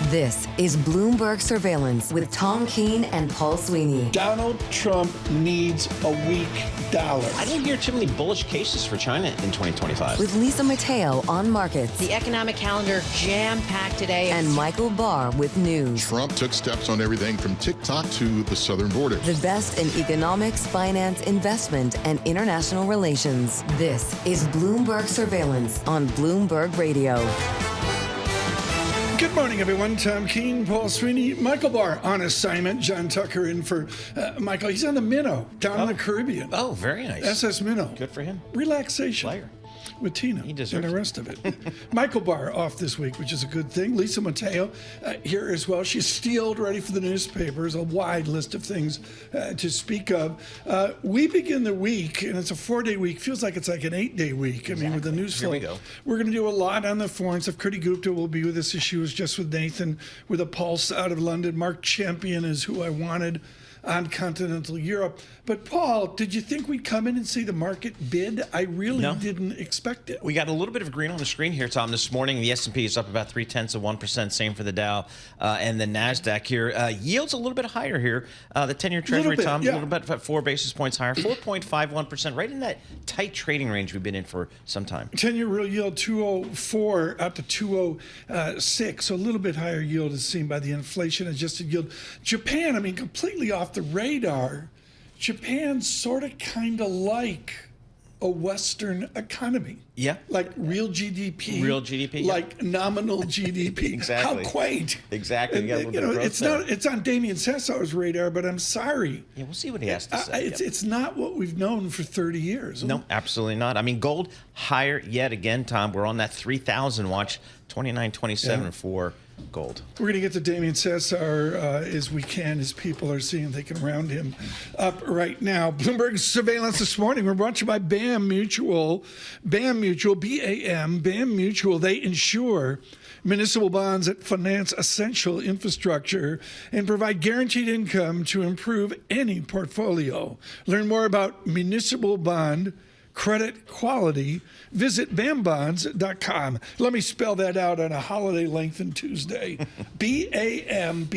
This is Bloomberg Surveillance with Tom Keene and Paul Sweeney. Donald Trump needs a weak dollar. I don't hear too many bullish cases for China in 2025. With Lisa Mateo on markets. The economic calendar jam-packed today. And Michael Barr with news. Trump took steps on everything from TikTok to the southern border. The best in economics, finance, investment, and international relations. This is Bloomberg Surveillance on Bloomberg Radio. Good morning, everyone. Tom Keene, Paul Sweeney, Michael Barr on assignment. John Tucker in for Michael. He's on the Minnow down in the Caribbean. Oh, very nice. SS Minnow. Good for him. Relaxation. Player. With Tina He and deserves the rest of it. Michael Barr off this week, which is a good thing. Lisa Mateo here as well. She's steeled, ready for the newspapers, a wide list of things to speak of. We begin the week, and it's a 4-day week. Feels like it's like an 8-day week. Exactly. I mean, with the news flow. Here we go. We're going to do a lot on the foreign stuff. Kirti Gupta will be with us as she was just with Nathan with a pulse out of London. Marc Champion is who I wanted on continental Europe. But Paul, did you think we'd come in and see the market bid? I really didn't expect it. We got a little bit of green on the screen here, Tom. This morning, the S&P is up about 0.3%. Same for the Dow and the NASDAQ here. Yields a little bit higher here. The 10-year Treasury, Tom, a little bit, about 4 basis points higher, 4.51%, right in that tight trading range we've been in for some time. 10-year real yield 204 out to 206, so a little bit higher yield is seen by the inflation-adjusted yield. Japan, I mean, completely off the radar. Japan's sort of kind of like a Western economy. Yeah. Like real GDP. Real GDP. Like nominal GDP. Exactly. How quaint. Exactly. And, it's on Damien Sassower's radar, but I'm sorry. Yeah, we'll see what he has to say. It's not what we've known for 30 years. No, absolutely not. I mean, gold higher yet again, Tom. We're on that 3,000 watch, 29.27 for gold. We're going to get to Damien Sassower as we can, as people are seeing they can round him up right now. Bloomberg Surveillance this morning. We're brought to you by BAM Mutual. BAM Mutual, B-A-M, BAM Mutual. They insure municipal bonds that finance essential infrastructure and provide guaranteed income to improve any portfolio. Learn more about municipal bond credit quality. Visit bambonds.com. Let me spell that out on a holiday lengthened Tuesday. BAMBONDS,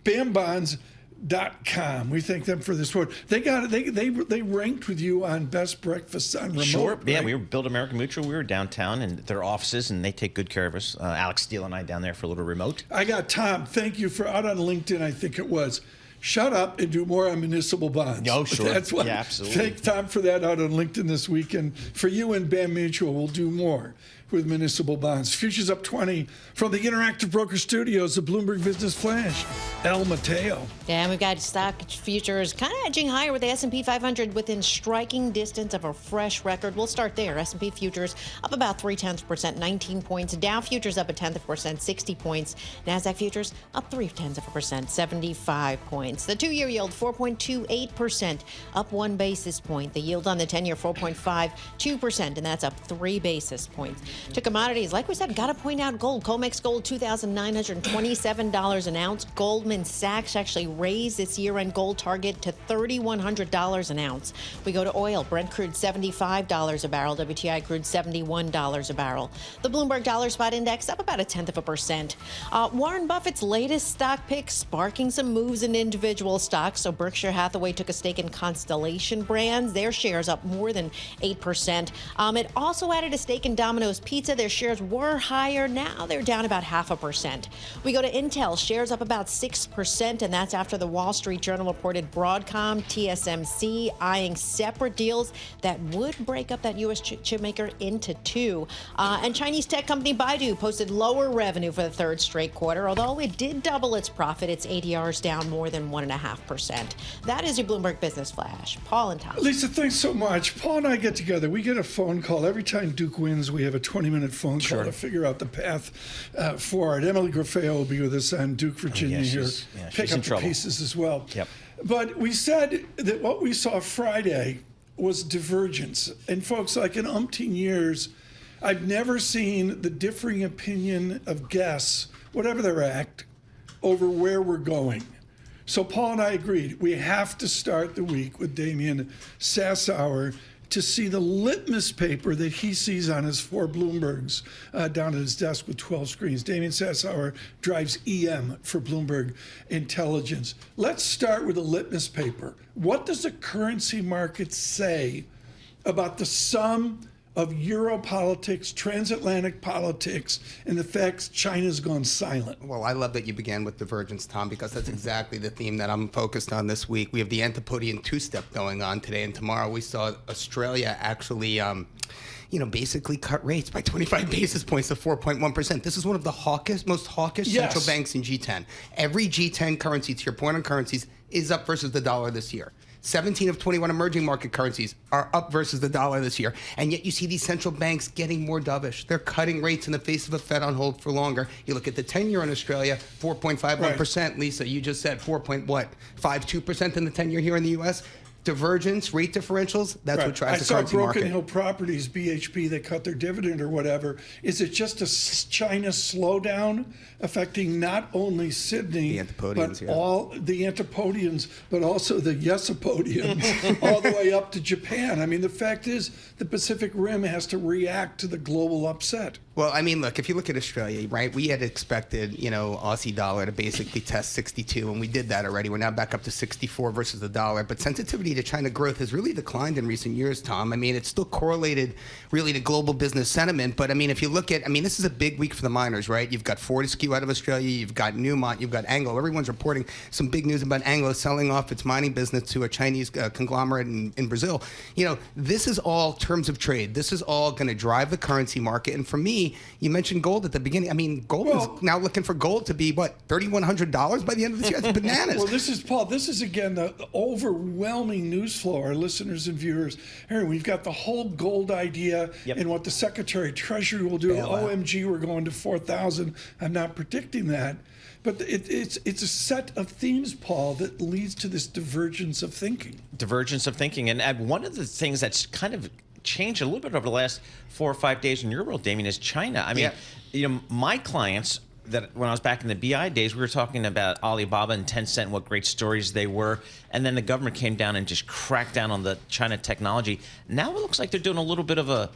bambonds.com. We thank them for this word. They got it. They ranked with you on best breakfasts on remote. Sure. Right? Yeah, we were Build American Mutual. We were downtown in their offices, and they take good care of us. Alex Steele and I down there for a little remote. I got Tom. Thank you for out on LinkedIn. I think it was. Shut up and do more on municipal bonds. Oh, sure. That's what. Yeah, absolutely. Thank Tom for that out on LinkedIn this week. And for you and BAM Mutual, we'll do more with municipal bonds. Futures up 20 from the Interactive Broker Studios, the Bloomberg Business Flash. El Mateo. Yeah, and we've got stock futures kind of edging higher with the S&P 500 within striking distance of a fresh record. We'll start there. S&P futures up about 0.3%, 19 points. Dow futures up 0.1%, 60 points. NASDAQ futures up 0.3%, 75 points. The 2-year yield 4.28%, up 1 basis point. The yield on the 10-year 4.52%, and that's up 3 basis points. To commodities, like we said, got to point out gold. COMEX gold $2,927 an ounce. Goldman Sachs actually raised its year-end gold target to $3,100 an ounce. We go to oil. Brent crude $75 a barrel. WTI crude $71 a barrel. The Bloomberg Dollar Spot Index up about 0.1%. Warren Buffett's latest stock pick sparking some moves in individual stocks. So Berkshire Hathaway took a stake in Constellation Brands. Their shares up more than 8%. It also added a stake in Domino's Pizza. Their shares were higher. Now they're down about 0.5%. We go to Intel. Shares up about 6%, and that's after the Wall Street Journal reported Broadcom, TSMC eyeing separate deals that would break up that U.S. chip maker into two. And Chinese tech company Baidu posted lower revenue for the third straight quarter, although it did double its profit. Its ADR is down more than 1.5%. That is your Bloomberg Business Flash. Paul and Tom. Lisa, thanks so much. Paul and I get together. We get a phone call. Every time Duke wins, we have a 20-minute phone call to figure out the path forward. Emily Graffeo will be with us on Duke, Virginia here. Pick up the pieces as well. Yep. But we said that what we saw Friday was divergence. And folks, like in umpteen years, I've never seen the differing opinion of guests, whatever their act, over where we're going. So Paul and I agreed we have to start the week with Damien Sassower to see the litmus paper that he sees on his 4 Bloombergs down at his desk with 12 screens. Damian Sassower drives EM for Bloomberg Intelligence. Let's start with the litmus paper. What does the currency market say about the sum of Euro politics, transatlantic politics, and the fact China's gone silent? Well, I love that you began with divergence, Tom, because that's exactly the theme that I'm focused on this week. We have the Antipodean two-step going on today, and tomorrow we saw Australia actually basically cut rates by 25 basis points to 4.1%. This is one of the most hawkish central banks in G10. Every G10 currency, to your point on currencies, is up versus the dollar this year. 17 of 21 emerging market currencies are up versus the dollar this year. And yet you see these central banks getting more dovish. They're cutting rates in the face of a Fed on hold for longer. You look at the 10-year in Australia, 4.51%. Right. Lisa, you just said 4.52% in the 10-year here in the U.S. Divergence, rate differentials, that's what drives the currency market. I saw Broken Hill Properties, BHP, they cut their dividend or whatever. Is it just a China slowdown affecting not only Sydney, but all the Antipodeans, but also the Yesopodians, all the way up to Japan? I mean, the fact is the Pacific Rim has to react to the global upset. Well, I mean, look, if you look at Australia, right, we had expected, Aussie dollar to basically test 62, and we did that already. We're now back up to 64 versus the dollar. But sensitivity to China growth has really declined in recent years, Tom. I mean, it's still correlated really to global business sentiment. But, I mean, if you look at, this is a big week for the miners, right? You've got Fortescue out of Australia. You've got Newmont. You've got Anglo. Everyone's reporting some big news about Anglo selling off its mining business to a Chinese conglomerate in Brazil. This is all terms of trade. This is all going to drive the currency market. And for me, you mentioned gold at the beginning. Goldman's now looking for gold to be, $3,100 by the end of this year? That's bananas. Well, this is, again, the overwhelming news flow, our listeners and viewers. Here, we've got the whole gold idea and what the Secretary of Treasury will do. OMG, we're going to 4,000. I'm not predicting that. But it's a set of themes, Paul, that leads to this divergence of thinking. And one of the things that's kind of changed a little bit over the last 4 or 5 days in your world, Damien, is China. My clients, that when I was back in the BI days, we were talking about Alibaba and Tencent and what great stories they were. And then the government came down and just cracked down on the China technology. Now it looks like they're doing a little bit of a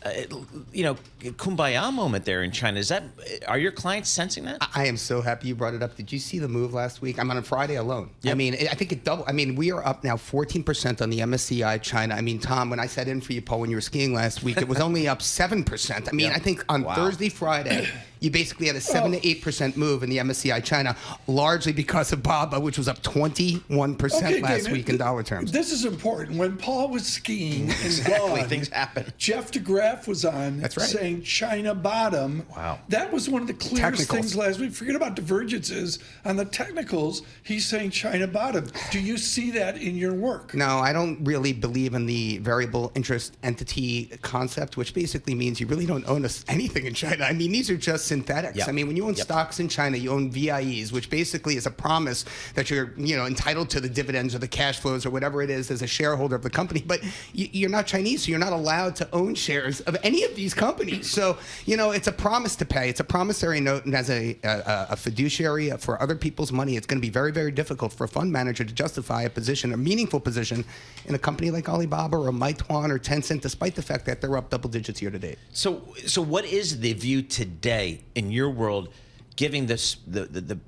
kumbaya moment there in China. Are your clients sensing that? I am so happy you brought it up. Did you see the move last week? On Friday alone. Yep. I think it doubled. We are up now 14% on the MSCI China. Tom, when I sat in for you, Paul, when you were skiing last week, it was only up 7%. I think on Thursday, Friday, you basically had a 7 to 8% move in the MSCI China, largely because of BABA, which was up 21% last week in dollar terms. This is important. When Paul was skiing and gone, things happen. Jeff DeGraff was on saying China bottom. Wow. That was one of the clearest things last week. Forget about divergences. On the technicals, he's saying China bottom. Do you see that in your work? No, I don't really believe in the variable interest entity concept, which basically means you really don't own anything in China. These are just synthetics. Yep. When you own stocks in China, you own VIEs, which basically is a promise that you're entitled to the dividends or the cash flows or whatever it is as a shareholder of the company. But you're not Chinese, so you're not allowed to own shares of any of these companies. So, it's a promise to pay. It's a promissory note, and as a fiduciary for other people's money, it's going to be very, very difficult for a fund manager to justify a meaningful position in a company like Alibaba or Meituan or Tencent, despite the fact that they're up double digits year to date. So what is the view today in your world, giving this the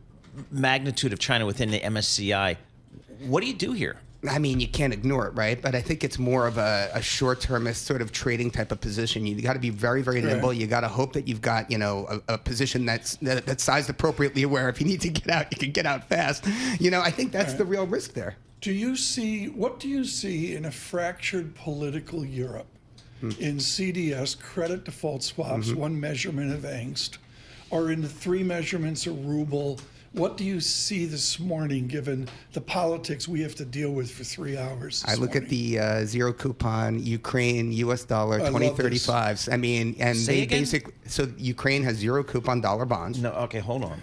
magnitude of China within the MSCI? What do you do here? You can't ignore it, right? But I think it's more of a short-termist sort of trading type of position. You got to be very, very nimble. You got to hope that you've got, a position that's sized appropriately where if you need to get out, you can get out fast. I think that's the real risk there. What do you see in a fractured political Europe? In CDS, credit default swaps, one measurement of angst, or in the 3 measurements of ruble? What do you see this morning, given the politics we have to deal with for 3 hours? I look at the zero coupon Ukraine US dollar 2035s. So Ukraine has zero coupon dollar bonds. No, okay, hold on.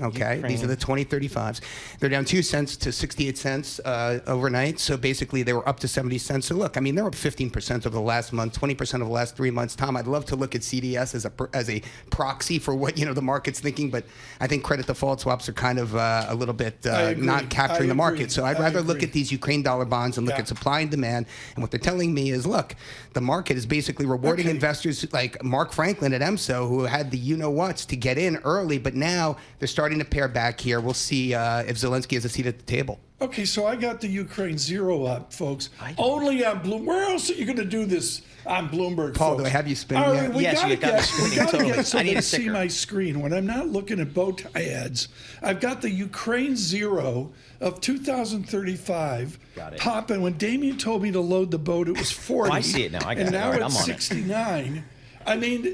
Okay, Ukraine. These are the 2035s. They're down 2 cents to 68 cents overnight. So basically, they were up to 70 cents. So look, they're up 15% over the last month, 20% over the last 3 months. Tom, I'd love to look at CDS as a proxy for what the market's thinking, but I think credit default swaps swaps are kind of a little bit not capturing the market. So I'd rather look at these Ukraine dollar bonds and look at supply and demand. And what they're telling me is, look, the market is basically rewarding investors like Mark Franklin at EMSO, who had the you-know-whats to get in early, but now they're starting to pare back here. We'll see if Zelensky has a seat at the table. Okay, so I got the Ukraine zero up, folks. Only on Bloomberg. Where else are you going to do this on Bloomberg, Paul, folks? Do I have you spinning yet? Yes, you got the screen. Get so I need to a see sticker. my screen. When I'm not looking at bow tie ads, I've got the Ukraine zero of 2035 popping. When Damien told me to load the boat, it was 40. Oh, I see it now. I got and it. now Right, it's 69. I mean,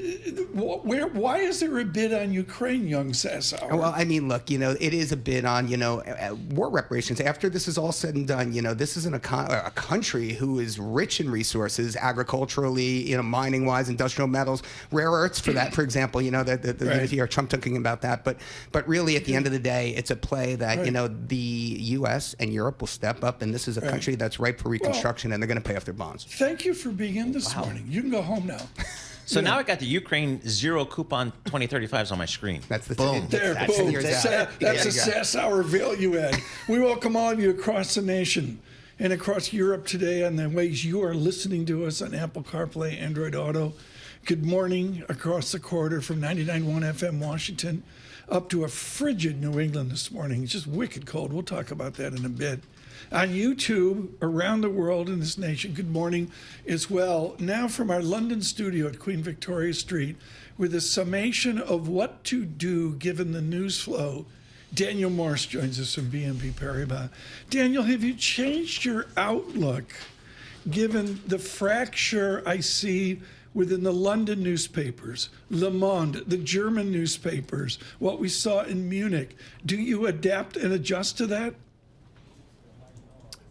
why is there a bid on Ukraine, young Sassower? Well, I mean, look, it is a bid on, war reparations. After this is all said and done, this isn't a country who is rich in resources, agriculturally, mining-wise, industrial metals, rare earths for that, for example, you hear Trump talking about that. But really, at the end of the day, it's a play that, the U.S. and Europe will step up, and this is a country that's ripe for reconstruction, and they're going to pay off their bonds. Thank you for being in this morning. You can go home now. So now I got the Ukraine zero coupon 2035s on my screen. That's the boom. That's a Sassower value add. We welcome all of you across the nation and across Europe today on the ways you are listening to us on Apple CarPlay, Android Auto. Good morning across the corridor from 99.1 FM Washington up to a frigid New England this morning. It's just wicked cold. We'll talk about that in a bit. On YouTube, around the world in this nation, good morning as well. Now from our London studio at Queen Victoria Street, with a summation of what to do given the news flow, Daniel Morse joins us from BNP Paribas. Daniel, have you changed your outlook given the fracture I see within the London newspapers, Le Monde, the German newspapers, what we saw in Munich? Do you adapt and adjust to that?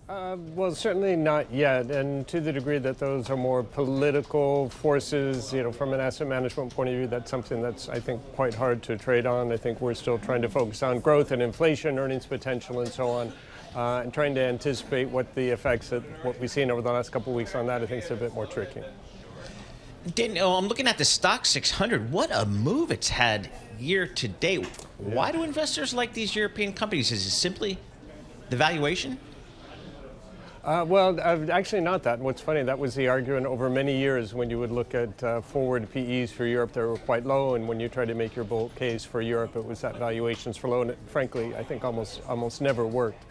Well, certainly not yet, and to the degree that those are more political forces, from an asset management point of view, that's something that's, I think, quite hard to trade on. I think we're still trying to focus on growth and inflation, earnings potential, and so on, and trying to anticipate what the effects of what we've seen over the last couple of weeks on that, I think, is a bit more tricky. Daniel, I'm looking at the stock 600. What a move it's had year to date. Why do investors like these European companies? Is it simply the valuation? Well, actually not that. What's funny, that was the argument over many years when you would look at forward PEs for Europe, they were quite low, and when you tried to make your bull case for Europe, it was that valuations were low, and it, frankly, I think almost never worked.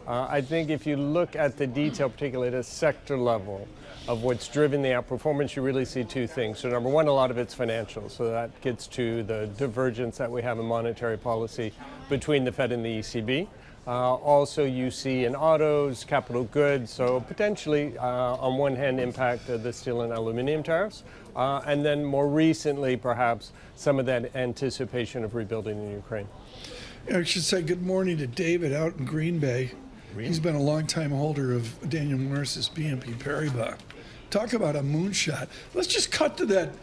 I think if you look at the detail, particularly at a sector level, of what's driven the outperformance, you really see two things. So number one, a lot of it's financial. So that gets to the divergence that we have in monetary policy between the Fed and the ECB. Also, you see in autos, capital goods, so potentially, on one hand, impact of the steel and aluminum tariffs, and then more recently, perhaps, some of that anticipation of rebuilding in Ukraine. I should say good morning to David out in Green Bay. Really? He's been a longtime holder of Daniel Morris's BNP Paribas. Talk about a moonshot. Let's just cut to that,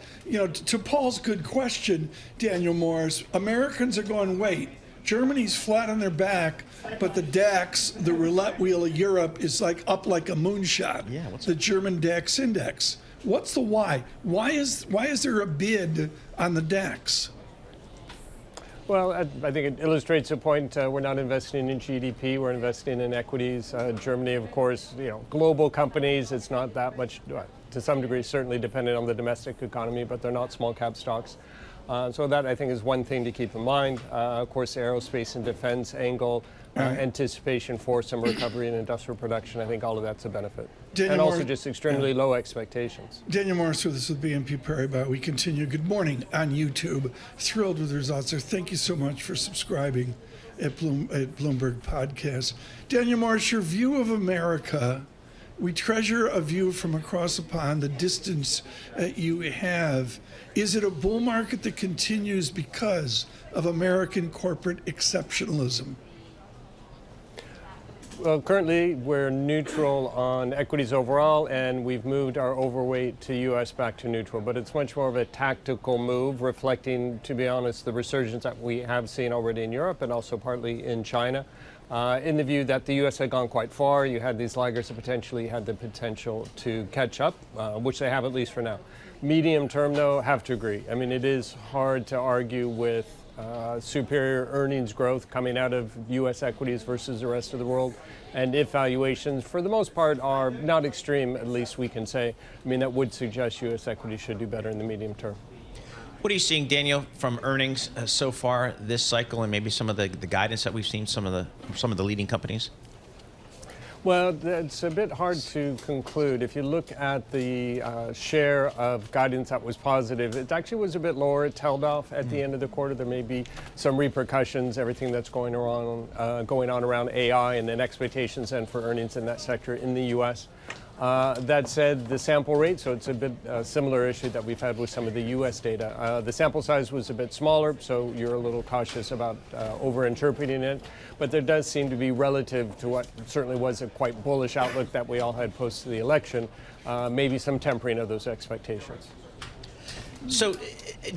to Paul's good question, Daniel Morris. Americans are going, wait, Germany's flat on their back, but the DAX, the roulette wheel of Europe, is up like a moonshot. Yeah, the German DAX index. What's the why? Why is there a bid on the DAX? Well, I think it illustrates a point. We're not investing in GDP. We're investing in equities. Germany, of course, global companies. It's not that much, to some degree, certainly dependent on the domestic economy, but they're not small cap stocks. So that, I think, is one thing to keep in mind. Of course, the aerospace and defense angle, anticipation for some recovery in industrial production, I think all of that's a benefit. And also just extremely low expectations. Daniel Morris with us with BNP Paribas. We continue. Good morning on YouTube. Thrilled with the results there. Thank you so much for subscribing at Bloomberg Podcast. Daniel Morris, your view of America. We treasure a view from across the pond, the distance you have. Is it a bull market that continues because of American corporate exceptionalism? Well, currently we're neutral on equities overall, and we've moved our overweight to U.S. back to neutral. But it's much more of a tactical move, reflecting, to be honest, the resurgence that we have seen already in Europe and also partly in China. In the view that the U.S. had gone quite far, you had these laggers that potentially had the potential to catch up, which they have at least for now. Medium term, though, have to agree. I mean, it is hard to argue with superior earnings growth coming out of U.S. equities versus the rest of the world. And if valuations, for the most part, are not extreme, at least we can say, I mean, that would suggest U.S. equities should do better in the medium term. What are you seeing, Daniel, from earnings so far this cycle, and maybe some of the guidance that we've seen some of the leading companies? Well, it's a bit hard to conclude. If you look at the share of guidance that was positive, it actually was a bit lower. It tailed off at the end of the quarter. There may be some repercussions, everything that's going on around AI, and then expectations then for earnings in that sector in the U.S. That said, the sample rate, so it's a bit similar issue that we've had with some of the U.S. data. The sample size was a bit smaller, so you're a little cautious about over-interpreting it. But there does seem to be, relative to what certainly was a quite bullish outlook that we all had post the election, maybe some tempering of those expectations. So,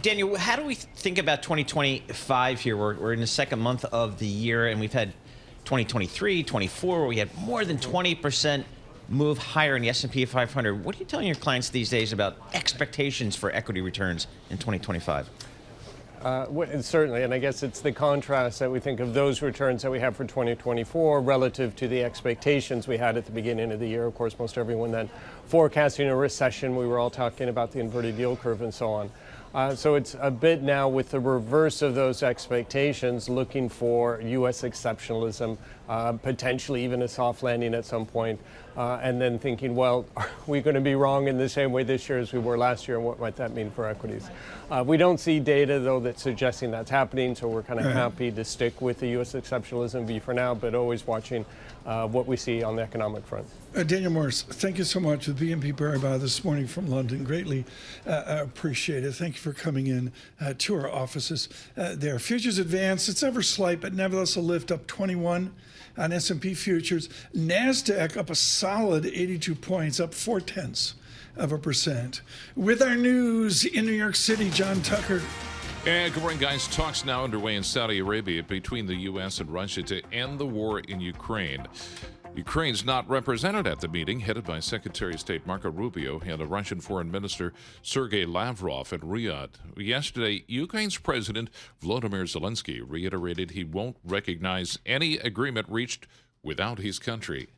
Daniel, how do we think about 2025 here? We're in the second month of the year, and we've had 2023, 24, where we had more than 20% move higher in the S&P 500. What are you telling your clients these days about expectations for equity returns in 2025? Certainly, and I guess it's the contrast that we think of those returns that we have for 2024 relative to the expectations we had at the beginning of the year. Of course, most everyone then forecasting a recession. We were all talking about the inverted yield curve and so on. So it's a bit now with the reverse of those expectations, looking for U.S. exceptionalism, potentially even a soft landing at some point, and then thinking, well, are we going to be wrong in the same way this year as we were last year, and what might that mean for equities? We don't see data, though, that's suggesting that's happening, so we're kind of happy to stick with the U.S. exceptionalism view for now, but always watching what we see on the economic front. Daniel Morris, thank you so much with BNP Paribas this morning from London. Greatly appreciate it. Thank you for coming in to our offices there. Futures advance, it's ever slight, but nevertheless a lift up 21 on S&P futures. NASDAQ up a solid 82 points, up 0.4%. With our news in New York City, John Tucker. And good morning, guys. Talks now underway in Saudi Arabia between the U.S. and Russia to end the war in Ukraine. Ukraine's not represented at the meeting, headed by Secretary of State Marco Rubio and Russian Foreign Minister Sergei Lavrov in Riyadh. Yesterday, Ukraine's President Volodymyr Zelensky reiterated he won't recognize any agreement reached without his country.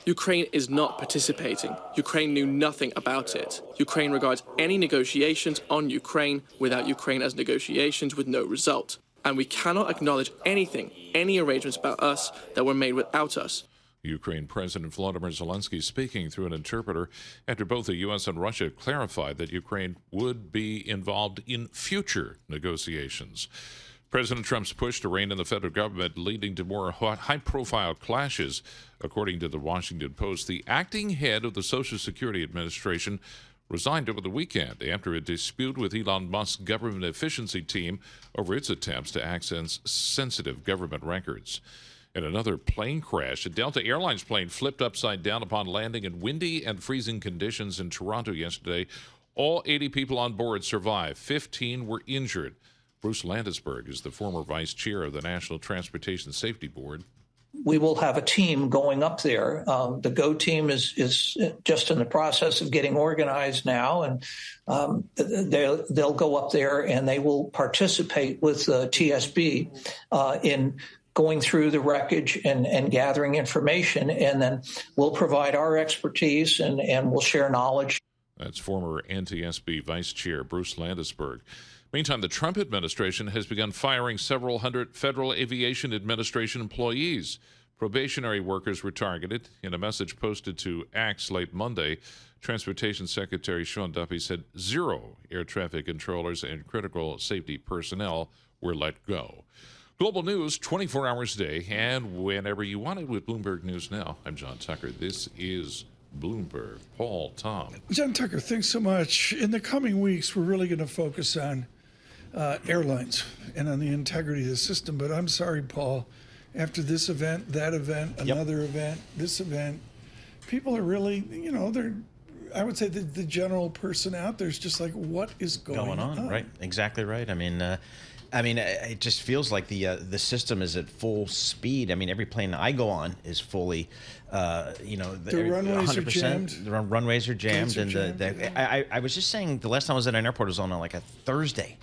Ukraine is not participating. Ukraine knew nothing about it. Ukraine regards any negotiations on Ukraine without Ukraine as negotiations with no result. And we cannot acknowledge anything, any arrangements about us that were made without us. Ukraine President Volodymyr Zelensky speaking through an interpreter after both the U.S. and Russia clarified that Ukraine would be involved in future negotiations. President Trump's push to rein in the federal government leading to more high-profile clashes. According to the Washington Post, the acting head of the Social Security Administration resigned over the weekend after a dispute with Elon Musk's government efficiency team over its attempts to access sensitive government records. In another plane crash, a Delta Airlines plane flipped upside down upon landing in windy and freezing conditions in Toronto yesterday. All 80 people on board survived. 15 were injured. Bruce Landesberg is the former vice chair of the National Transportation Safety Board. We will have a team going up there. The GO team is just in the process of getting organized now, and they'll go up there and they will participate with TSB in going through the wreckage and gathering information, and then we'll provide our expertise and we'll share knowledge. That's former NTSB Vice Chair Bruce Landesberg. Meantime, the Trump administration has begun firing several hundred Federal Aviation Administration employees. Probationary workers were targeted. In a message posted to X late Monday, Transportation Secretary Sean Duffy said 0 air traffic controllers and critical safety personnel were let go. Global news 24 hours a day and whenever you want it with Bloomberg News Now. I'm John Tucker. This is Bloomberg. Paul, Tom. John Tucker, thanks so much. In the coming weeks, we're really going to focus on airlines and on the integrity of the system. But I'm sorry, Paul, after this event, that event, another event, this event, people are really, I would say the general person out there is just like, what is going on? Right, exactly right. I mean, it just feels like the system is at full speed. I mean, every plane I go on is fully, the runways are jammed. The runways are jammed, I was just saying the last time I was at an airport was on like a Thursday.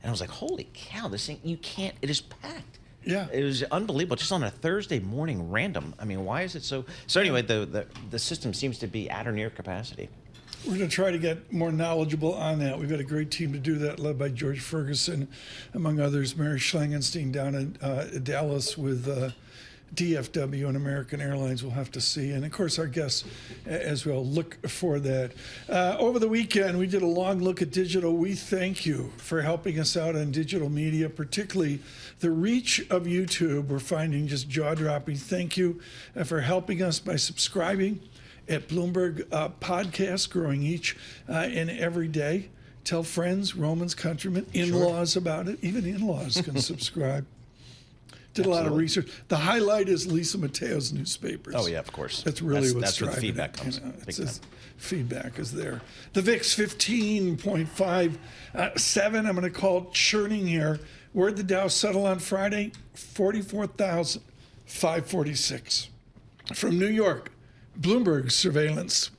And I was like, holy cow, this thing, you can't, it is packed. Yeah. It was unbelievable, just on a Thursday morning random. I mean, why is it so? So anyway, the system seems to be at or near capacity. We're going to try to get more knowledgeable on that. We've got a great team to do that, led by George Ferguson, among others, Mary Schlangenstein down in Dallas with DFW and American Airlines. We'll have to see. And, of course, our guests as well. Look for that. Over the weekend, we did a long look at digital. We thank you for helping us out on digital media, particularly the reach of YouTube. We're finding just jaw-dropping. Thank you for helping us by subscribing at Bloomberg Podcast, growing each and every day. Tell friends, Romans, countrymen, in-laws about it. Even in-laws can subscribe. Did a lot of research. The highlight is Lisa Mateo's newspapers. Oh, yeah, of course. That's really what's that's where the driving feedback comes. Feedback is there. The VIX 15.57. I'm going to call it churning here. Where'd the Dow settle on Friday? 44,546. From New York, Bloomberg Surveillance.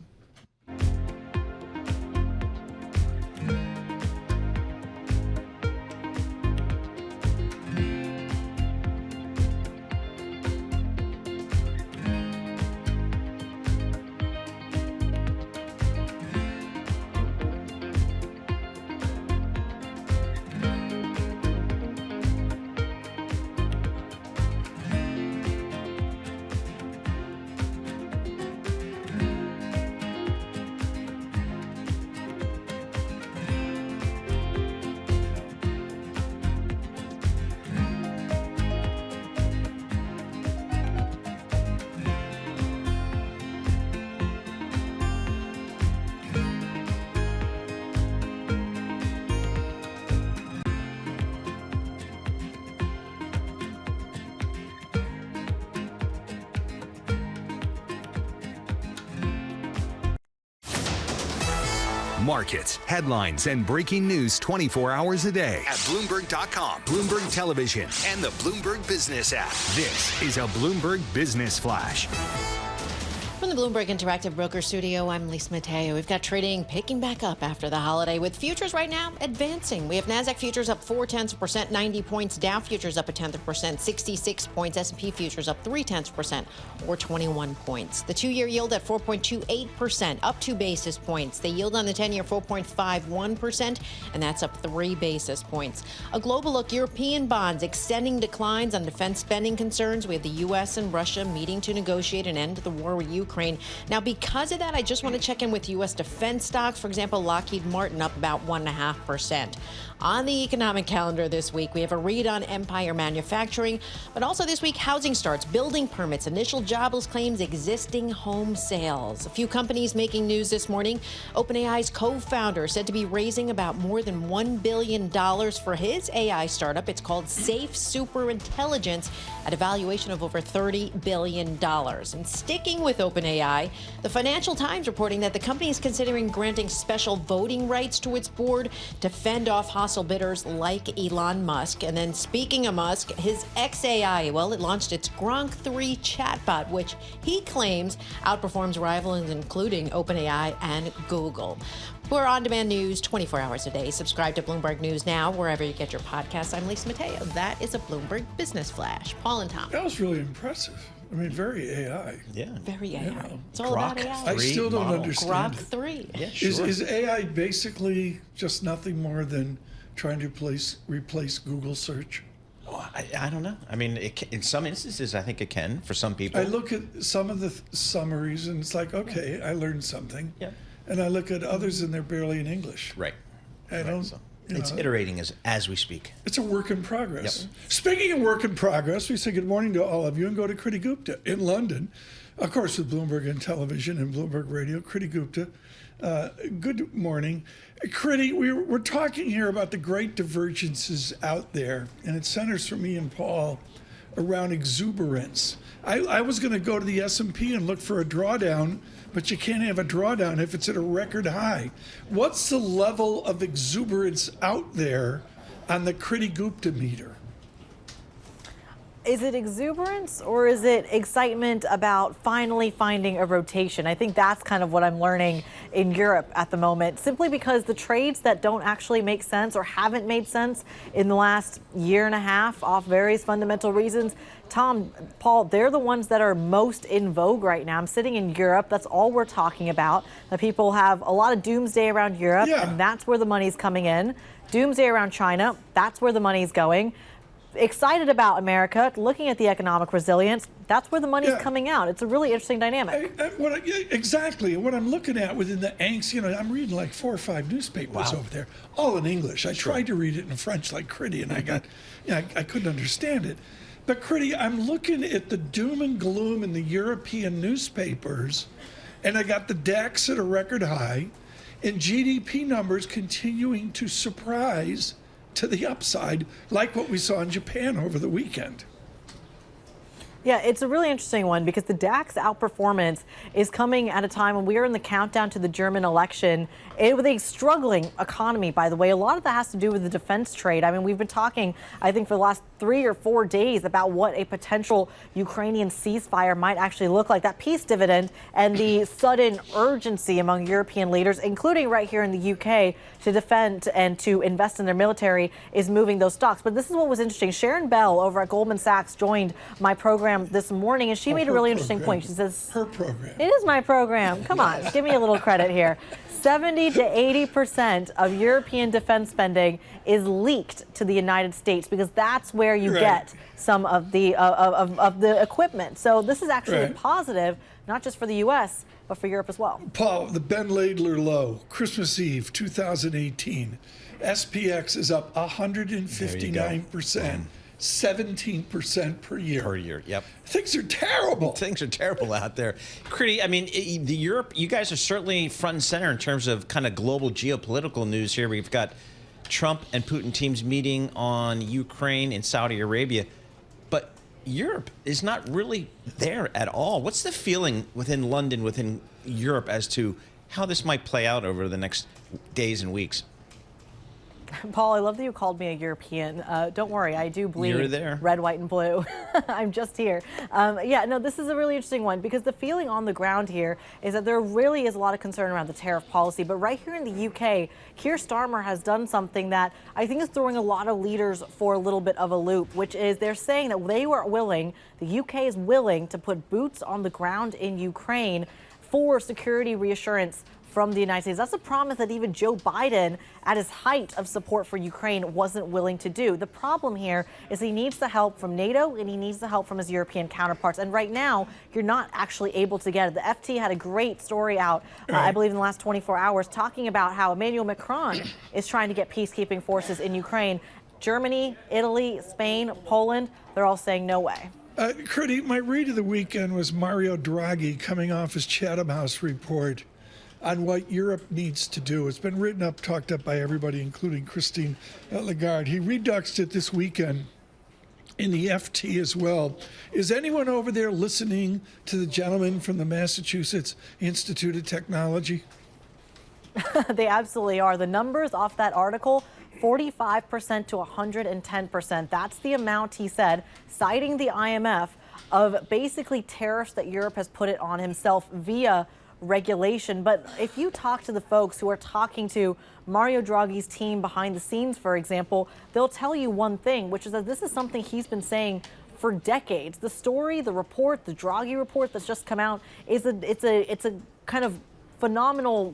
Markets, headlines, and breaking news 24 hours a day at Bloomberg.com, Bloomberg Television, and the Bloomberg Business app. This is a Bloomberg Business Flash. From the Bloomberg Interactive Broker Studio, I'm Lisa Mateo. We've got trading picking back up after the holiday, with futures right now advancing. We have NASDAQ futures up 0.4%, 90 points. Dow futures up 0.1%, 66 points. S&P futures up 0.3%, or 21 points. The two-year yield at 4.28%, up 2 basis points. The yield on the 10-year 4.51%, and that's up 3 basis points. A global look: European bonds extending declines on defense spending concerns. We have the U.S. and Russia meeting to negotiate an end to the war with Ukraine. Now, because of that, I just want to check in with U.S. defense stocks. For example, Lockheed Martin up about 1.5%. On the economic calendar this week, we have a read on Empire Manufacturing, but also this week, housing starts, building permits, initial jobless claims, existing home sales. A few companies making news this morning. OpenAI's co-founder said to be raising about more than $1 billion for his AI startup. It's called Safe Superintelligence, at a valuation of over $30 billion. And sticking with OpenAI, the Financial Times reporting that the company is considering granting special voting rights to its board to fend off hostile bidders like Elon Musk. And then, speaking of Musk, his XAI, well, it launched its Grok 3 chatbot, which he claims outperforms rivals including OpenAI and Google. For on-demand news 24 hours a day, subscribe to Bloomberg News Now, wherever you get your podcasts. I'm Lisa Mateo. That is a Bloomberg Business Flash. Paul and Tom. That was really impressive. I mean, very AI. Yeah. Very AI. Yeah. It's all about AI. I still don't understand Grok 3. Yeah, sure. Is AI basically just nothing more than trying to replace Google search? Oh, I don't know. I mean, in some instances, I think it can for some people. I look at some of the summaries and it's like, okay, I learned something. Yeah. And I look at others and they're barely in English. Right. I don't. So it's iterating as we speak. It's a work in progress. Yep. Speaking of work in progress, we say good morning to all of you and go to Kriti Gupta in London, of course, with Bloomberg and Television and Bloomberg Radio. Kriti Gupta, good morning. Kriti, we're talking here about the great divergences out there, and it centers for me and Paul around exuberance. I was going to go to the S&P and look for a drawdown, but you can't have a drawdown if it's at a record high. What's the level of exuberance out there on the Kriti Gupta meter? Is it exuberance or is it excitement about finally finding a rotation? I think that's kind of what I'm learning in Europe at the moment, simply because the trades that don't actually make sense or haven't made sense in the last year and a half off various fundamental reasons, Tom, Paul, they're the ones that are most in vogue right now. I'm sitting in Europe. That's all we're talking about. The people have a lot of doomsday around Europe, and that's where the money's coming in. Doomsday around China, that's where the money's going. Excited about America, looking at the economic resilience, that's where the money's coming out. It's a really interesting dynamic. Exactly. What I'm looking at within the angst, I'm reading like 4 or 5 newspapers over there, all in English. I tried to read it in French like Critty, and I couldn't understand it. But Critty, I'm looking at the doom and gloom in the European newspapers, and I got the DAX at a record high, and GDP numbers continuing to surprise to the upside, like what we saw in Japan over the weekend. Yeah, it's a really interesting one because the DAX outperformance is coming at a time when we are in the countdown to the German election with a struggling economy, by the way. A lot of that has to do with the defense trade. I mean, we've been talking, I think, for the last 3 or 4 days about what a potential Ukrainian ceasefire might actually look like. That peace dividend and the sudden urgency among European leaders, including right here in the UK, to defend and to invest in their military is moving those stocks. But this is what was interesting. Sharon Bell over at Goldman Sachs joined my program this morning, and she made a really interesting point. She says, her program. It is my program. Come on, give me a little credit here. 70 to 80% of European defense spending is leaked to the United States because that's where you get some of the equipment. So this is actually a positive, not just for the U.S., but for Europe as well. Paul, the Ben Laidler low, Christmas Eve 2018. SPX is up 159%. 17% per year. Per year, yep. Things are terrible. Things are terrible out there. Critty, I mean, the Europe, you guys are certainly front and center in terms of kind of global geopolitical news here. We've got Trump and Putin teams meeting on Ukraine and Saudi Arabia. But Europe is not really there at all. What's the feeling within London, within Europe, as to how this might play out over the next days and weeks? Paul, I love that you called me a European. Don't worry, I do bleed red, white, and blue. I'm just here. Yeah, no, this is a really interesting one because the feeling on the ground here is that there really is a lot of concern around the tariff policy. But right here in the UK, Keir Starmer has done something that I think is throwing a lot of leaders for a little bit of a loop, which is they're saying that they were willing, the UK is willing to put boots on the ground in Ukraine for security reassurance from the United States. That's a promise that even Joe Biden, at his height of support for Ukraine, wasn't willing to do. The problem here is he needs the help from NATO and he needs the help from his European counterparts. And right now, you're not actually able to get it. The FT had a great story out, I believe, in the last 24 hours, talking about how Emmanuel Macron is trying to get peacekeeping forces in Ukraine. Germany, Italy, Spain, Poland, they're all saying no way. Critty, my read of the weekend was Mario Draghi coming off his Chatham House report on what Europe needs to do. It's been written up, talked up by everybody, including Christine Lagarde. He reduxed it this weekend in the FT as well. Is anyone over there listening to the gentleman from the Massachusetts Institute of Technology? They absolutely are. The numbers off that article, 45% to 110%. That's the amount, he said, citing the IMF, of basically tariffs that Europe has put it on himself via regulation. But if you talk to the folks who are talking to Mario Draghi's team behind the scenes, for example, they'll tell you one thing, which is that this is something he's been saying for decades. The story, the report, the Draghi report that's just come out is it's a kind of phenomenal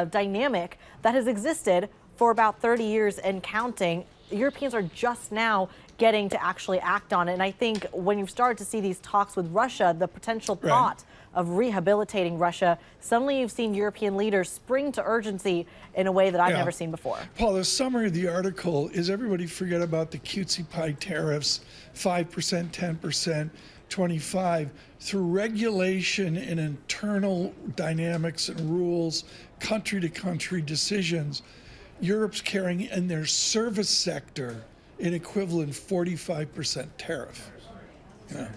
dynamic that has existed for about 30 years and counting. Europeans are just now getting to actually act on it. And I think when you've started to see these talks with Russia, the potential thought of rehabilitating Russia, suddenly you've seen European leaders spring to urgency in a way that I've never seen before. Paul, the summary of the article is everybody forget about the cutesy pie tariffs, 5%, 10%, 25%. Through regulation and internal dynamics and rules, country to country decisions, Europe's carrying in their service sector an equivalent 45% tariff. Yeah.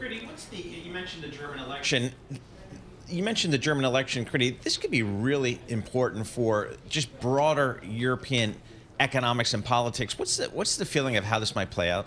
You mentioned the German election. Critty. This could be really important for just broader European economics and politics. What's the feeling of how this might play out?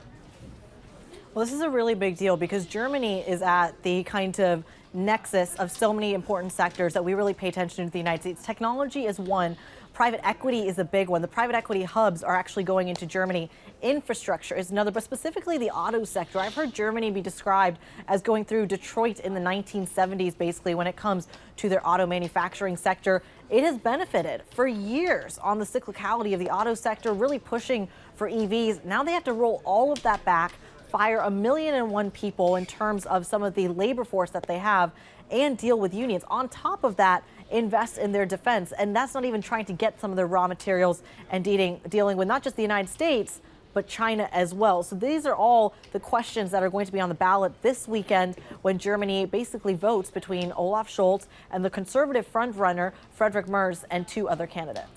Well, this is a really big deal because Germany is at the kind of nexus of so many important sectors that we really pay attention to the United States. Technology is one. Private equity is a big one. The private equity hubs are actually going into Germany. Infrastructure is another, but specifically the auto sector. I've heard Germany be described as going through Detroit in the 1970s, basically, when it comes to their auto manufacturing sector. It has benefited for years on the cyclicality of the auto sector, really pushing for EVs. Now they have to roll all of that back, fire 1,000,001 people in terms of some of the labor force that they have, and deal with unions. On top of that, invest in their defense. And that's not even trying to get some of their raw materials and dealing with not just the United States, but China as well. So these are all the questions that are going to be on the ballot this weekend when Germany basically votes between Olaf Scholz and the conservative frontrunner, Friedrich Merz, and 2 other candidates.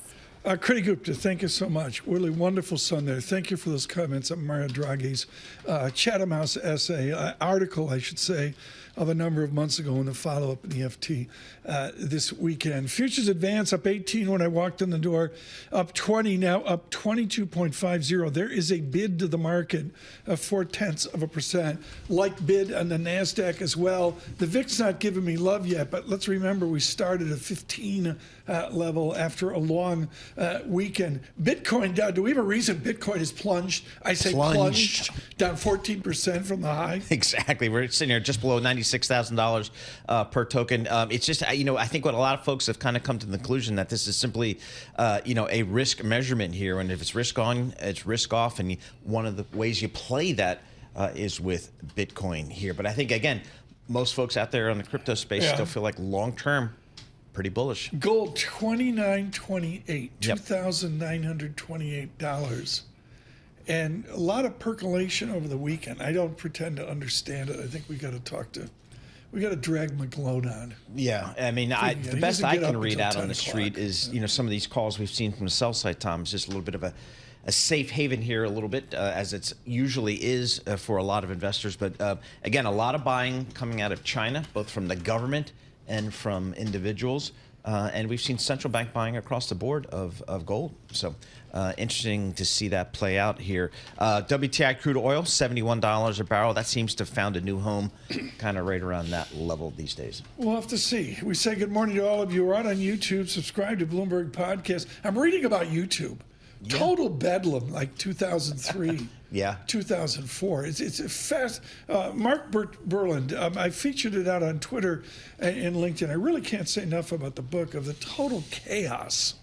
Kriti Gupta, thank you so much. Really wonderful son there. Thank you for those comments on Mario Draghi's Chatham House essay, article, I should say, of a number of months ago in the follow-up in the FT this weekend. Futures advance up 18 when I walked in the door, up 20 now, up 22.50. There is a bid to the market of 0.4%, like bid on the NASDAQ as well. The VIX not giving me love yet, but let's remember we started at 15 level after a long weekend. Bitcoin down. Do we have a reason Bitcoin has plunged? I say plunged down 14% from the high. Exactly. We're sitting here just below $96,000 per token. It's just, I think what a lot of folks have kind of come to the conclusion that this is simply, a risk measurement here. And if it's risk on, it's risk off. And one of the ways you play that is with Bitcoin here. But I think, again, most folks out there on the crypto space still feel like long-term, pretty bullish. Gold, $29.28, $2,928. And a lot of percolation over the weekend. I don't pretend to understand it. I think we got to drag McGlone on. Yeah, I mean, the best I can read out on the street is, some of these calls we've seen from the sell side, Tom, is just a little bit of a safe haven here, a little bit, as it usually is for a lot of investors. But again, a lot of buying coming out of China, both from the government and from individuals. And we've seen central bank buying across the board of gold. So interesting to see that play out here. WTI crude oil, $71 a barrel. That seems to have found a new home, kind of right around that level these days. We'll have to see. We say good morning to all of you. We're out on YouTube. Subscribe to Bloomberg Podcast. I'm reading about YouTube. Yeah. Total bedlam, like 2003. 2004. It's a fast. Mark Berland, I featured it out on Twitter and LinkedIn. I really can't say enough about the book of the total chaos.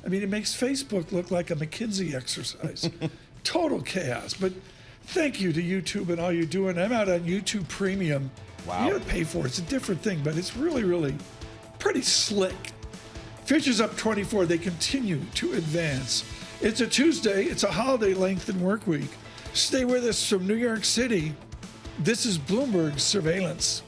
I mean, it makes Facebook look like a McKinsey exercise. Total chaos. But thank you to YouTube and all you're doing. I'm out on YouTube Premium. Wow. You got to pay for it. It's a different thing, but it's really, really pretty slick. Futures up 24. They continue to advance. It's a Tuesday. It's a holiday lengthened work week. Stay with us from New York City. This is Bloomberg Surveillance.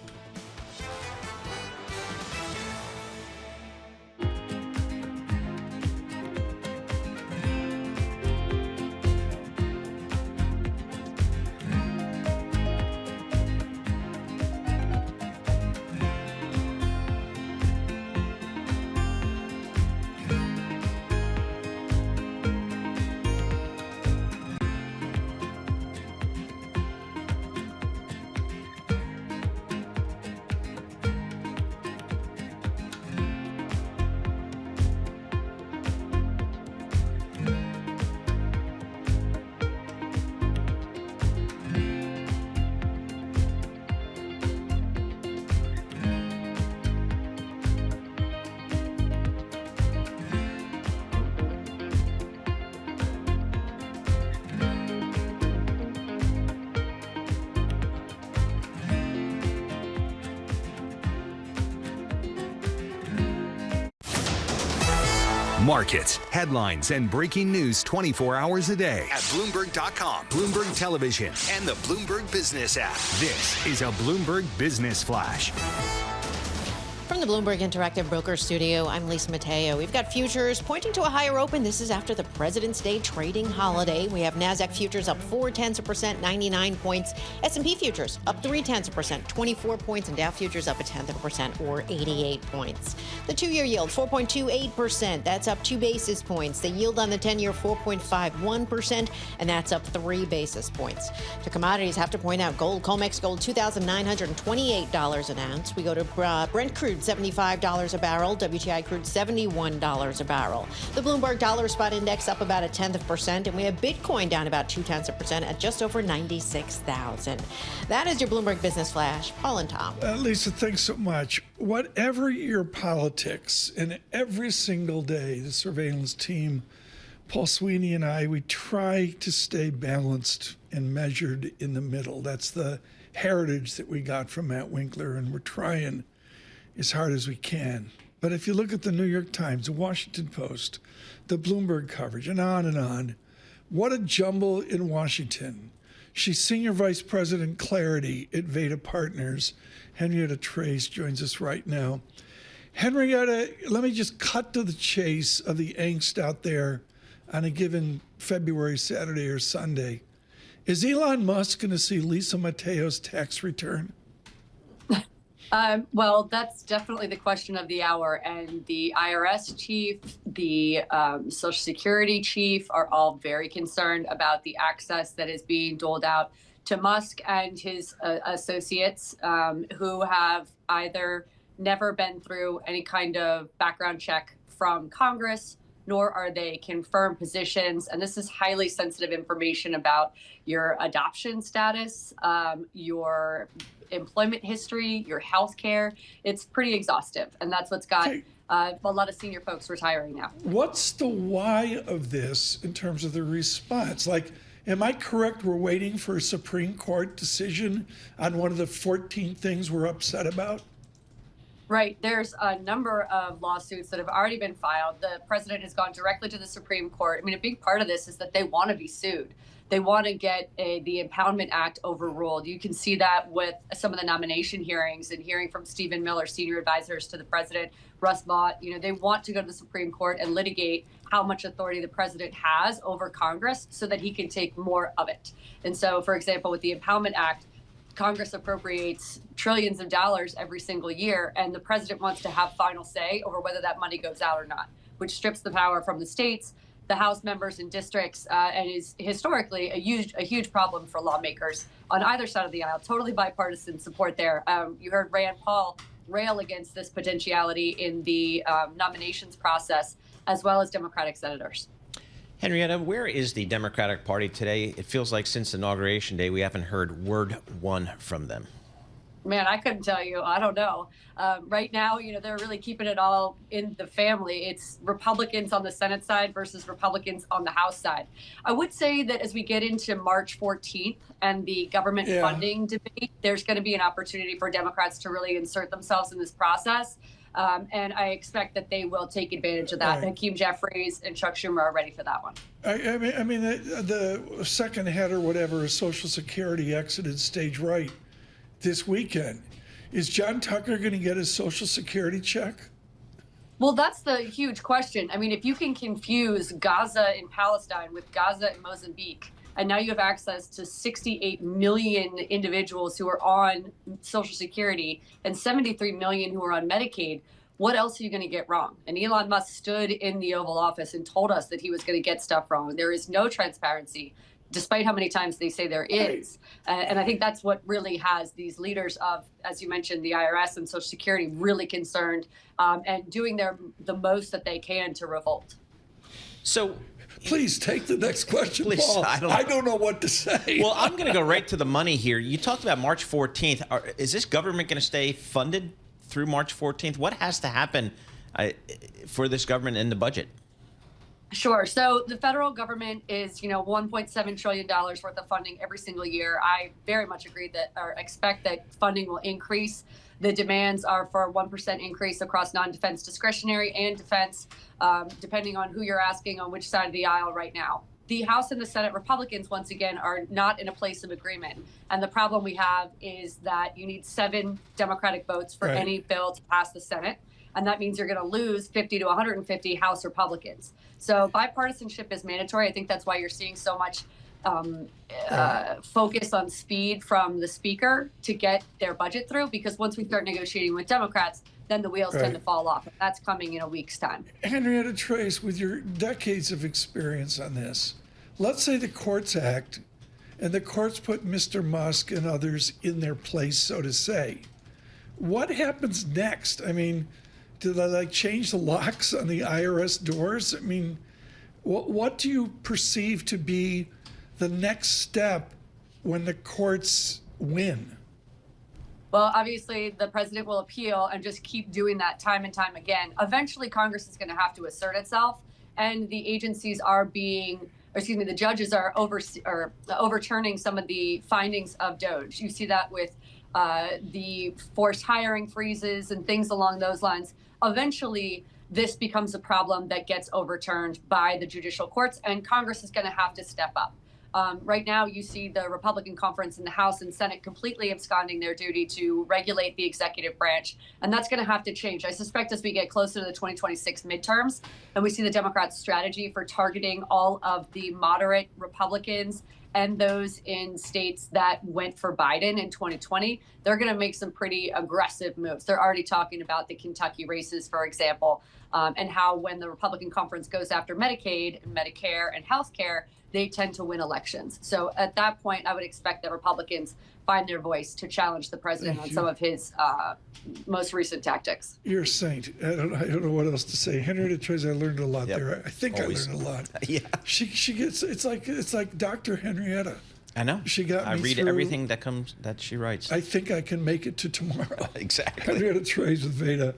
Markets, headlines, and breaking news 24 hours a day at Bloomberg.com, Bloomberg Television, and the Bloomberg Business app. This is a Bloomberg Business Flash. From the Bloomberg Interactive Broker Studio, I'm Lisa Mateo. We've got futures pointing to a higher open. This is after the President's Day trading holiday. We have NASDAQ futures up 0.4%, 99 points. S&P futures up 0.3%, 24 points. And Dow futures up 0.1% or 88 points. The 2-year yield, 4.28%. That's up 2 basis points. The yield on the 10-year, 4.51%. And that's up 3 basis points. To commodities, have to point out gold, COMEX gold, $2,928 an ounce. We go to Brent crude, $75 a barrel. WTI crude, $71 a barrel. The Bloomberg Dollar Spot Index up about 0.1%, and we have Bitcoin down about 0.2% at just over 96,000. That is your Bloomberg Business Flash. Paul and Tom. Lisa, thanks so much. Whatever your politics, and every single day, the surveillance team, Paul Sweeney and I, we try to stay balanced and measured in the middle. That's the heritage that we got from Matt Winkler, and we're trying as hard as we can. But if you look at the New York Times, the Washington Post, the Bloomberg coverage, and on, what a jumble in Washington. She's Senior Vice President Clarity at Veda Partners. Henrietta Trace joins us right now. Henrietta, let me just cut to the chase of the angst out there on a given February, Saturday, or Sunday. Is Elon Musk going to see Lisa Mateo's tax return? Well, that's definitely the question of the hour. And the IRS chief, the Social Security chief are all very concerned about the access that is being doled out to Musk and his associates who have either never been through any kind of background check from Congress, nor are they confirmed positions. And this is highly sensitive information about your adoption status, your employment history, your health care. It's pretty exhaustive. And that's what's got a lot of senior folks retiring now. What's the why of this in terms of the response? Like, am I correct? We're waiting for a Supreme Court decision on one of the 14 things we're upset about? Right. There's a number of lawsuits that have already been filed. The president has gone directly to the Supreme Court. I mean, a big part of this is that they want to be sued. They want to get the Impoundment Act overruled. You can see that with some of the nomination hearings and hearing from Stephen Miller, senior advisors to the president, Russ Mott. You know, they want to go to the Supreme Court and litigate how much authority the president has over Congress so that he can take more of it. And so, for example, with the Impoundment Act, Congress appropriates trillions of dollars every single year, and the president wants to have final say over whether that money goes out or not, which strips the power from the states, the House members and districts, and is historically a huge problem for lawmakers on either side of the aisle. Totally bipartisan support there. You heard Rand Paul rail against this potentiality in the nominations process, as well as Democratic senators. Henrietta, where is the Democratic Party today? It feels like since Inauguration Day, we haven't heard word one from them. Man, I couldn't tell you. I don't know. Right now, you know, they're really keeping it all in the family. It's Republicans on the Senate side versus Republicans on the House side. I would say that as we get into March 14th and the government funding debate, there's going to be an opportunity for Democrats to really insert themselves in this process. And I expect that they will take advantage of that. Right. Hakeem Jeffries and Chuck Schumer are ready for that one. I mean, the second head or whatever of Social Security exited stage right this weekend. Is John Tucker going to get his Social Security check? Well, that's the huge question. I mean, if you can confuse Gaza in Palestine with Gaza in Mozambique, and now you have access to 68 million individuals who are on Social Security and 73 million who are on Medicaid, what else are you going to get wrong? And Elon Musk stood in the Oval Office and told us that he was going to get stuff wrong. There is no transparency, despite how many times they say there is. And I think that's what really has these leaders of, as you mentioned, the IRS and Social Security really concerned and doing the most that they can to revolt. So please take the next question, please, Paul. I don't know what to say. Well, I'm going to go right to the money here. You talked about March 14th. Is this government going to stay funded through March 14th? What has to happen for this government in the budget? Sure. So the federal government is, $1.7 trillion worth of funding every single year. I very much agree that, or expect that funding will increase. The demands are for a 1% increase across non-defense discretionary and defense, depending on who you're asking on which side of the aisle right now. the House and the Senate Republicans, once again, are not in a place of agreement. And the problem we have is that you need 7 Democratic votes for any bill to pass the Senate. And that means you're going to lose 50 to 150 House Republicans. So bipartisanship is mandatory. I think that's why you're seeing so much focus on speed from the Speaker to get their budget through, because once we start negotiating with Democrats, then the wheels tend to fall off. That's coming in a week's time. Henrietta Trace, with your decades of experience on this, let's say the courts act and the courts put Mr. Musk and others in their place, so to say. What happens next? I mean, do they like change the locks on the IRS doors? I mean, what do you perceive to be the next step when the courts win? Well, obviously, the president will appeal and just keep doing that time and time again. Eventually, Congress is going to have to assert itself, and the agencies are the judges are overturning some of the findings of DOJ. You see that with the forced hiring freezes and things along those lines. Eventually, this becomes a problem that gets overturned by the judicial courts, and Congress is going to have to step up. Right now, you see the Republican conference in the House and Senate completely absconding their duty to regulate the executive branch, and that's going to have to change. I suspect as we get closer to the 2026 midterms, and we see the Democrats' strategy for targeting all of the moderate Republicans and those in states that went for Biden in 2020, they're going to make some pretty aggressive moves. They're already talking about the Kentucky races, for example, and how when the Republican conference goes after Medicaid, Medicare, and health care, they tend to win elections. So at that point, I would expect that Republicans find their voice to challenge the president on some of his most recent tactics. You're a saint. I don't know what else to say. Henrietta Trace, I learned a lot there. I think always. I learned a lot. Yeah. She gets, it's like Dr. Henrietta. I know. She got me I read through. everything that she writes. I think I can make it to tomorrow. Exactly. Henrietta Trace with Veda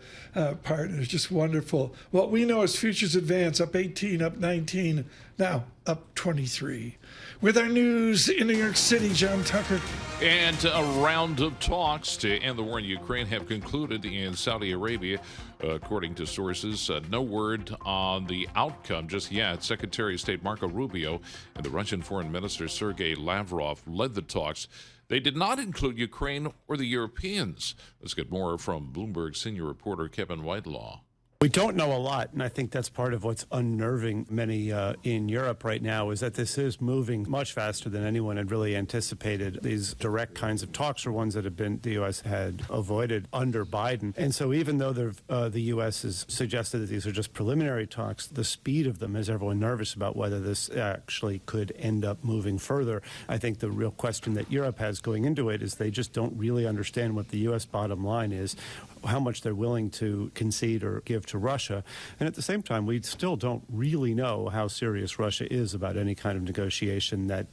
Partners, just wonderful. What we know is futures advance, up 18, up 19, now up 23. With our news in New York City, John Tucker. And a round of talks to end the war in Ukraine have concluded in Saudi Arabia. According to sources, no word on the outcome just yet. Secretary of State Marco Rubio and the Russian Foreign Minister Sergei Lavrov led the talks. They did not include Ukraine or the Europeans. Let's get more from Bloomberg senior reporter Kevin Whitelaw. We don't know a lot, and I think that's part of what's unnerving many in Europe right now, is that this is moving much faster than anyone had really anticipated. These direct kinds of talks are ones that have been the U.S. had avoided under Biden. And so even though the U.S. has suggested that these are just preliminary talks, the speed of them has everyone nervous about whether this actually could end up moving further. I think the real question that Europe has going into it is they just don't really understand what the U.S. bottom line is, how much they're willing to concede or give to Russia. And at the same time, we still don't really know how serious Russia is about any kind of negotiation that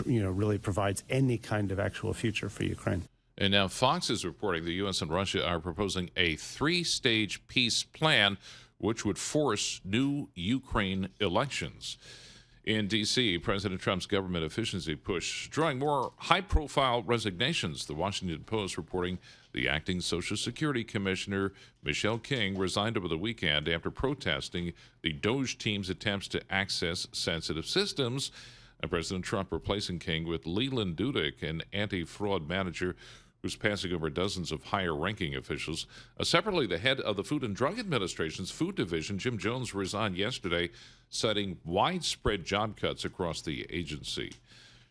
really provides any kind of actual future for Ukraine. And now Fox is reporting the U.S. and Russia are proposing a 3-stage peace plan, which would force new Ukraine elections. In D.C., President Trump's government efficiency push drawing more high-profile resignations. The Washington Post reporting the acting Social Security Commissioner, Michelle King, resigned over the weekend after protesting the DOJ team's attempts to access sensitive systems. And President Trump replacing King with Leland Dudick, an anti-fraud manager who's passing over dozens of higher-ranking officials. Separately, the head of the Food and Drug Administration's Food Division, Jim Jones, resigned yesterday, citing widespread job cuts across the agency.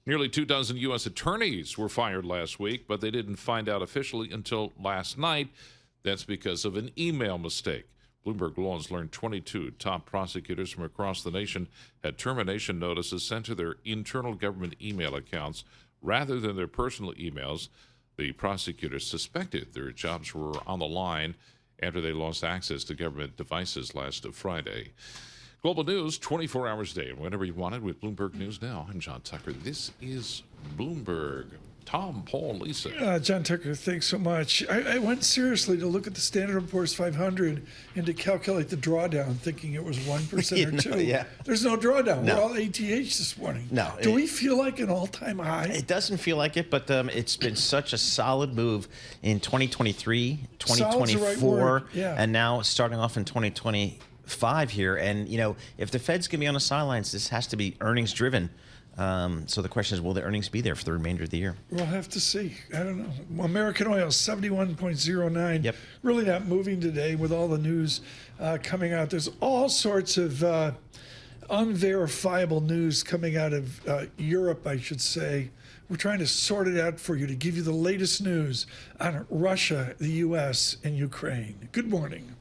Nearly 24 U.S. attorneys were fired last week, but they didn't find out officially until last night. That's because of an email mistake. Bloomberg Law has learned 22 top prosecutors from across the nation had termination notices sent to their internal government email accounts rather than their personal emails. The prosecutors suspected their jobs were on the line after they lost access to government devices last Friday. Global news, 24 hours a day, whenever you want it, with Bloomberg News Now. I'm John Tucker. This is Bloomberg. Tom, Paul, Lisa. John Tucker, thanks so much. I went seriously to look at the Standard & Poor's 500 and to calculate the drawdown, thinking it was 1% or 2%. Yeah. There's no drawdown. No. We're all ATH this morning. No. Do we feel like an all-time high? It doesn't feel like it, but it's been such a solid move in 2023, 2024, Solid's the right word. Yeah. And now starting off in 2025. 5 here. And, if the Fed's going to be on the sidelines, this has to be earnings driven. So the question is, will the earnings be there for the remainder of the year? We'll have to see. I don't know. American oil, 71.09. Yep. Really not moving today with all the news coming out. There's all sorts of unverifiable news coming out of Europe, I should say. We're trying to sort it out for you to give you the latest news on Russia, the U.S., and Ukraine. Good morning.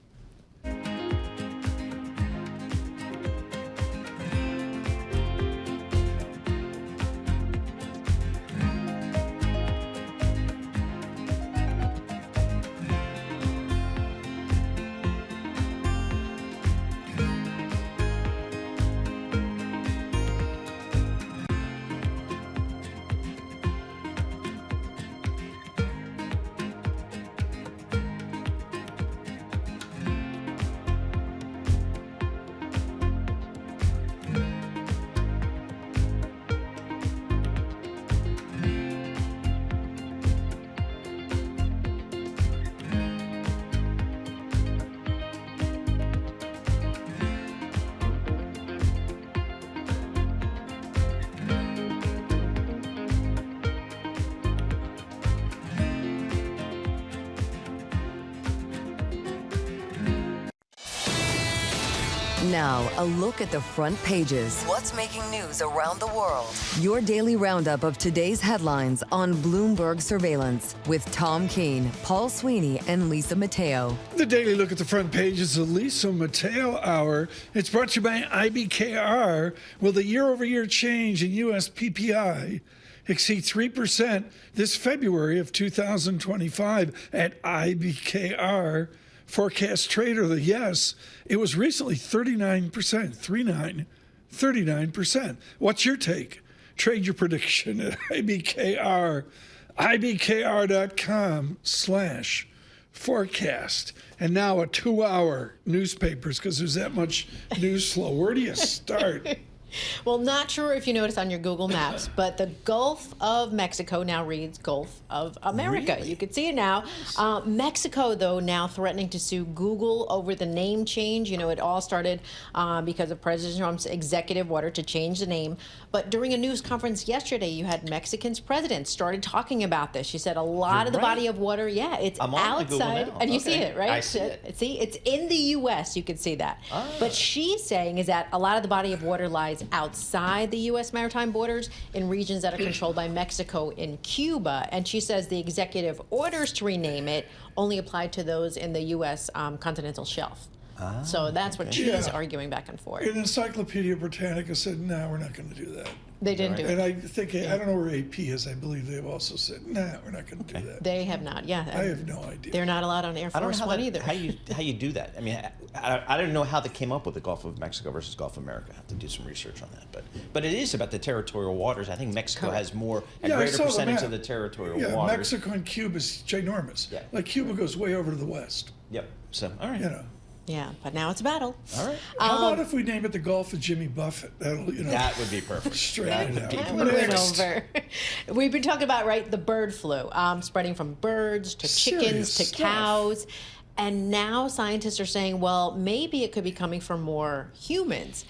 Now, a look at the front pages. What's making news around the world? Your daily roundup of today's headlines on Bloomberg Surveillance with Tom Keene, Paul Sweeney, and Lisa Mateo. The daily look at the front page is the Lisa Mateo Hour. It's brought to you by IBKR. Will the year-over-year change in U.S. PPI exceed 3% this February of 2025 at IBKR? Forecast trader, yes, it was recently 39%, 39%. What's your take? Trade your prediction at IBKR, ibkr.com/forecast. And now a 2-hour newspapers because there's that much news flow. Where do you start? Well, not sure if you noticed on your Google Maps, but the Gulf of Mexico now reads Gulf of America. Really? You can see it now. Mexico, though, now threatening to sue Google over the name change. It all started because of President Trump's executive order to change the name. But during a news conference yesterday, you had Mexican's president started talking about this. She said a lot of the body of water, it's I'm on outside. And you see it, right? I see it. See, it's in the U.S. You can see that. But she's saying is that a lot of the body of water lies outside the U.S. maritime borders in regions that are controlled by Mexico and Cuba. And she says the executive orders to rename it only apply to those in the U.S. Continental shelf. So that's what she's arguing back and forth. And Encyclopedia Britannica said, no, we're not going to do that. They didn't do it. And I think, I don't know where AP is. I believe they've also said, no, we're not going to do that. They have not, I have no idea. They're not allowed on Air Force One either. How you do that? I mean, I don't know how they came up with the Gulf of Mexico versus Gulf of America. I have to do some research on that. But it is about the territorial waters. I think Mexico has a greater percentage of the territorial waters. Mexico and Cuba is ginormous. Yeah. Like Cuba goes way over to the west. Yep. So, all right. Yeah, but now it's a battle. All right. How about if we name it the Gulf of Jimmy Buffett? That would be perfect. Straighten it out. Over. We've been talking about, the bird flu, spreading from birds to chickens to cows. And now scientists are saying, well, maybe it could be coming from more humans.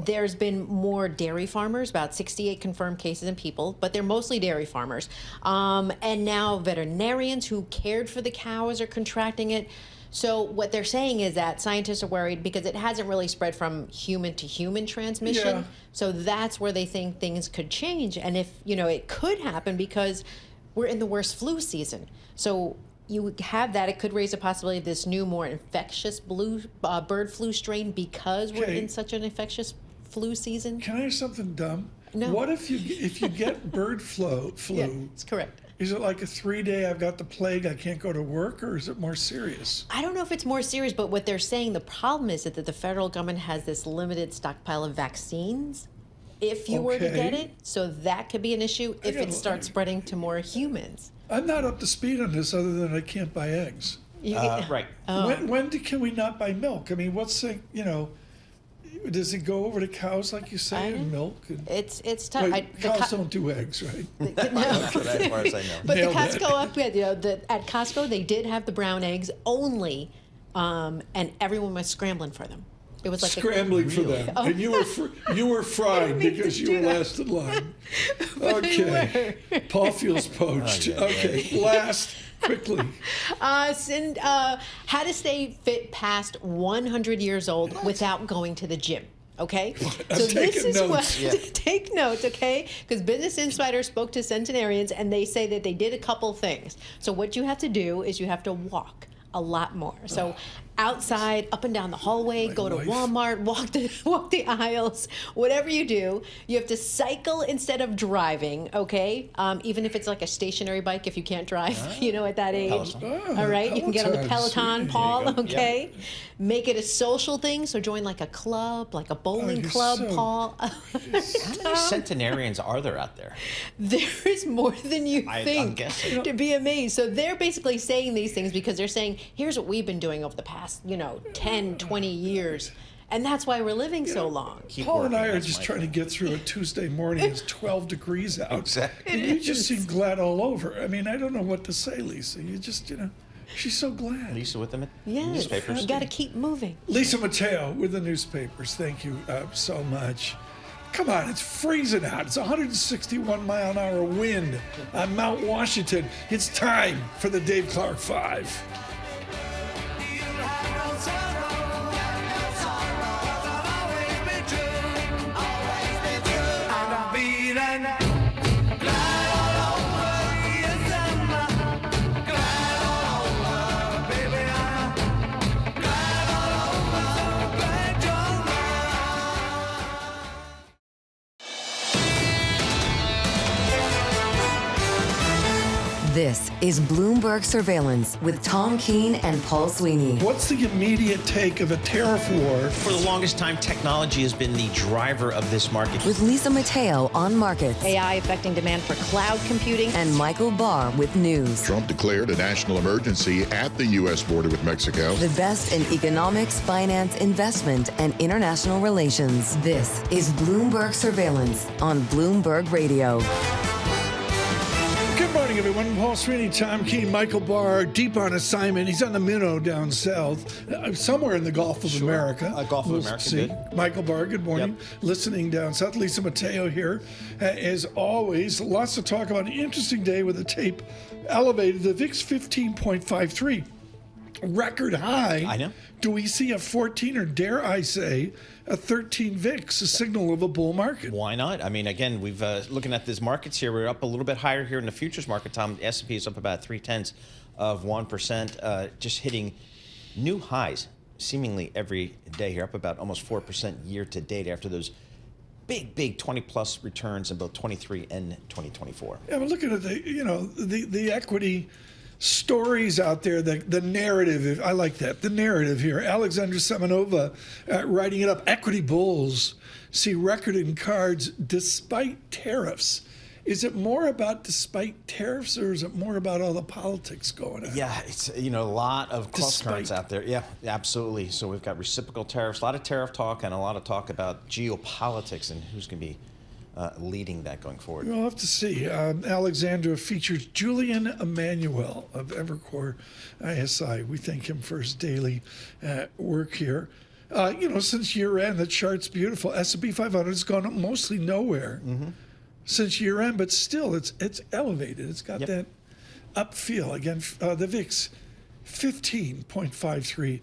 There's been more dairy farmers, about 68 confirmed cases in people, but they're mostly dairy farmers. And now veterinarians who cared for the cows are contracting it. So what they're saying is that scientists are worried because it hasn't really spread from human to human transmission. Yeah. So that's where they think things could change. And if, it could happen because we're in the worst flu season. So you have that. It could raise a possibility of this new, more infectious bird flu strain because we're in such an infectious flu season. Can I ask something dumb? No. What if you get bird flu? Yeah, that's correct. Is it like a 3-day I've got the plague, I can't go to work, or is it more serious? I don't know if it's more serious, but what they're saying, the problem is that the federal government has this limited stockpile of vaccines if you were to get it. So that could be an issue if it starts spreading to more humans. I'm not up to speed on this other than I can't buy eggs. Right. When can we not buy milk? I mean, what's the, does it go over to cows like you say and milk? It's tough. Cows don't do eggs, right? No. As far as I know. But the Costco at Costco they did have the brown eggs only and everyone was scrambling for them. It was like scrambling for them, and you were fried because you were last in line. Okay, Paul feels poached. Okay, last quickly. How to stay fit past 100 years old without going to the gym. Okay, so this is notes. Take notes, okay? Because Business Insider spoke to centenarians, and they say that they did a couple things. So what you have to do is you have to walk a lot more. So outside, up and down the hallway, go to Walmart, walk the aisles, whatever you do. You have to cycle instead of driving, okay? Even if it's like a stationary bike, if you can't drive, at that age. All right, you can get on the Peloton, Paul, okay? Yep. Make it a social thing, so join like a club, like a bowling club, Paul. How many centenarians are there out there? There is more than you think. I'm guessing. To be amazed. So they're basically saying these things because they're saying, here's what we've been doing over the past 10, 20 years. And that's why we're living so long. Paul and I are just trying to get through a Tuesday morning. It's 12 degrees out. Exactly. And you just seem glad all over. I mean, I don't know what to say, Lisa. You just, she's so glad. Lisa with them at yes, newspapers. You got to keep moving. Lisa Mateo with the newspapers. Thank you so much. Come on, it's freezing out. It's 161-mile-an-hour wind on Mount Washington. It's time for the Dave Clark 5. This is Bloomberg Surveillance with Tom Keene and Paul Sweeney. What's the immediate take of a tariff war? For the longest time, technology has been the driver of this market. With Lisa Mateo on markets. AI affecting demand for cloud computing. And Michael Barr with news. Trump declared a national emergency at the U.S. border with Mexico. The best in economics, finance, investment, and international relations. This is Bloomberg Surveillance on Bloomberg Radio. Good morning, everyone. Paul Sweeney, Tom Keene, Michael Barr, deep on assignment. He's on the minnow down south, somewhere in the Gulf of America. Gulf of America, see. Good. Michael Barr, good morning. Yep. Listening down south. Lisa Mateo here. As always, lots to talk about. An interesting day with the tape elevated. The VIX 15.53. Record high. I know. Do we see a 14 or dare I say a 13 VIX, a signal of a bull market? Why not? I mean, again, we've looking at these markets here. We're up a little bit higher here in the futures market. Tom, the S&P is up about 0.3%, just hitting new highs seemingly every day here, up about almost 4% year to date after those big 20-plus returns in both 23 and 2024. Yeah, but looking at the equity stories out there, the narrative, I like that, the narrative here. Alexandra Semenova writing it up. Equity bulls see record in cards despite tariffs. Is it more about despite tariffs, or is it more about all the politics going on? Yeah, it's a lot of cross currents out there. Yeah, absolutely. So we've got reciprocal tariffs, a lot of tariff talk, and a lot of talk about geopolitics and who's going to be leading that going forward. We'll have to see. Alexandra features Julian Emanuel of Evercore ISI. We thank him for his daily work here. Since year end, the chart's beautiful. S&P 500 has gone up mostly nowhere since year end, but still it's elevated. It's got that up feel. Again, the VIX 15.53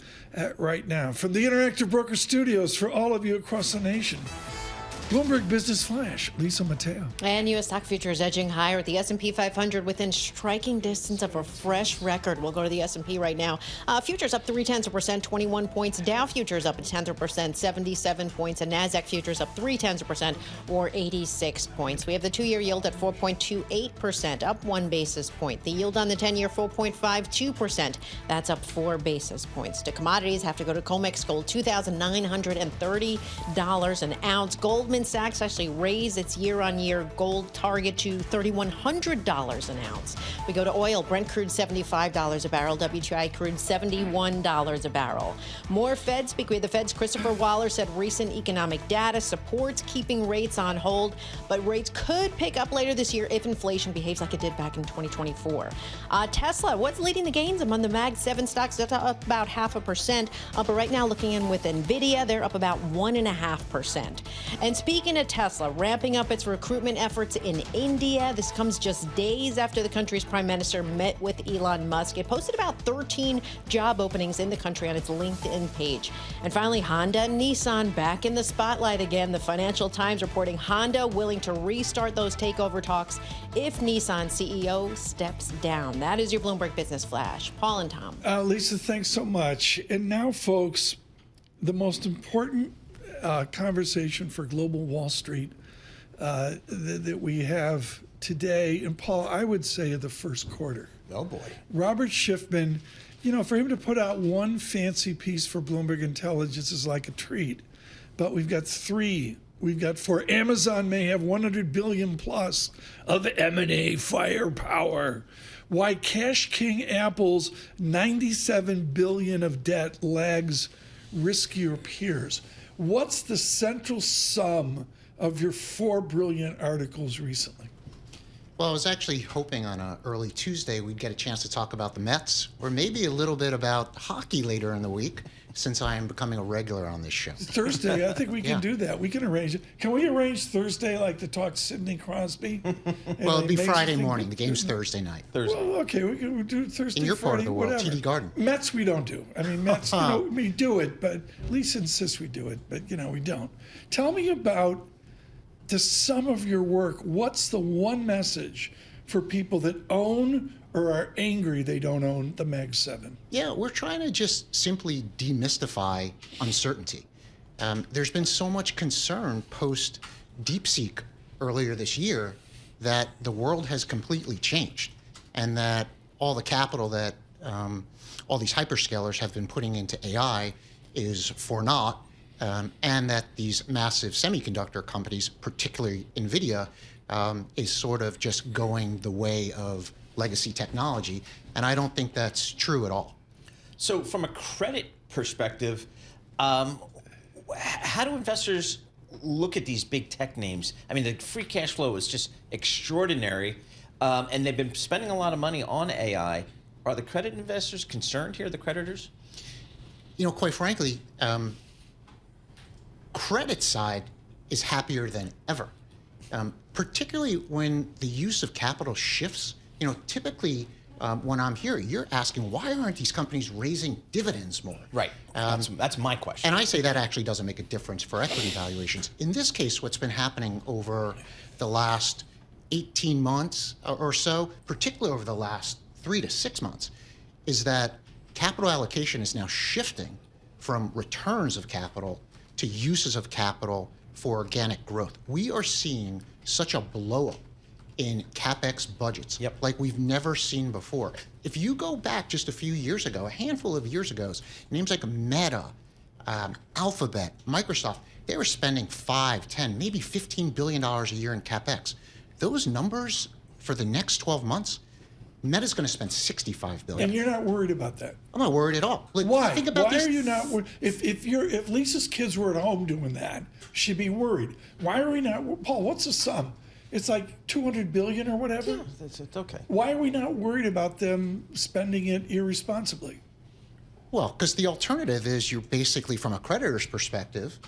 right now. From the Interactive Broker Studios for all of you across the nation, Bloomberg Business Flash, Lisa Mateo. And U.S. stock futures edging higher at the S&P 500 within striking distance of a fresh record. We'll go to the S&P right now. Futures up 0.3%, 21 points. Dow futures up 0.1%, 77 points. And NASDAQ futures up 0.3%, or 86 points. We have the 2-year yield at 4.28%, up 1 basis point. The yield on the 10-year, 4.52%. That's up 4 basis points. To commodities, have to go to COMEX gold, $2,930 an ounce. Gold Goldman Sachs actually raised its year-on-year gold target to $3,100 an ounce. We go to oil. Brent crude $75 a barrel. WTI crude $71 a barrel. More Fed speak. We had the Fed's Christopher Waller said recent economic data supports keeping rates on hold, but rates could pick up later this year if inflation behaves like it did back in 2024. Tesla, what's leading the gains among the Mag 7 stocks? That's up about 0.5%. But right now, looking in with NVIDIA, they're up about 1.5%. And speaking of Tesla, ramping up its recruitment efforts in India. This comes just days after the country's prime minister met with Elon Musk. It posted about 13 job openings in the country on its LinkedIn page. And finally, Honda and Nissan back in the spotlight again. The Financial Times reporting Honda willing to restart those takeover talks if Nissan CEO steps down. That is your Bloomberg Business Flash. Paul and Tom. Lisa, thanks so much. And now, folks, the most important conversation for global Wall Street that we have today, and Paul, I would say the first quarter. Oh, boy. Robert Schiffman, for him to put out one fancy piece for Bloomberg Intelligence is like a treat. But we've got three. We've got four. Amazon may have 100 billion plus of M&A firepower. Why Cash King Apple's 97 billion of debt lags riskier peers. What's the central sum of your four brilliant articles recently? Well, I was actually hoping on an early Tuesday we'd get a chance to talk about the Mets, or maybe a little bit about hockey later in the week, since I am becoming a regular on this show. Thursday, I think we can do that. We can arrange it. Can we arrange Thursday, like, to talk Sidney Crosby? Well, it'd be Friday morning. The game's Thursday night. Well, okay, we can do Thursday, in your Friday, part of the world, whatever. TD Garden. Mets we don't do. I mean, Mets, we do it, but Lisa insists we do it, but, we don't. Tell me about the sum of your work. What's the one message for people that own or are angry they don't own the Mag 7? Yeah, we're trying to just simply demystify uncertainty. There's been so much concern post DeepSeek earlier this year that the world has completely changed, and that all the capital that all these hyperscalers have been putting into AI is for naught, and that these massive semiconductor companies, particularly NVIDIA, is sort of just going the way of legacy technology, and I don't think that's true at all. So from a credit perspective, how do investors look at these big tech names? I mean, the free cash flow is just extraordinary, and they've been spending a lot of money on AI. Are the credit investors concerned here, the creditors? Quite frankly, credit side is happier than ever, particularly when the use of capital shifts. Typically when I'm here, you're asking, why aren't these companies raising dividends more? Right. That's my question. And I say that actually doesn't make a difference for equity valuations. In this case, what's been happening over the last 18 months or so, particularly over the last 3 to 6 months, is that capital allocation is now shifting from returns of capital to uses of capital for organic growth. We are seeing such a blow up in CapEx budgets like we've never seen before. If you go back just a few years ago, a handful of years ago, names like Meta, Alphabet, Microsoft, they were spending $5, $10, maybe $15 billion a year in CapEx. Those numbers for the next 12 months, Meta's going to spend $65 billion. And you're not worried about that? I'm not worried at all. Why? Think about Why are you not worried? If Lisa's kids were at home doing that, she'd be worried. Why are we not? Paul, what's the sum? It's like $200 billion or whatever. Yeah, it's okay. Why are we not worried about them spending it irresponsibly? Well, because the alternative is you're basically, from a creditor's perspective,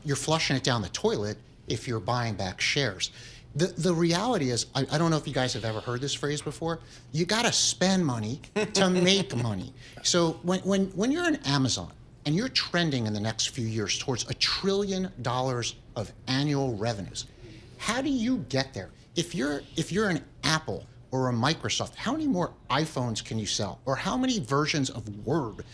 you're flushing it down the toilet if you're buying back shares. The reality is, I don't know if you guys have ever heard this phrase before, you got to spend money to make money. So when you're in Amazon and you're trending in the next few years towards $1 trillion of annual revenues, how do you get there? If you're an Apple or a Microsoft, how many more iPhones can you sell? Or how many versions of Word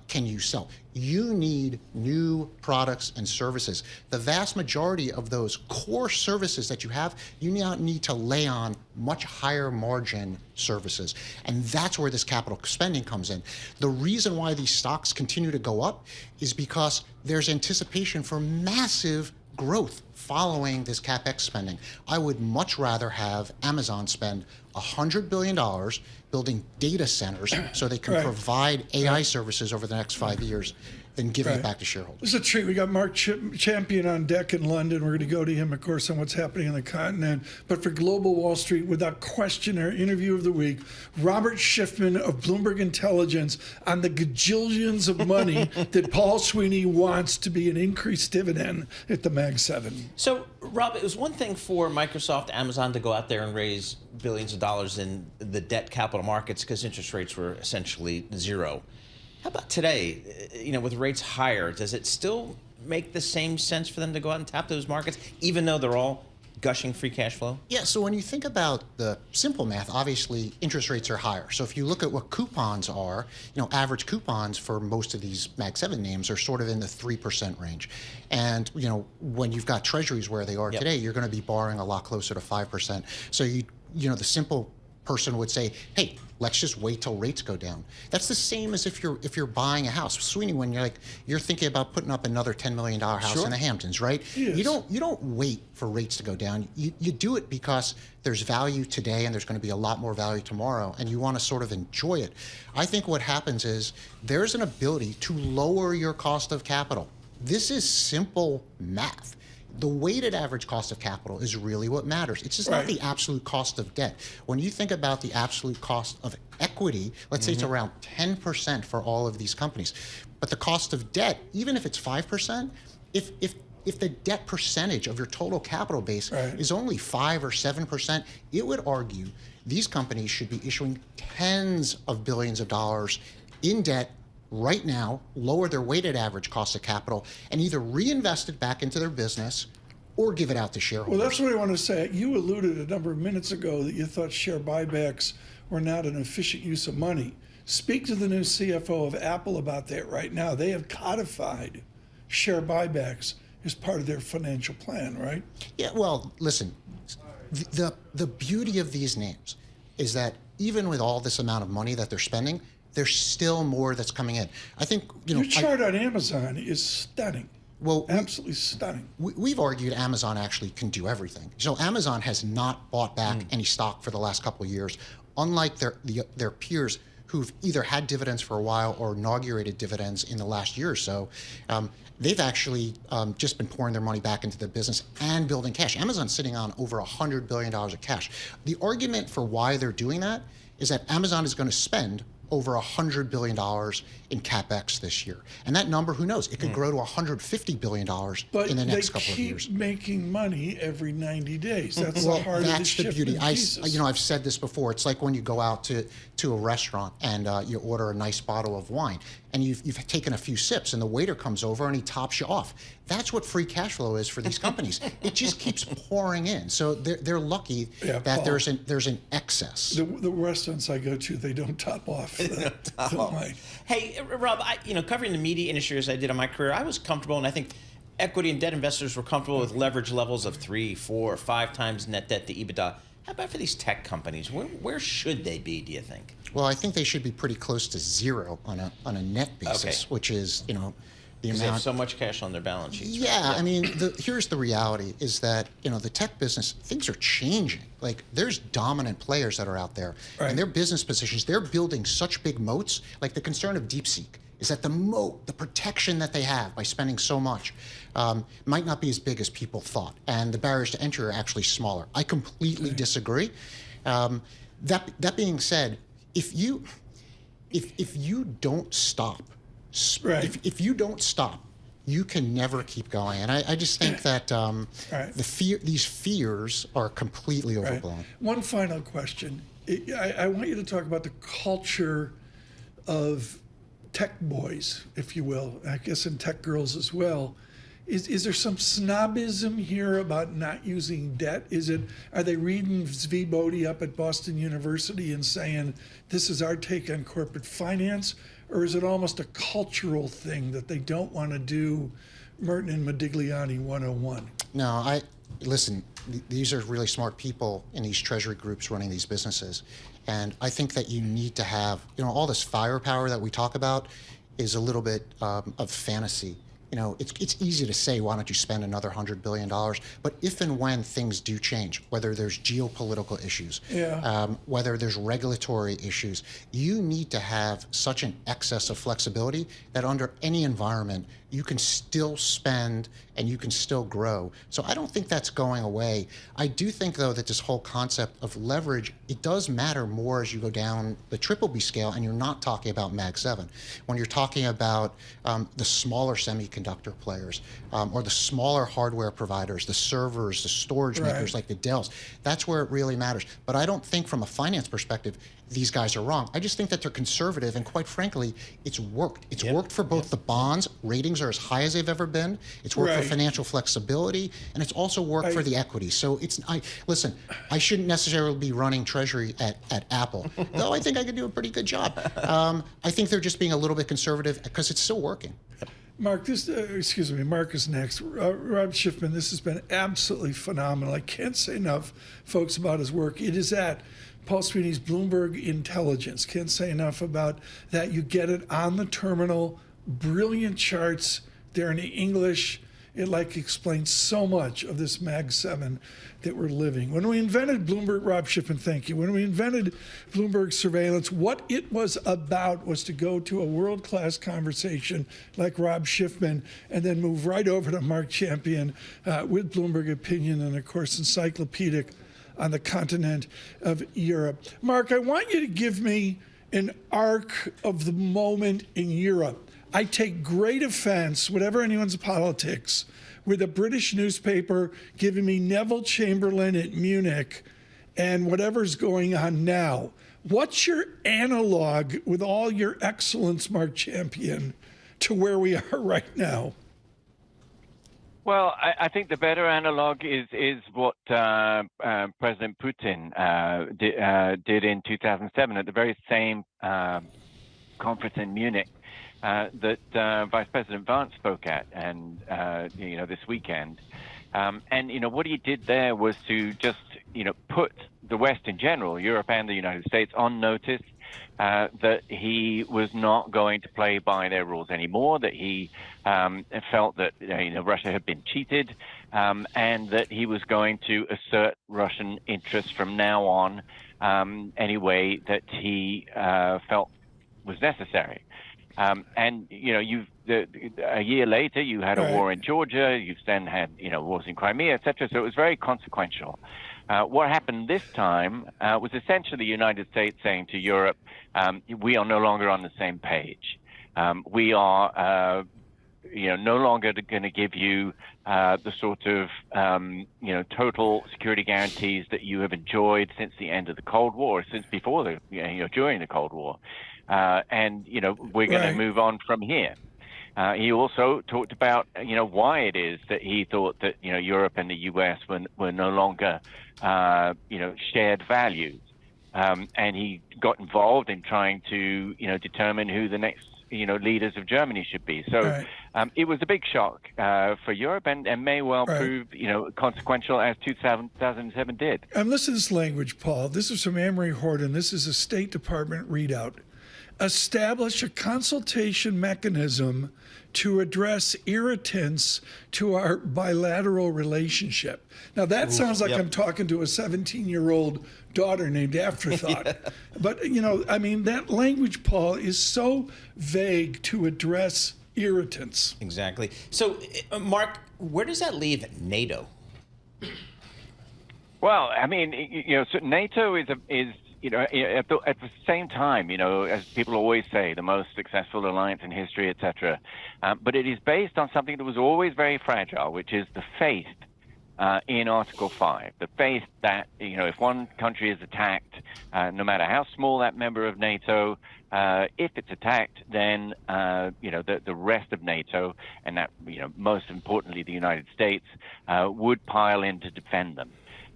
can you sell? You need new products and services. The vast majority of those core services that you have, you now need to lay on much higher margin services. And that's where this capital spending comes in. The reason why these stocks continue to go up is because there's anticipation for massive growth following this CapEx spending. I would much rather have Amazon spend $100 billion building data centers so they can provide AI services over the next 5 years than giving it back to shareholders. This is a treat. We got Marc Champion on deck in London. We're going to go to him, of course, on what's happening on the continent. But for Global Wall Street, without question, our interview of the week, Robert Schiffman of Bloomberg Intelligence on the gajillions of money that Paul Sweeney wants to be an increased dividend at the Mag 7. So, Rob, it was one thing for Microsoft, Amazon to go out there and raise billions of dollars in the debt capital markets because interest rates were essentially zero. How about today, with rates higher, does it still make the same sense for them to go out and tap those markets, even though they're all gushing free cash flow? Yeah, so when you think about the simple math, obviously interest rates are higher. So if you look at what coupons are, average coupons for most of these Mag 7 names are sort of in the 3% range. And, when you've got treasuries where they are today, you're going to be borrowing a lot closer to 5%. So the simple person would say, hey, let's just wait till rates go down. That's the same as if you're buying a house. Sweeney, when you're thinking about putting up another $10 million house in the Hamptons, right? Yes. You don't wait for rates to go down. You do it because there's value today and there's going to be a lot more value tomorrow, and you want to sort of enjoy it. I think what happens is there's an ability to lower your cost of capital. This is simple math. The weighted average cost of capital is really what matters. It's just not the absolute cost of debt. When you think about the absolute cost of equity, let's say it's around 10% for all of these companies. But the cost of debt, even if it's 5%, if the debt percentage of your total capital base is only 5 or 7%, it would argue these companies should be issuing tens of billions of dollars in debt right now, lower their weighted average cost of capital, and either reinvest it back into their business or give it out to shareholders. Well, that's what I want to say. You alluded a number of minutes ago that you thought share buybacks were not an efficient use of money. Speak to the new CFO of Apple about that right now. They have codified share buybacks as part of their financial plan, right? Yeah, well, listen, the beauty of these names is that even with all this amount of money that they're spending, there's still more that's coming in. I think, your chart on Amazon is stunning. Well, absolutely stunning. We've argued Amazon actually can do everything. So Amazon has not bought back any stock for the last couple of years, unlike their peers who've either had dividends for a while or inaugurated dividends in the last year or so. They've actually just been pouring their money back into the business and building cash. Amazon's sitting on over $100 billion of cash. The argument for why they're doing that is that Amazon is going to spend over $100 billion in CapEx this year. And that number, who knows, it could grow to $150 billion in the next couple of years. But they keep making money every 90 days. That's the heart of the shift. That's the beauty. I've said this before. It's like when you go out to a restaurant and you order a nice bottle of wine and you've taken a few sips and the waiter comes over and he tops you off. That's what free cash flow is for these companies. It just keeps pouring in. So they're lucky that Paul, there's an excess. The restaurants I go to, they don't top off. Hey, Rob, covering the media industry as I did in my career, I was comfortable, and I think equity and debt investors were comfortable with leverage levels of 3, 4, 5 times net debt to EBITDA. How about for these tech companies? Where should they be, do you think? Well, I think they should be pretty close to zero on a net basis, which is, the amount. They have so much cash on their balance sheets. Yeah, I mean, here's the reality is that, the tech business, things are changing. Like, there's dominant players that are out there, and their business positions, they're building such big moats. Like, the concern of DeepSeek is that the moat, the protection that they have by spending so much, might not be as big as people thought, and the barriers to entry are actually smaller. I completely disagree. That being said, if you don't stop, if you don't stop, you can never keep going. And I just think that these fears are completely overblown. One final question. I want you to talk about the culture of tech boys, if you will, I guess, and tech girls as well. Is there some snobism here about not using debt? Are they reading Zvi Bodhi up at Boston University and saying, this is our take on corporate finance? Or is it almost a cultural thing that they don't want to do Merton and Modigliani 101? No, listen, these are really smart people in these treasury groups running these businesses. And I think that you need to have, all this firepower that we talk about is a little bit of fantasy. it's easy to say, why don't you spend another $100 billion? But if and when things do change, whether there's geopolitical issues, whether there's regulatory issues, you need to have such an excess of flexibility that under any environment, you can still spend and you can still grow. So I don't think that's going away. I do think, though, that this whole concept of leverage, it does matter more as you go down the BBB scale, and you're not talking about Mag 7. When you're talking about the smaller semiconductor players or the smaller hardware providers, the servers, the storage makers like the Dells, that's where it really matters. But I don't think from a finance perspective, these guys are wrong. I just think that they're conservative, and quite frankly, it's worked. It's worked for both the bonds. Ratings are as high as they've ever been. It's worked for financial flexibility, and it's also worked for the equity. So listen, I shouldn't necessarily be running Treasury at Apple, though I think I could do a pretty good job. I think they're just being a little bit conservative because it's still working. Mark, Mark is next. Rob Schiffman, this has been absolutely phenomenal. I can't say enough, folks, about his work. It is at Paul Sweeney's Bloomberg Intelligence. Can't say enough about that. You get it on the terminal. Brilliant charts. They're in English. It explains so much of this Mag 7 that we're living. When we invented Bloomberg, Rob Schiffman, thank you. When we invented Bloomberg surveillance, what it was about was to go to a world-class conversation like Rob Schiffman and then move right over to Marc Champion with Bloomberg Opinion and, of course, encyclopedic on the continent of Europe. Mark, I want you to give me an arc of the moment in Europe. I take great offense, whatever anyone's politics, with a British newspaper giving me Neville Chamberlain at Munich and whatever's going on now. What's your analog with all your excellence, Marc Champion, to where we are right now? Well, I think the better analog is what President Putin did in 2007 at the very same conference in Munich that Vice President Vance spoke at, and this weekend. And what he did there was to just put the West in general, Europe and the United States, on notice that he was not going to play by their rules anymore, that he felt that Russia had been cheated, and that he was going to assert Russian interests from now on any way that he felt was necessary. And a year later, you had a war in Georgia. You've then had wars in Crimea, etc. So it was very consequential. What happened this time was essentially the United States saying to Europe, we are no longer on the same page. We are no longer going to give you the sort of total security guarantees that you have enjoyed since the end of the Cold War, since before during the Cold War. And we're going to move on from here. He also talked about why it is that he thought that Europe and the U.S. were no longer shared values, and he got involved in trying to determine who the next leaders of Germany should be. So it was a big shock for Europe, and may well prove consequential, as 2007 did. And listen to this language, Paul. This is from Amory Horton. This is a State Department readout. Establish a consultation mechanism to address irritants to our bilateral relationship. Now, that sounds like I'm talking to a 17-year-old daughter named Afterthought. But, that language, Paul, is so vague to address irritants. Exactly. So, Mark, where does that leave NATO? Well, so NATO is at the same time, as people always say, the most successful alliance in history, etc. But it is based on something that was always very fragile, which is the faith in Article 5. The faith that, if one country is attacked, no matter how small that member of NATO, if it's attacked, then, the rest of NATO, and that, most importantly, the United States, would pile in to defend them.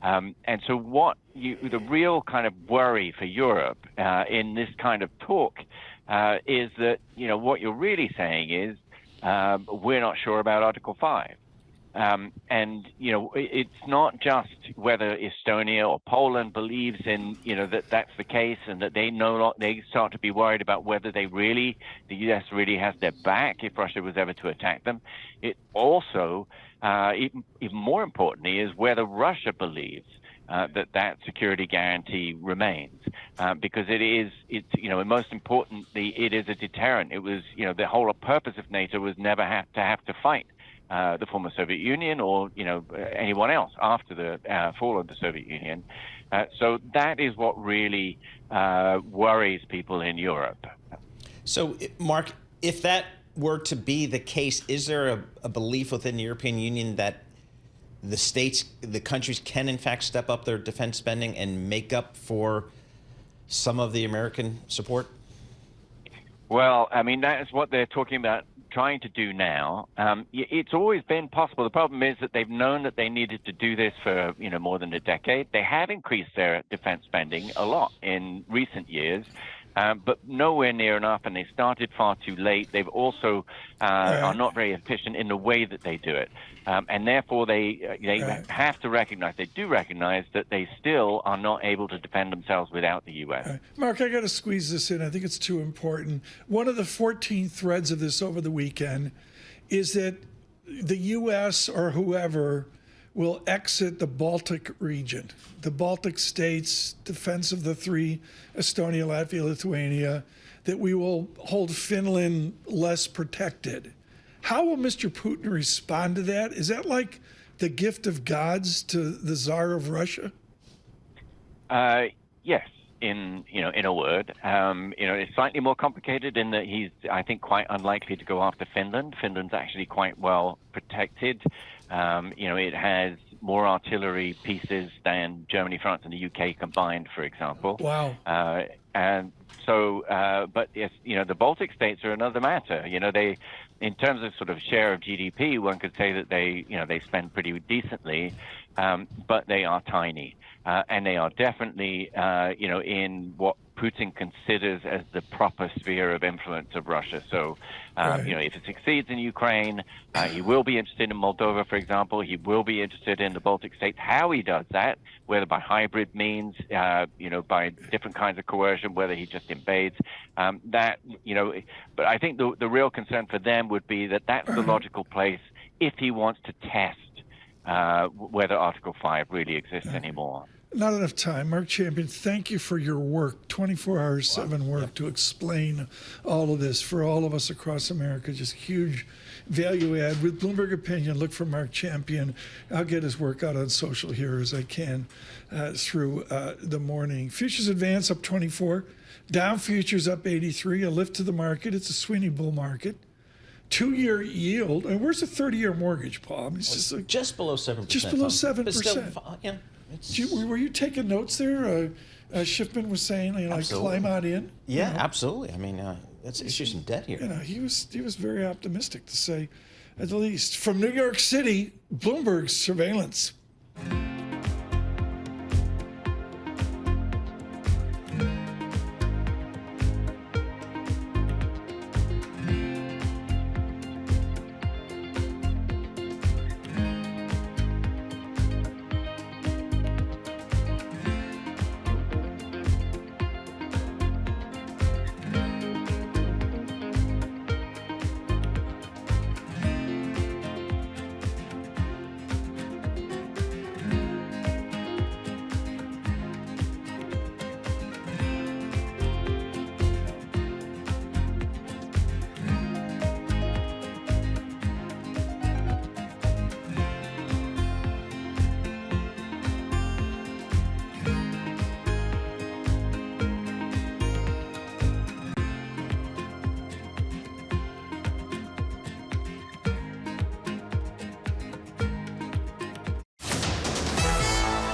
And so the real kind of worry for Europe in this kind of talk is that, what you're really saying is we're not sure about Article 5. And, it's not just whether Estonia or Poland believes in, that that's the case and that they start to be worried about whether the U.S. really has their back if Russia was ever to attack them. It also, even more importantly, is whether Russia believes that security guarantee remains, because and most importantly, it is a deterrent. It was, the whole purpose of NATO was never have to fight the former Soviet Union or, anyone else after the fall of the Soviet Union. So that is what really worries people in Europe. So, Mark, if that were to be the case, is there a belief within the European Union that the countries can in fact step up their defense spending and make up for some of the American support? Well, I mean, that is what they're talking about trying to do now. It's always been possible. The problem is that they've known that they needed to do this for, more than a decade. They have increased their defense spending a lot in recent years. But nowhere near enough, and they started far too late. They've also are not very efficient in the way that they do it, and therefore they have to recognize, they do recognize that they still are not able to defend themselves without the U.S. Mark, I got to squeeze this in. I think it's too important. One of the 14 threads of this over the weekend is that the U.S. or whoever will exit the Baltic region, the Baltic states, defense of the three, Estonia, Latvia, Lithuania, that we will hold Finland less protected. How will Mr. Putin respond to that? Is that like the gift of gods to the Tsar of Russia? Yes, in a word. It's slightly more complicated in that he's, I think, quite unlikely to go after Finland. Finland's actually quite well protected. It has more artillery pieces than Germany, France, and the UK combined, for example. Wow. And so, but yes, the Baltic states are another matter. They, in terms of sort of share of GDP, one could say that they spend pretty decently, but they are tiny. And they are definitely, in what Putin considers as the proper sphere of influence of Russia. So, if it succeeds in Ukraine, he will be interested in Moldova, for example. He will be interested in the Baltic states. How he does that, whether by hybrid means, by different kinds of coercion, whether he just invades, but I think the real concern for them would be that that's the logical place if he wants to test whether Article 5 really exists anymore. Not enough time. Marc Champion, thank you for your work, 24 hours, 7 work to explain all of this for all of us across America. Just huge value add. With Bloomberg Opinion, look for Marc Champion. I'll get his work out on social here as I can through the morning. Futures advance up 24. Dow futures up 83. A lift to the market. It's a Sweeney bull market. 2-year yield. And where's the 30-year mortgage, Paul? I mean, it's just below 7%. Just below 7%. But still, yeah. Were you taking notes there? Schiffman was saying, climb on in. Yeah, absolutely. I mean, let's issue some debt here. He was very optimistic, to say at the least. From New York City, Bloomberg surveillance.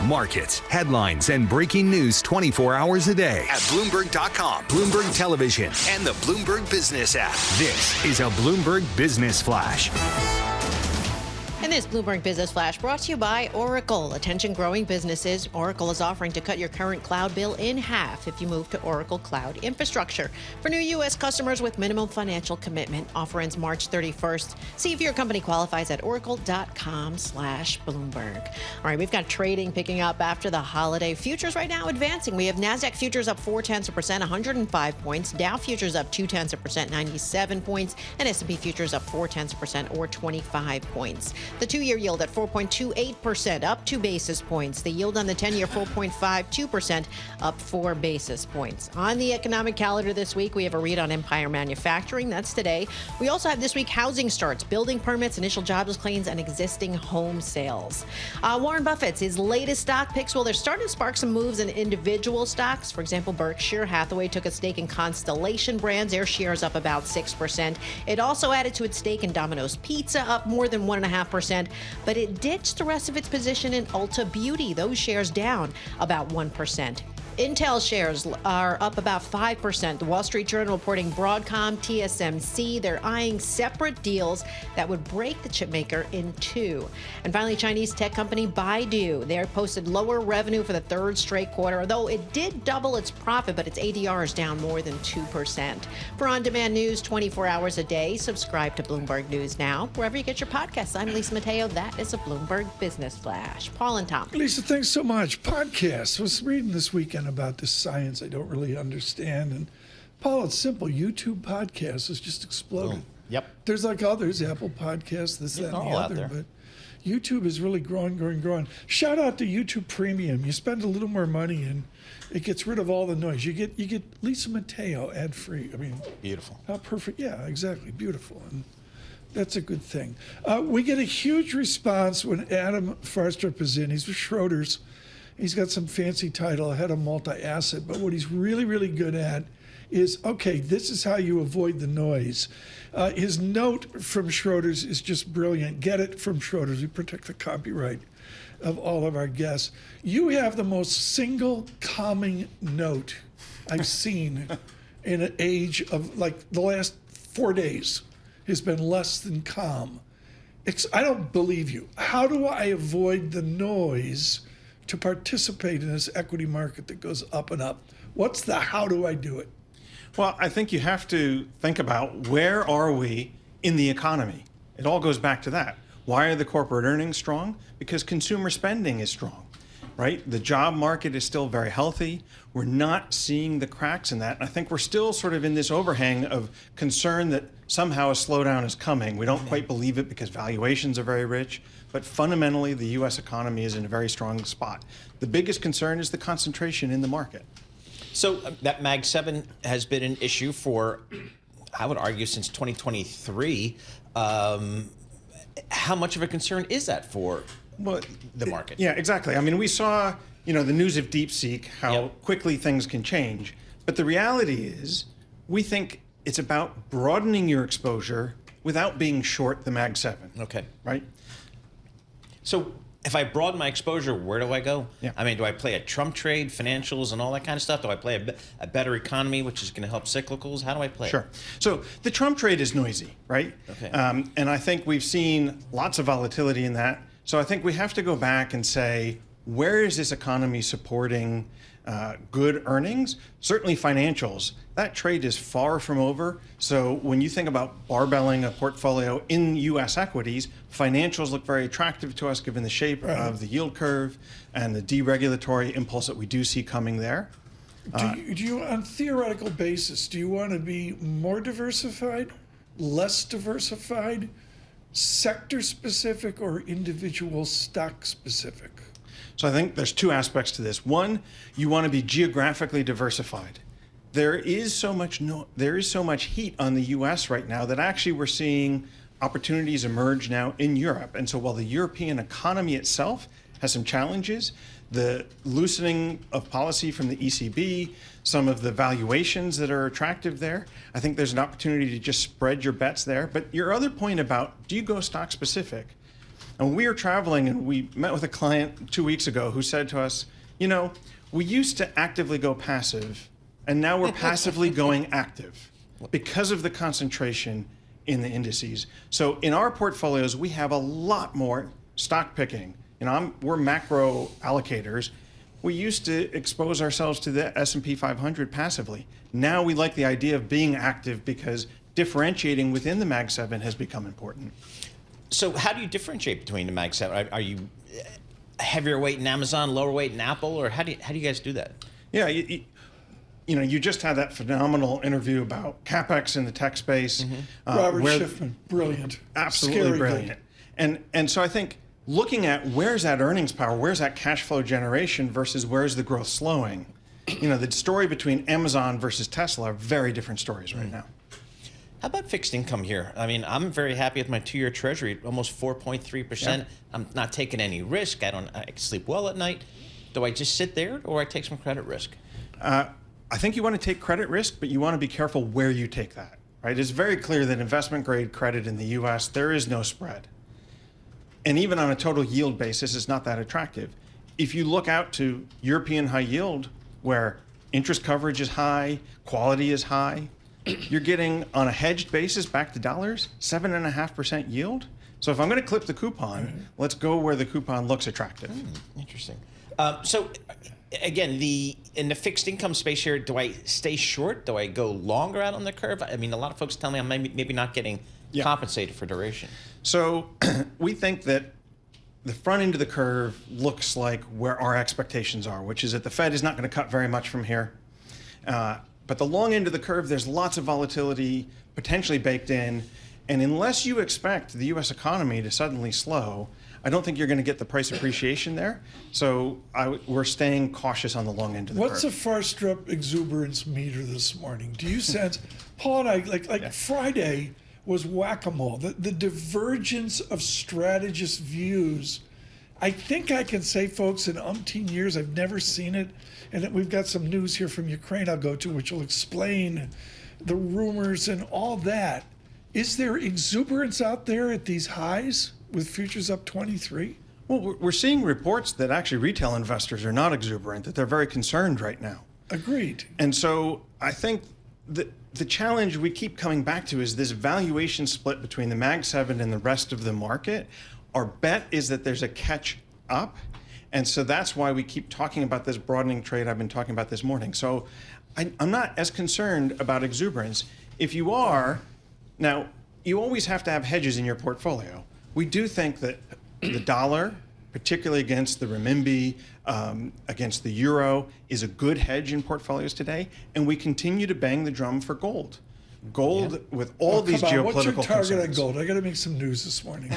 Markets, headlines, and breaking news 24 hours a day at Bloomberg.com, Bloomberg Television, and the Bloomberg Business app. This is a Bloomberg Business Flash. And this Bloomberg Business Flash brought to you by Oracle. Attention growing businesses. Oracle is offering to cut your current cloud bill in half if you move to Oracle Cloud Infrastructure. For new U.S. customers with minimum financial commitment, offer ends March 31st. See if your company qualifies at oracle.com/Bloomberg. All right, we've got trading picking up after the holiday. Futures right now advancing. We have NASDAQ futures up 0.4%, 105 points. Dow futures up 0.2%, 97 points. And S&P futures up 0.4% or 25 points. The 2-year yield at 4.28%, up 2 basis points. The yield on the 10-year 4.52%, up 4 basis points. On the economic calendar this week, we have a read on Empire Manufacturing. That's today. We also have this week housing starts, building permits, initial jobless claims, and existing home sales. Warren Buffett's his latest stock picks. Well, they're starting to spark some moves in individual stocks. For example, Berkshire Hathaway took a stake in Constellation Brands. Their shares up about 6%. It also added to its stake in Domino's Pizza, up more than 1.5%. But it ditched the rest of its position in Ulta Beauty. Those shares down about 1%. Intel shares are up about 5%. The Wall Street Journal reporting Broadcom, TSMC, they're eyeing separate deals that would break the chipmaker in two. And finally, Chinese tech company Baidu. They posted lower revenue for the third straight quarter, although it did double its profit, but its ADR is down more than 2%. For on-demand news 24 hours a day, subscribe to Bloomberg News Now, wherever you get your podcasts. I'm Lisa Mateo. That is a Bloomberg Business Flash. Paul and Tom. Lisa, thanks so much. Podcasts. I was reading this weekend about this science I don't really understand. And Paul, it's simple. YouTube podcasts is just exploding. Yep. There's like others, Apple Podcasts, this, that, and the other. But YouTube is really growing. Shout out to YouTube Premium. You spend a little more money and it gets rid of all the noise. You get Lisa Mateo ad free. I mean, beautiful. How perfect. Yeah, exactly. Beautiful. And that's a good thing. We get a huge response when Adam Farstrup is in. He's with Schroders. He's got some fancy title, head of multi-asset, but what he's really, really good at is, okay, this is how you avoid the noise. His note from Schroders is just brilliant. Get it from Schroders. We protect the copyright of all of our guests. You have the most single calming note I've seen in an age of, like, the last 4 days has been less than calm. I don't believe you. How do I avoid the noise to participate in this equity market that goes up and up? What's the how do I do it? Well, I think you have to think about where are we in the economy? It all goes back to that. Why are the corporate earnings strong? Because consumer spending is strong, right? The job market is still very healthy. We're not seeing the cracks in that. And I think we're still sort of in this overhang of concern that somehow a slowdown is coming. We don't quite believe it because valuations are very rich. But fundamentally, the U.S. economy is in a very strong spot. The biggest concern is the concentration in the market. So that Mag 7 has been an issue for, I would argue, since 2023. How much of a concern is that for the market? Yeah, exactly. I mean, we saw, the news of DeepSeek, how quickly things can change. But the reality is, we think it's about broadening your exposure without being short the Mag 7. Okay. Right? So if I broaden my exposure, where do I go? Yeah. I mean, do I play a Trump trade, financials, and all that kind of stuff? Do I play a better economy, which is going to help cyclicals? How do I play? Sure. So the Trump trade is noisy, right? Okay. And I think we've seen lots of volatility in that. So I think we have to go back and say, where is this economy supporting good earnings? Certainly financials. That trade is far from over. So when you think about barbelling a portfolio in U.S. equities, financials look very attractive to us given the shape of the yield curve and the deregulatory impulse that we do see coming there. Do you, on theoretical basis, do you want to be more diversified, less diversified, sector specific, or individual stock specific? So I think there's two aspects to this. One, you want to be geographically diversified. There is so much heat on the U.S. right now that actually we're seeing opportunities emerge now in Europe. And so while the European economy itself has some challenges, the loosening of policy from the ECB, some of the valuations that are attractive there, I think there's an opportunity to just spread your bets there. But your other point about, do you go stock specific? And we were traveling and we met with a client 2 weeks ago who said to us, we used to actively go passive and now we're passively going active because of the concentration in the indices. So in our portfolios, we have a lot more stock picking. We're macro allocators. We used to expose ourselves to the S&P 500 passively. Now we like the idea of being active because differentiating within the Mag 7 has become important. So how do you differentiate between the Mag 7? Are you heavier weight in Amazon, lower weight in Apple, or how do you guys do that? Yeah, you just had that phenomenal interview about CapEx in the tech space. Robert Schiffman, brilliant. Absolutely Scary brilliant. And so I think looking at where's that earnings power, where's that cash flow generation versus where's the growth slowing, the story between Amazon versus Tesla are very different stories right now. How about fixed income here? I mean, I'm very happy with my 2-year Treasury, almost 4.3%. Yeah. I'm not taking any risk. I can sleep well at night. Do I just sit there, or I take some credit risk? I think you want to take credit risk, but you want to be careful where you take that. Right? It's very clear that investment grade credit in the U.S. there is no spread, and even on a total yield basis, it's not that attractive. If you look out to European high yield, where interest coverage is high, quality is high, you're getting, on a hedged basis, back to dollars, 7.5% yield. So if I'm going to clip the coupon, let's go where the coupon looks attractive. Interesting. So again, in the fixed income space here, do I stay short? Do I go longer out on the curve? I mean, a lot of folks tell me I'm maybe not getting compensated for duration. So we think that the front end of the curve looks like where our expectations are, which is that the Fed is not going to cut very much from here. But the long end of the curve, there's lots of volatility potentially baked in. And unless you expect the U.S. economy to suddenly slow, I don't think you're going to get the price appreciation there. So we're staying cautious on the long end of the curve. What's the far strip exuberance meter this morning? Do you sense, Paul and I, like Friday was whack-a-mole. The divergence of strategist views. I think I can say, folks, in umpteen years, I've never seen it. And we've got some news here from Ukraine I'll go to, which will explain the rumors and all that. Is there exuberance out there at these highs with futures up 23? Well, we're seeing reports that actually retail investors are not exuberant, that they're very concerned right now. Agreed. And so I think that the challenge we keep coming back to is this valuation split between the Mag 7 and the rest of the market. Our bet is that there's a catch up. And so that's why we keep talking about this broadening trade I've been talking about this morning. So I'm not as concerned about exuberance. If you are, now, you always have to have hedges in your portfolio. We do think that the dollar, particularly against the renminbi, against the euro, is a good hedge in portfolios today. And we continue to bang the drum for gold. Gold, with all these geopolitical What's your target concerns. on gold? I got to make some news this morning.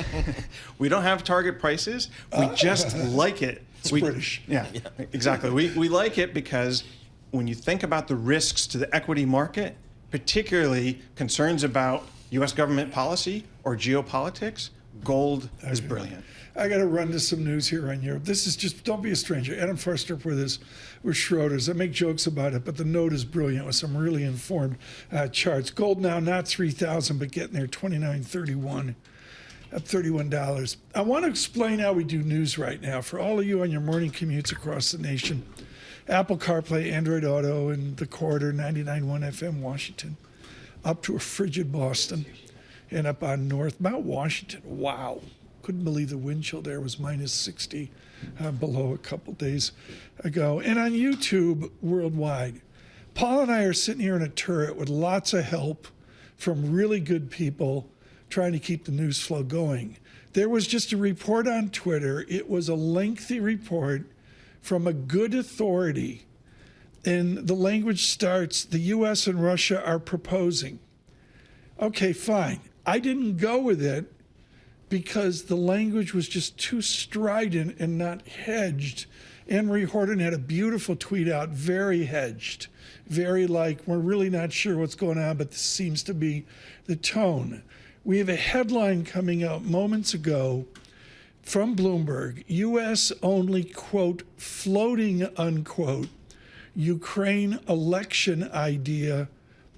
We don't have target prices. We just like it. It's British. Yeah, exactly. We like it because when you think about the risks to the equity market, particularly concerns about U.S. government policy or geopolitics, gold is brilliant. I got to run to some news here on Europe. This is just, don't be a stranger. Adam Forster with Schroders. I make jokes about it, but the note is brilliant with some really informed charts. Gold now not 3,000, but getting there, 29.31, up $31. I want to explain how we do news right now for all of you on your morning commutes across the nation. Apple CarPlay, Android Auto, and the corridor, 99.1 FM Washington, up to a frigid Boston, and up on north Mount Washington. Wow. Couldn't believe the wind chill there was minus 60 below a couple days ago. And on YouTube worldwide, Paul and I are sitting here in a turret with lots of help from really good people trying to keep the news flow going. There was just a report on Twitter. It was a lengthy report from a good authority. And the language starts, the U.S. and Russia are proposing. Okay, fine. I didn't go with it because the language was just too strident and not hedged. Anne-Marie Horton had a beautiful tweet out, very hedged, very like, we're really not sure what's going on, but this seems to be the tone. We have a headline coming out moments ago from Bloomberg, U.S. only, quote, floating, unquote, Ukraine election idea,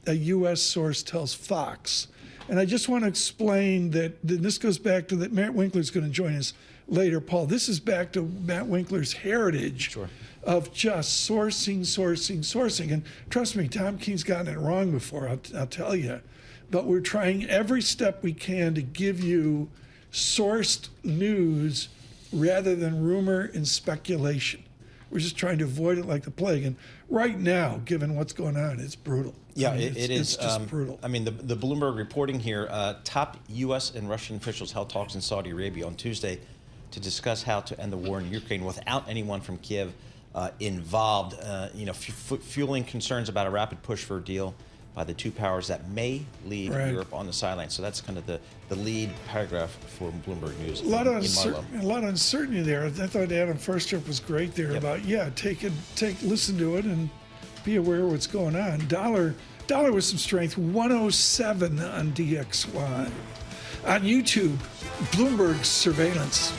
a U.S. source tells Fox. And I just want to explain that this goes back to that Matt Winkler's going to join us later, Paul. This is back to Matt Winkler's heritage of just sourcing. And trust me, Tom Keene's gotten it wrong before, I'll tell you. but we're trying every step we can to give you sourced news rather than rumor and speculation. We're just trying to avoid it like the plague. And right now, given what's going on, it's brutal. Yeah, I mean, it is. It's just brutal. I mean, the Bloomberg reporting here, top U.S. and Russian officials held talks in Saudi Arabia on Tuesday to discuss how to end the war in Ukraine without anyone from Kiev involved, fueling concerns about a rapid push for a deal by the two powers that may leave Europe on the sidelines. So that's kind of the lead paragraph for Bloomberg News. A lot of uncertainty there. I thought Adam Firstrup was great there about listen to it and be aware of what's going on. Dollar with some strength, 107 on DXY. On YouTube, Bloomberg surveillance.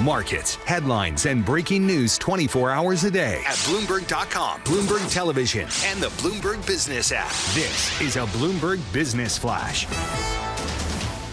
Markets, headlines, and breaking news 24 hours a day at Bloomberg.com, Bloomberg Television, and the Bloomberg Business app. This is a Bloomberg Business Flash.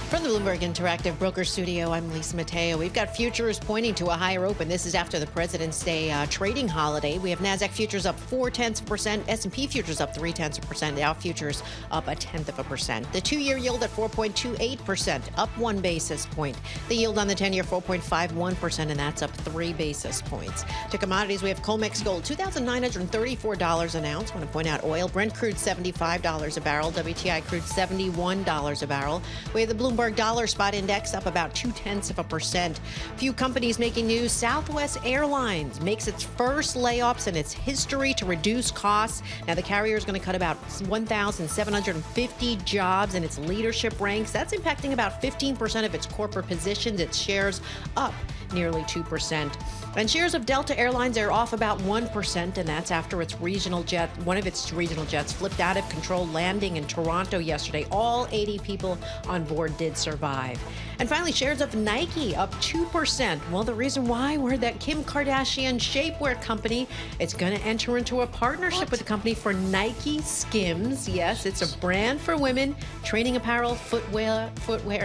From the Bloomberg Interactive Broker Studio, I'm Lisa Mateo. We've got futures pointing to a higher open. This is after the President's Day trading holiday. We have NASDAQ futures up 0.4%, S&P futures up 0.3%, Dow futures up 0.1%. The 2-year yield at 4.28%, up 1 basis point. The yield on the 10-year 4.51%, and that's up 3 basis points. To commodities, we have COMEX gold, $2,934 an ounce. I want to point out oil, Brent crude $75 a barrel, WTI crude $71 a barrel. We have the Bloomberg Dollar Spot Index up about 0.2%. Few companies making news. Southwest Airlines makes its first layoffs in its history to reduce costs. Now, the carrier is going to cut about 1,750 jobs in its leadership ranks. That's impacting about 15% of its corporate positions. Its shares up nearly 2%. And shares of Delta Airlines are off about 1%, and that's after one of its regional jets flipped out of control, landing in Toronto yesterday. All 80 people on board did survive. And finally, shares of Nike up 2%. Well, the reason why, we heard that Kim Kardashian shapewear company is going to enter into a partnership with the company for Nike Skims. Yes, it's a brand for women, training apparel, footwear,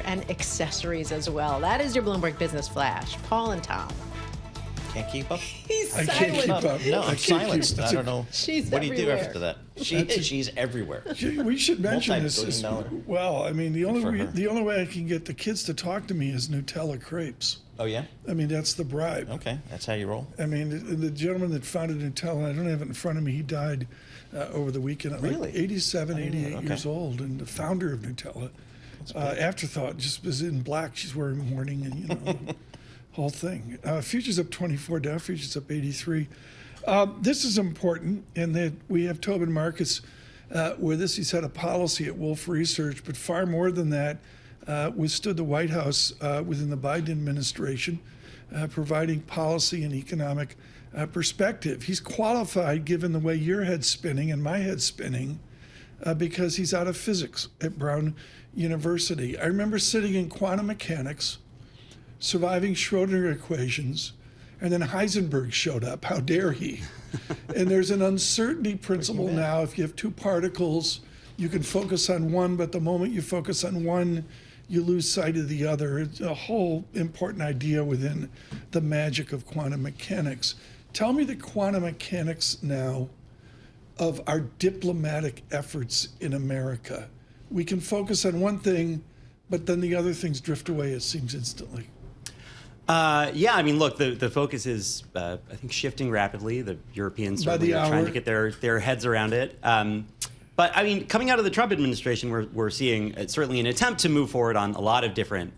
and accessories as well. That is your Bloomberg Business Flash. Paul and Tom. Can't keep up? I can't keep up. No, I'm silenced. I don't know. She's what do you do everywhere. after that? She's everywhere. We should mention this. Well, I mean, the only way I can get the kids to talk to me is Nutella crepes. Oh, yeah? I mean, that's the bribe. Okay, that's how you roll. I mean, the gentleman that founded Nutella, I don't have it in front of me, he died over the weekend at like 87, 88 years old, and the founder of Nutella. Afterthought just was in black. She's wearing mourning and, whole thing. Futures up 24, Dow futures up 83. This is important in that we have Tobin Marcus with us. He's had a policy at Wolfe Research, but far more than that, withstood the White House within the Biden administration, providing policy and economic perspective. He's qualified given the way your head's spinning and my head's spinning because he's out of physics at Brown University. I remember sitting in quantum mechanics, surviving Schrodinger equations, and then Heisenberg showed up. How dare he? And there's an uncertainty principle now. If you have two particles, you can focus on one, but the moment you focus on one, you lose sight of the other. It's a whole important idea within the magic of quantum mechanics. Tell me the quantum mechanics now of our diplomatic efforts in America. We can focus on one thing, but then the other things drift away, it seems, instantly. Yeah, I mean, look, the focus is, I think, shifting rapidly. The Europeans certainly are trying to get their heads around it. But I mean, coming out of the Trump administration, we're seeing certainly an attempt to move forward on a lot of different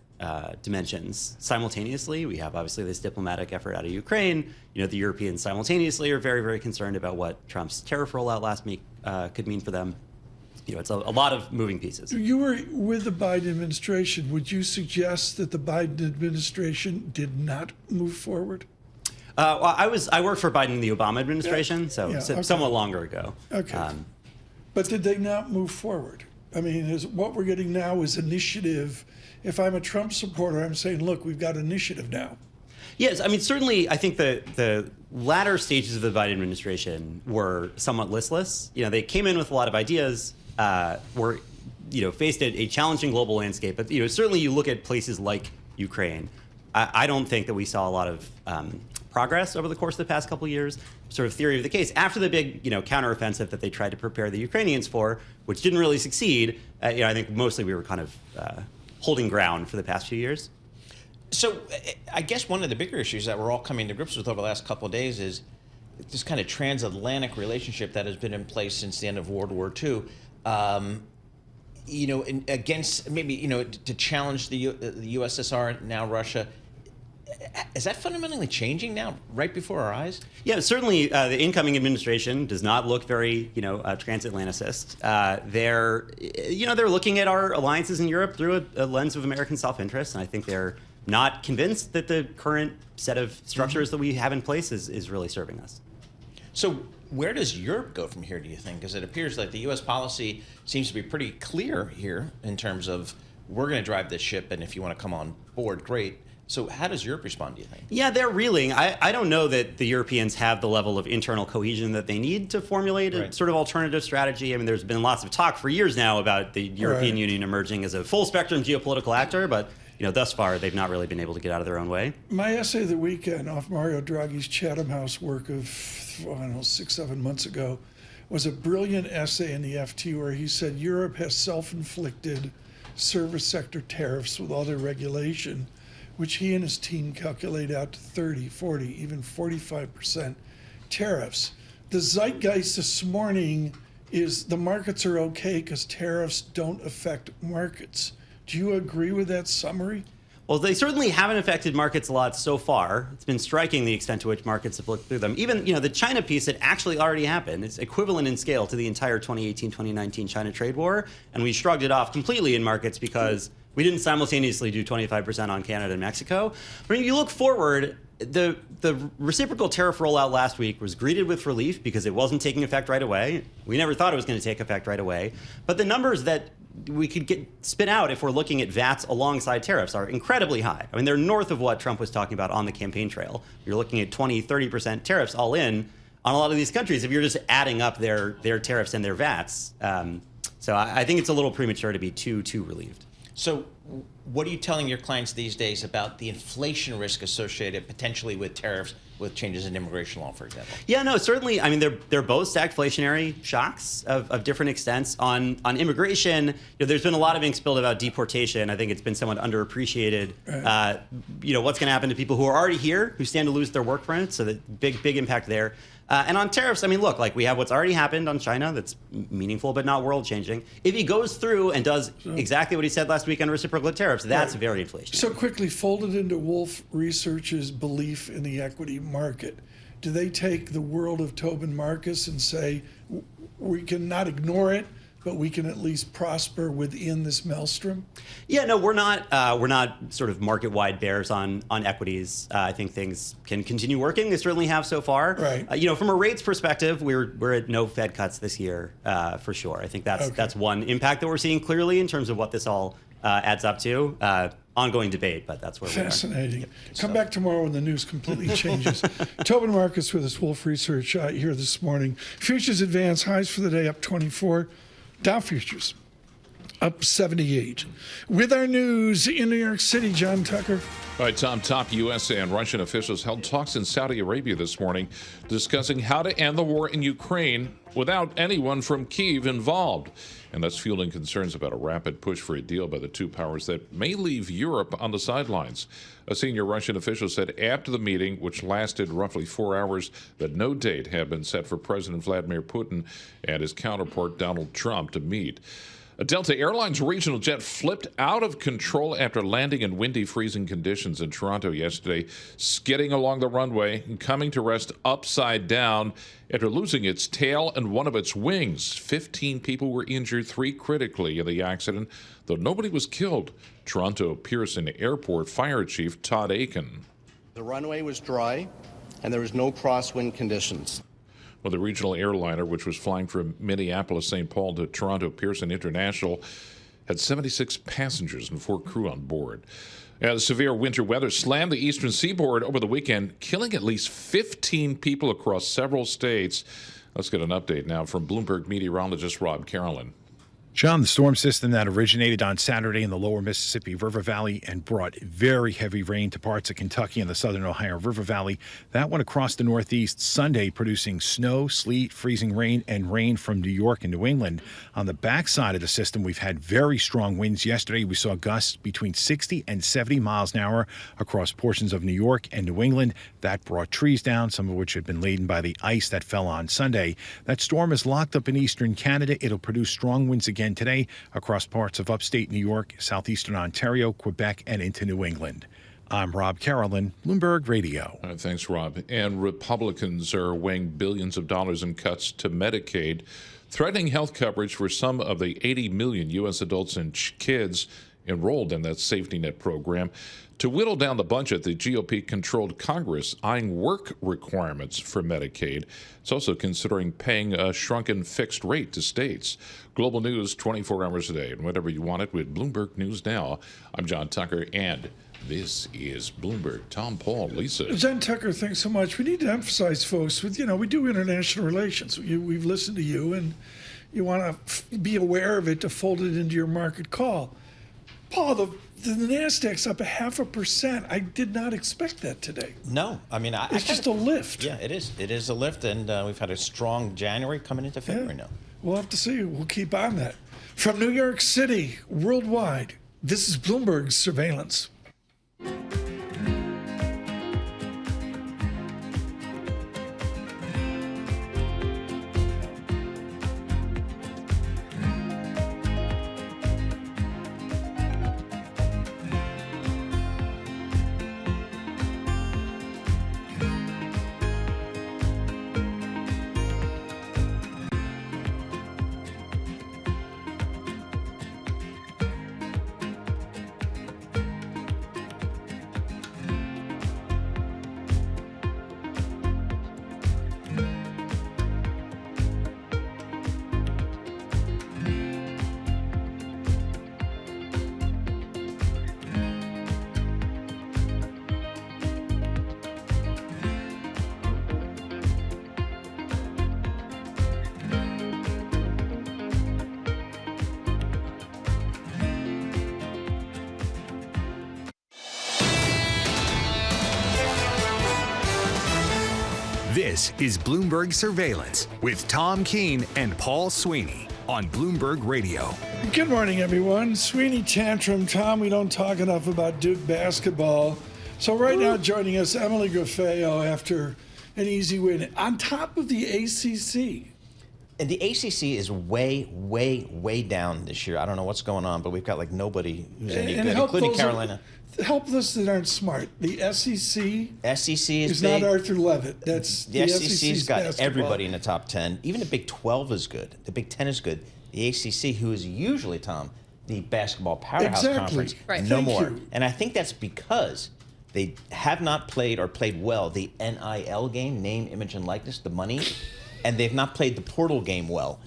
dimensions simultaneously. We have obviously this diplomatic effort out of Ukraine. The Europeans simultaneously are very, very concerned about what Trump's tariff rollout last week could mean for them. It's a lot of moving pieces. You were with the Biden administration. Would you suggest that the Biden administration did not move forward? Well, I worked for Biden in the Obama administration, somewhat longer ago. Okay. But did they not move forward? I mean, what we're getting now is initiative. If I'm a Trump supporter, I'm saying, look, we've got initiative now. Yes, I mean, certainly, I think the latter stages of the Biden administration were somewhat listless. They came in with a lot of ideas, were, faced a challenging global landscape. But, certainly you look at places like Ukraine, I don't think that we saw a lot of progress over the course of the past couple of years. Sort of theory of the case, after the big, counteroffensive that they tried to prepare the Ukrainians for, which didn't really succeed, I think mostly we were kind of holding ground for the past few years. So I guess one of the bigger issues that we're all coming to grips with over the last couple of days is this kind of transatlantic relationship that has been in place since the end of World War II. Against maybe, to challenge the USSR, now Russia. Is that fundamentally changing now, right before our eyes? Yeah, certainly the incoming administration does not look very, transatlanticist. They're looking at our alliances in Europe through a lens of American self-interest, and I think they're not convinced that the current set of structures that we have in place is really serving us. So where does Europe go from here, do you think? Because it appears like the U.S. policy seems to be pretty clear here in terms of we're going to drive this ship, and if you want to come on board, great. So how does Europe respond, do you think? Yeah, they're reeling. I don't know that the Europeans have the level of internal cohesion that they need to formulate a sort of alternative strategy. I mean, there's been lots of talk for years now about the European Union emerging as a full-spectrum geopolitical actor, but thus far, they've not really been able to get out of their own way. My essay of the weekend off Mario Draghi's Chatham House work of, 6-7 months ago was a brilliant essay in the FT where he said Europe has self-inflicted service sector tariffs with other regulation, which he and his team calculate out to 30, 40, even 45% tariffs. The zeitgeist this morning is the markets are okay because tariffs don't affect markets. Do you agree with that summary? Well, they certainly haven't affected markets a lot so far. It's been striking the extent to which markets have looked through them. Even, the China piece that actually already happened, it's equivalent in scale to the entire 2018-2019 China trade war, and we shrugged it off completely in markets because we didn't simultaneously do 25% on Canada and Mexico. But if you look forward, the reciprocal tariff rollout last week was greeted with relief because it wasn't taking effect right away. We never thought it was going to take effect right away. But the numbers that we could spit out if we're looking at VATs alongside tariffs are incredibly high. I mean, they're north of what Trump was talking about on the campaign trail. You're looking at 20, 30% tariffs all in on a lot of these countries if you're just adding up their tariffs and their VATs. So I think it's a little premature to be too relieved. So what are you telling your clients these days about the inflation risk associated potentially with tariffs, with changes in immigration law, for example? Yeah, no, certainly. I mean, they're both stagflationary shocks of different extents. On immigration, there's been a lot of ink spilled about deportation. I think it's been somewhat underappreciated. Right. What's going to happen to people who are already here, who stand to lose their work permits? So the big impact there. And on tariffs, I mean, look, we have what's already happened on China that's meaningful but not world-changing. If he goes through and does exactly what he said last week on reciprocal tariffs, that's very inflationary. So quickly, folded into Wolfe Research's belief in the equity market, do they take the world of Tobin Marcus and say, we can not ignore it, but we can at least prosper within this maelstrom? Yeah, no, we're not sort of market-wide bears on equities. I think things can continue working. They certainly have so far. Right. From a rates perspective, we're at no Fed cuts this year for sure. I think that's one impact that we're seeing clearly in terms of what this all adds up to. Ongoing debate, but that's where Fascinating. Come back tomorrow when the news completely changes. Tobin Marcus with us, Wolfe Research, here this morning. Futures advance, highs for the day up 24. Dow futures up 78. With our news in New York City, John Tucker. All right, Tom, top U.S. and Russian officials held talks in Saudi Arabia this morning discussing how to end the war in Ukraine without anyone from Kyiv involved. And that's fueling concerns about a rapid push for a deal by the two powers that may leave Europe on the sidelines. A senior Russian official said after the meeting, which lasted roughly 4 hours, that no date had been set for President Vladimir Putin and his counterpart Donald Trump to meet. A Delta Airlines regional jet flipped out of control after landing in windy, freezing conditions in Toronto yesterday, skidding along the runway and coming to rest upside down after losing its tail and one of its wings. 15 people were injured, 3 critically in the accident, though nobody was killed. Toronto Pearson Airport Fire Chief Todd Aiken. The runway was dry, and there was no crosswind conditions. Well, the regional airliner, which was flying from Minneapolis-St. Paul to Toronto Pearson International, had 76 passengers and 4 crew on board. Severe winter weather slammed the eastern seaboard over the weekend, killing at least 15 people across several states. Let's get an update now from Bloomberg meteorologist Rob Carolyn. John, the storm system that originated on Saturday in the lower Mississippi River Valley and brought very heavy rain to parts of Kentucky and the southern Ohio River Valley, that went across the Northeast Sunday, producing snow, sleet, freezing rain, and rain from New York and New England. On the backside of the system, we've had very strong winds. Yesterday, we saw gusts between 60 and 70 miles an hour across portions of New York and New England. That brought trees down, some of which had been laden by the ice that fell on Sunday. That storm is locked up in eastern Canada. It'll produce strong winds again today across parts of upstate New York, southeastern Ontario, Quebec, and into New England. I'm Rob Carolyn, Bloomberg Radio. Thanks, Rob. And Republicans are weighing billions of dollars in cuts to Medicaid, threatening health coverage for some of the 80 million U.S. adults and kids enrolled in that safety net program. To whittle down the budget, the GOP-controlled Congress eyeing work requirements for Medicaid. It's also considering paying a shrunken fixed rate to states. Global news 24 hours a day, and whenever you want it with Bloomberg News Now. I'm John Tucker, and this is Bloomberg. Tom, Paul, Lisa. John Tucker, thanks so much. We need to emphasize, folks, with, we do international relations. We've listened to you, and you want to be aware of it to fold it into your market call. Paul, the NASDAQ's up 0.5%. I did not expect that today. No, I mean, it's just a lift. Yeah, it is. It is a lift, and we've had a strong January coming into February now. We'll have to see. We'll keep on that. From New York City, worldwide, this is Bloomberg Surveillance. This is Bloomberg Surveillance with Tom Keene and Paul Sweeney on Bloomberg Radio. Good morning, everyone. Sweeney Tantrum. Tom, we don't talk enough about Duke basketball. So right now joining us, Emily Gaffeo after an easy win on top of the ACC. And the ACC is way, way, way down this year. I don't know what's going on, but we've got like nobody who's any good, including Carolina. Help those that aren't smart. The SEC is not Arthur Levitt. That's the SEC's got basketball. Everybody in the top 10. Even the Big 12 is good. The Big 10 is good. The ACC, who is usually, Tom, the basketball powerhouse conference, right. no Thank more. You. And I think that's because they have not played or played well the NIL game, name, image, and likeness, the money, and they've not played the portal game well.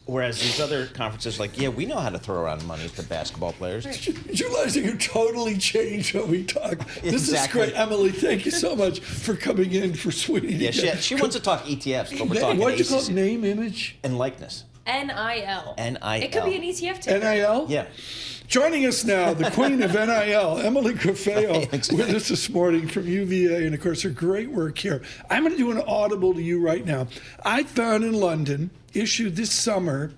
Whereas these other conferences, like, yeah, we know how to throw around money to basketball players. Did you realize you totally changed how we talk? This is great. Emily, thank you so much for coming in for Sweeney. Yeah, she wants to talk ETFs, but we're talking What'd you ACC. call it? Name, image? And likeness. NIL. NIL. It could be an ETF ticker. NIL? Yeah. Joining us now, the queen of NIL, Emily Grafeo, with us this morning from UVA, and of course her great work here. I'm going to do an audible to you right now. I found in London, issued this summer,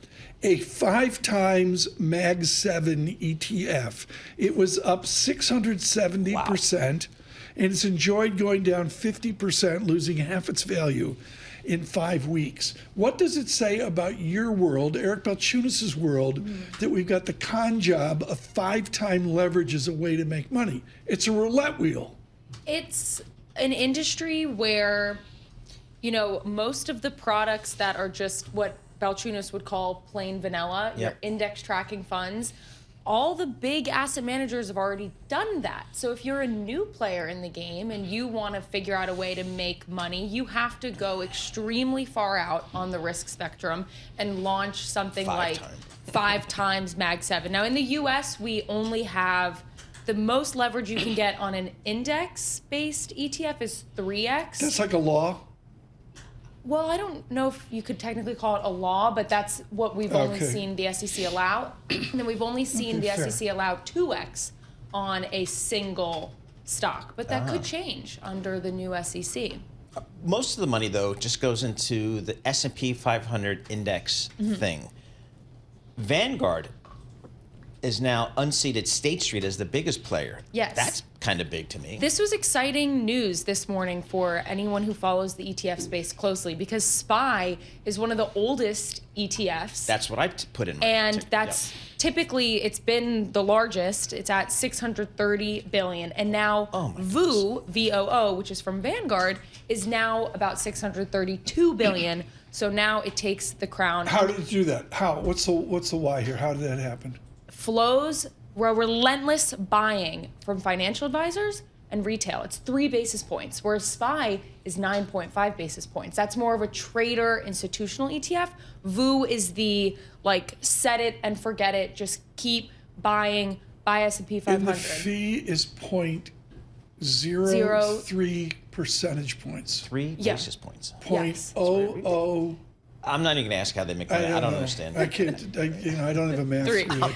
a 5 times Mag 7 ETF. It was up 670%, and it's enjoyed going down 50%, losing half its value in 5 weeks. What does it say about your world, Eric Balchunas' world, that we've got the con job of 5-time leverage as a way to make money? It's a roulette wheel. It's an industry where, you know, most of the products that are just what Balchunas would call plain vanilla, your index tracking funds, all the big asset managers have already done that. So if you're a new player in the game and you want to figure out a way to make money, you have to go extremely far out on the risk spectrum and launch something like 5 times Mag 7. Now in the US, we only have the most leverage you can get on an index-based ETF is 3x. That's like a law? Well, I don't know if you could technically call it a law, but that's what we've only seen the SEC allow. And then we've only seen the SEC allow 2x on a single stock. But that could change under the new SEC. Most of the money, though, just goes into the S&P 500 index thing. Vanguard is now unseated State Street as the biggest player. Yes. That's kind of big to me. This was exciting news this morning for anyone who follows the ETF space closely, because SPY is one of the oldest ETFs. That's what I put in my And that's typically, it's been the largest. It's at $630 billion. And now VOO, V-O-O, which is from Vanguard, is now about $632 billion. So now it takes the crown. How did it do that? How? What's the why here? How did that happen? Flows were relentless buying from financial advisors and retail. It's 3 basis points, whereas SPY is 9.5 basis points. That's more of a trader institutional ETF. VOO is the like set it and forget it, just keep buying, buy S&P 500. And the fee is 0.03 percentage points. 3 basis points. .00. I'm not even going to ask how they make money. I don't understand. I can't. I don't have a math.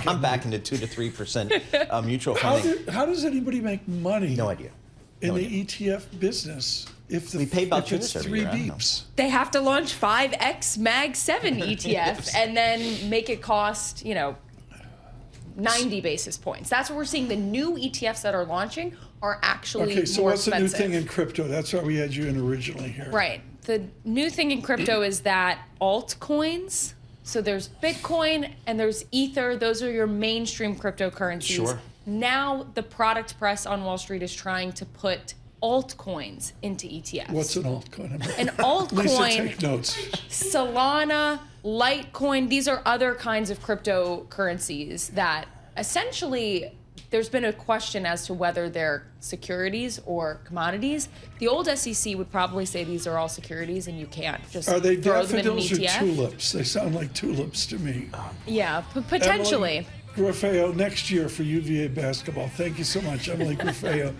I'm back into 2 to 3% mutual funding. How does anybody make money? No idea. In the ETF business, if we pay about it's 3 beeps. They have to launch 5x Mag 7 ETF and then make it cost, 90 basis points. That's what we're seeing. The new ETFs that are launching are actually okay. So more what's expensive. the new thing in crypto? That's why we had you in originally here. Right. The new thing in crypto is that altcoins. So there's Bitcoin and there's Ether. Those are your mainstream cryptocurrencies. Sure. Now the product press on Wall Street is trying to put altcoins into ETFs. What's an altcoin? An altcoin. Lisa, take notes. Solana, Litecoin. These are other kinds of cryptocurrencies that essentially there's been a question as to whether they're securities or commodities. The old SEC would probably say these are all securities and you can't just Are they throw them in an daffodils or ETF. tulips? They sound like tulips to me. Yeah, potentially. Emily Grafeo, next year for UVA basketball. Thank you so much, Emily Grafeo,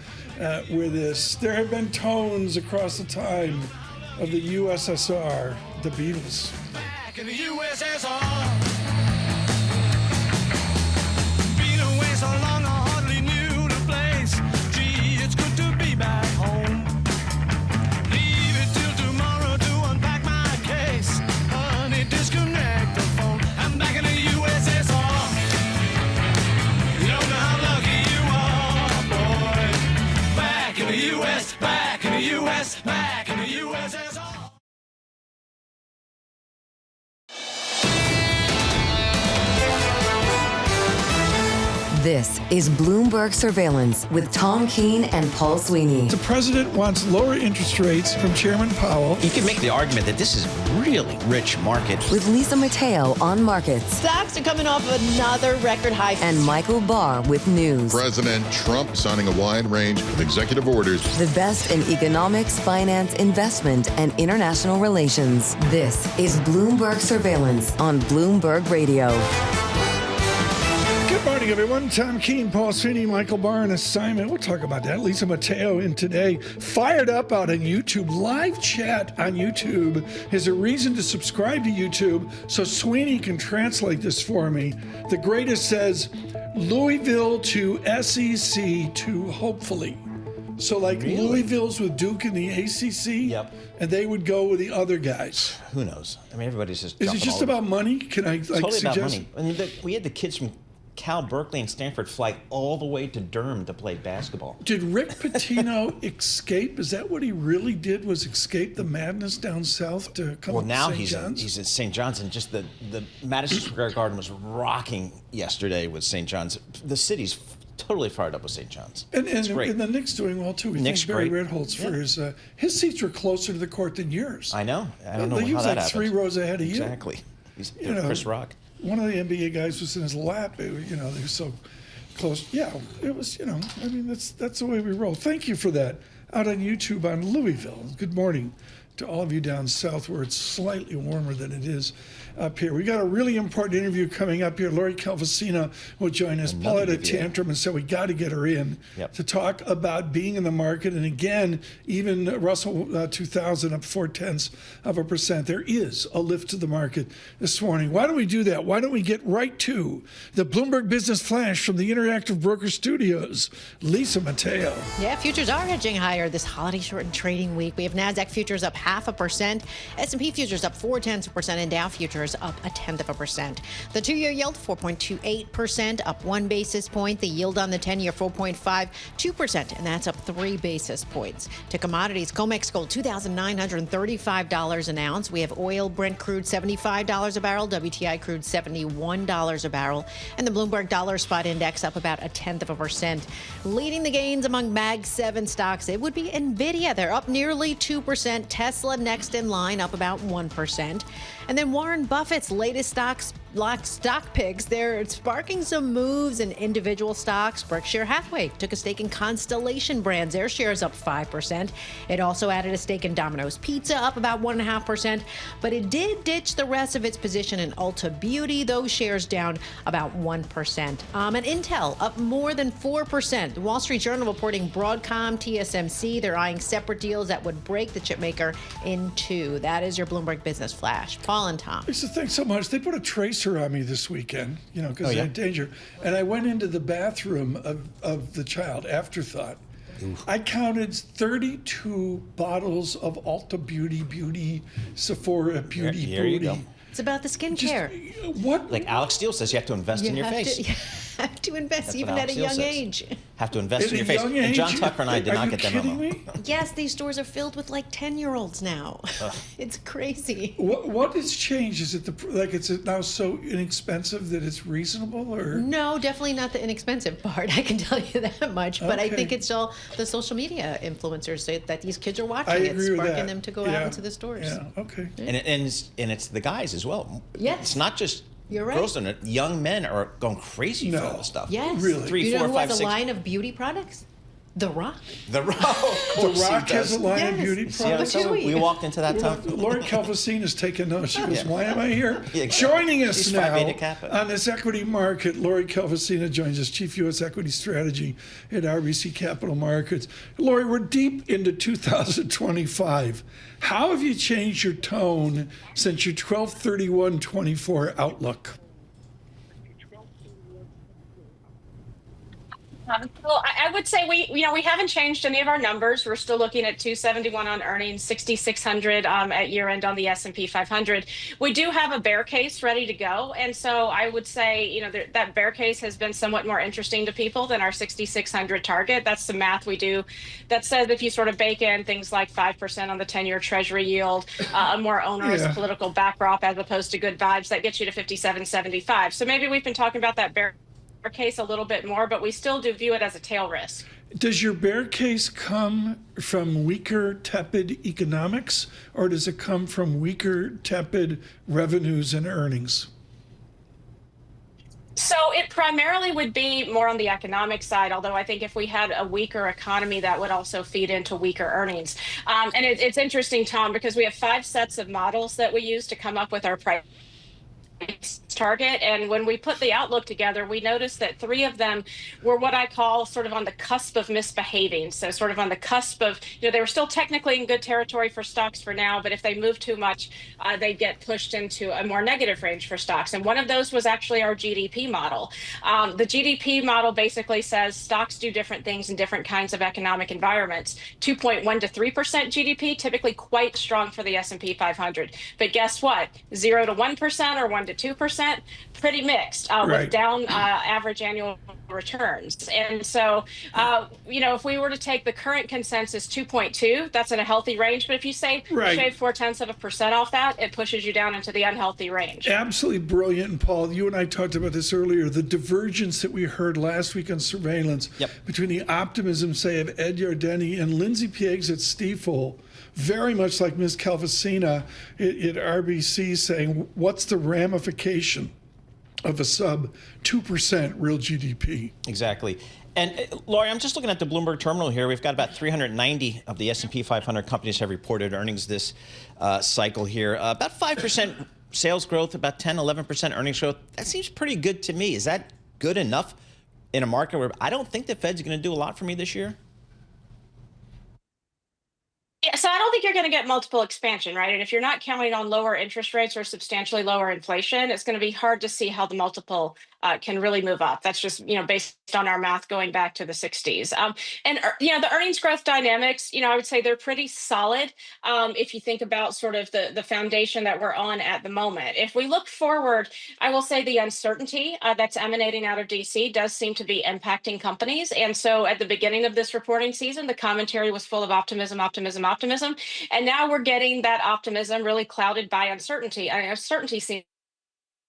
with this. There have been tones across the time of the USSR, the Beatles. Back in the USSR. Been away so long I hardly knew the place. Gee, it's good to be back home. Leave it till tomorrow to unpack my case. Honey, disconnect the phone. I'm back in the USSR. You don't know how lucky you are, boy. Back in the US, back in the US, back in the USSR. This is Bloomberg Surveillance with Tom Keene and Paul Sweeney. The president wants lower interest rates from Chairman Powell. You can make the argument that this is a really rich market. With Lisa Mateo on markets. Stocks are coming off another record high. And Michael Barr with news. President Trump signing a wide range of executive orders. The best in economics, finance, investment, and international relations. This is Bloomberg Surveillance on Bloomberg Radio. Good morning. morning, everyone. Tom Keene, Paul Sweeney, Michael Barr on assignment. We'll talk about that. Lisa Mateo in today. Fired up out on YouTube. Live chat on YouTube is a reason to subscribe to YouTube so Sweeney can translate this for me. The greatest says Louisville to SEC to hopefully. So like really? Louisville's with Duke in the ACC, yep, and they would go with the other guys. Who knows? I mean, everybody's just. Is it just about money? Can I totally suggest? About money. I mean, we had the kids from Cal, Berkeley, and Stanford fly all the way to Durham to play basketball. Did Rick Pitino escape? Is that what he really did? Was escape the madness down south to come? Well, now he's at St. John's, and just the Madison Square Garden was rocking yesterday with St. John's. The city's totally fired up with St. John's. And the Knicks doing well too. We Nick's thank Barry great. Ritholtz for his seats were closer to the court than yours. I know. I don't know he how was that like happened. 3 rows ahead of you. Exactly. He's Chris Rock. One of the NBA guys was in his lap. They were so close. Yeah, it was. I mean, that's the way we roll. Thank you for that. Out on YouTube on Louisville. Good morning to all of you down south where it's slightly warmer than it is up here. We got a really important interview coming up here. Lori Calvasina will join us. Paul had a tantrum and said we got to get her in to talk about being in the market. And again, even Russell 2000 up 0.4%. There is a lift to the market this morning. Why don't we do that? Why don't we get right to the Bloomberg Business Flash from the Interactive Broker Studios? Lisa Mateo. Yeah, futures are edging higher this holiday shortened trading week. We have NASDAQ futures up 0.5%, S&P futures up 0.4%, and Dow futures up 0.1%. The 2-year yield 4.28%, up 1 basis point. The yield on the 10-year 4.52%, and that's up 3 basis points. To commodities, COMEX gold $2,935 an ounce. We have oil, Brent crude $75 a barrel, WTI crude $71 a barrel, and the Bloomberg Dollar Spot Index up about 0.1%. Leading the gains among Mag 7 stocks, it would be Nvidia. They're up nearly 2%. Tesla next in line, up about 1%. And then Warren Buffett's latest stock picks, they're sparking some moves in individual stocks. Berkshire Hathaway took a stake in Constellation Brands. Their shares up 5%. It also added a stake in Domino's Pizza, up about 1.5%. But it did ditch the rest of its position in Ulta Beauty. Those shares down about 1%. And Intel up more than 4%. The Wall Street Journal reporting Broadcom, TSMC, they're eyeing separate deals that would break the chipmaker in two. That is your Bloomberg Business Flash. Paul and Tom. Lisa, thanks so much. They put a tracer on me this weekend, because they're in danger. And I went into the bathroom of the child, afterthought. Oof. I counted 32 bottles of Ulta Beauty, Sephora Beauty. Here you go. It's about the skincare. What? Like Alex Steele says, you have to invest in your face. You have to invest even at a young age. Have to invest in your face. And John Tucker and I did not get that memo. Yes, these stores are filled with like 10-year-olds now. It's crazy. What has changed? Is it is it now so inexpensive that it's reasonable, or? No, definitely not the inexpensive part. I can tell you that much. But I think it's all the social media influencers that these kids are watching. It's sparking them to go out into the stores. Yeah. Okay. Yeah. And it's the guys as well. Yes. It's not just. You're right. Girls doing it. Young men are going crazy for all this stuff. Yes. Really? 3, you know 4, who 5, has 6. a line of beauty products? The Rock. The Rock. The Rock has a line of beauty products. We walked into that time. Lori Calvasina is taking notes. She goes, why am I here? Exactly. Joining us She's now on this equity market, Lori Calvasina joins us, Chief U.S. Equity Strategy at RBC Capital Markets. Lori, we're deep into 2025. How have you changed your tone since your 12/31/24 outlook? Well, I would say we haven't changed any of our numbers. We're still looking at 271 on earnings, 6,600 at year end on the S&P 500. We do have a bear case ready to go, and so I would say that bear case has been somewhat more interesting to people than our 6,600 target. That's the math we do that says if you sort of bake in things like 5% on the 10-year Treasury yield, a more onerous political backdrop as opposed to good vibes, that gets you to 57.75. So maybe we've been talking about that bear case a little bit more, but we still do view it as a tail risk. Does your bear case come from weaker, tepid economics, or does it come from weaker, tepid revenues and earnings? So it primarily would be more on the economic side, although I think if we had a weaker economy, that would also feed into weaker earnings. And it's interesting, Tom, because we have 5 sets of models that we use to come up with our price target. And when we put the outlook together, we noticed that 3 of them were what I call sort of on the cusp of misbehaving. So sort of on the cusp of, they were still technically in good territory for stocks for now, but if they move too much, they get pushed into a more negative range for stocks. And one of those was actually our GDP model. The GDP model basically says stocks do different things in different kinds of economic environments. 2.1 to 3% GDP, typically quite strong for the S&P 500. But guess what? 0 to 1% or 1 to 2%, pretty mixed with down average annual returns. And so, if we were to take the current consensus 2.2, that's in a healthy range. But if you say shave 0.4% off that, it pushes you down into the unhealthy range. Absolutely brilliant. And Paul, you and I talked about this earlier, the divergence that we heard last week on surveillance between the optimism, say, of Ed Yardeni and Lindsay Pieggs at Stifel, very much like Ms. Calvasina at RBC saying, what's the ramification of a sub 2% real GDP? Exactly. And Laurie, I'm just looking at the Bloomberg terminal here. We've got about 390 of the S&P 500 companies have reported earnings this cycle here. About 5% sales growth, about 10, 11% earnings growth. That seems pretty good to me. Is that good enough in a market where I don't think the Fed's going to do a lot for me this year? Yeah, so I don't think you're going to get multiple expansion, right? And if you're not counting on lower interest rates or substantially lower inflation, it's going to be hard to see how the multiple can really move up. That's just, based on our math going back to the 60s. And the earnings growth dynamics, I would say they're pretty solid if you think about sort of the foundation that we're on at the moment. If we look forward, I will say the uncertainty that's emanating out of DC does seem to be impacting companies. And so at the beginning of this reporting season, the commentary was full of optimism. And now we're getting that optimism really clouded by uncertainty. And uncertainty seems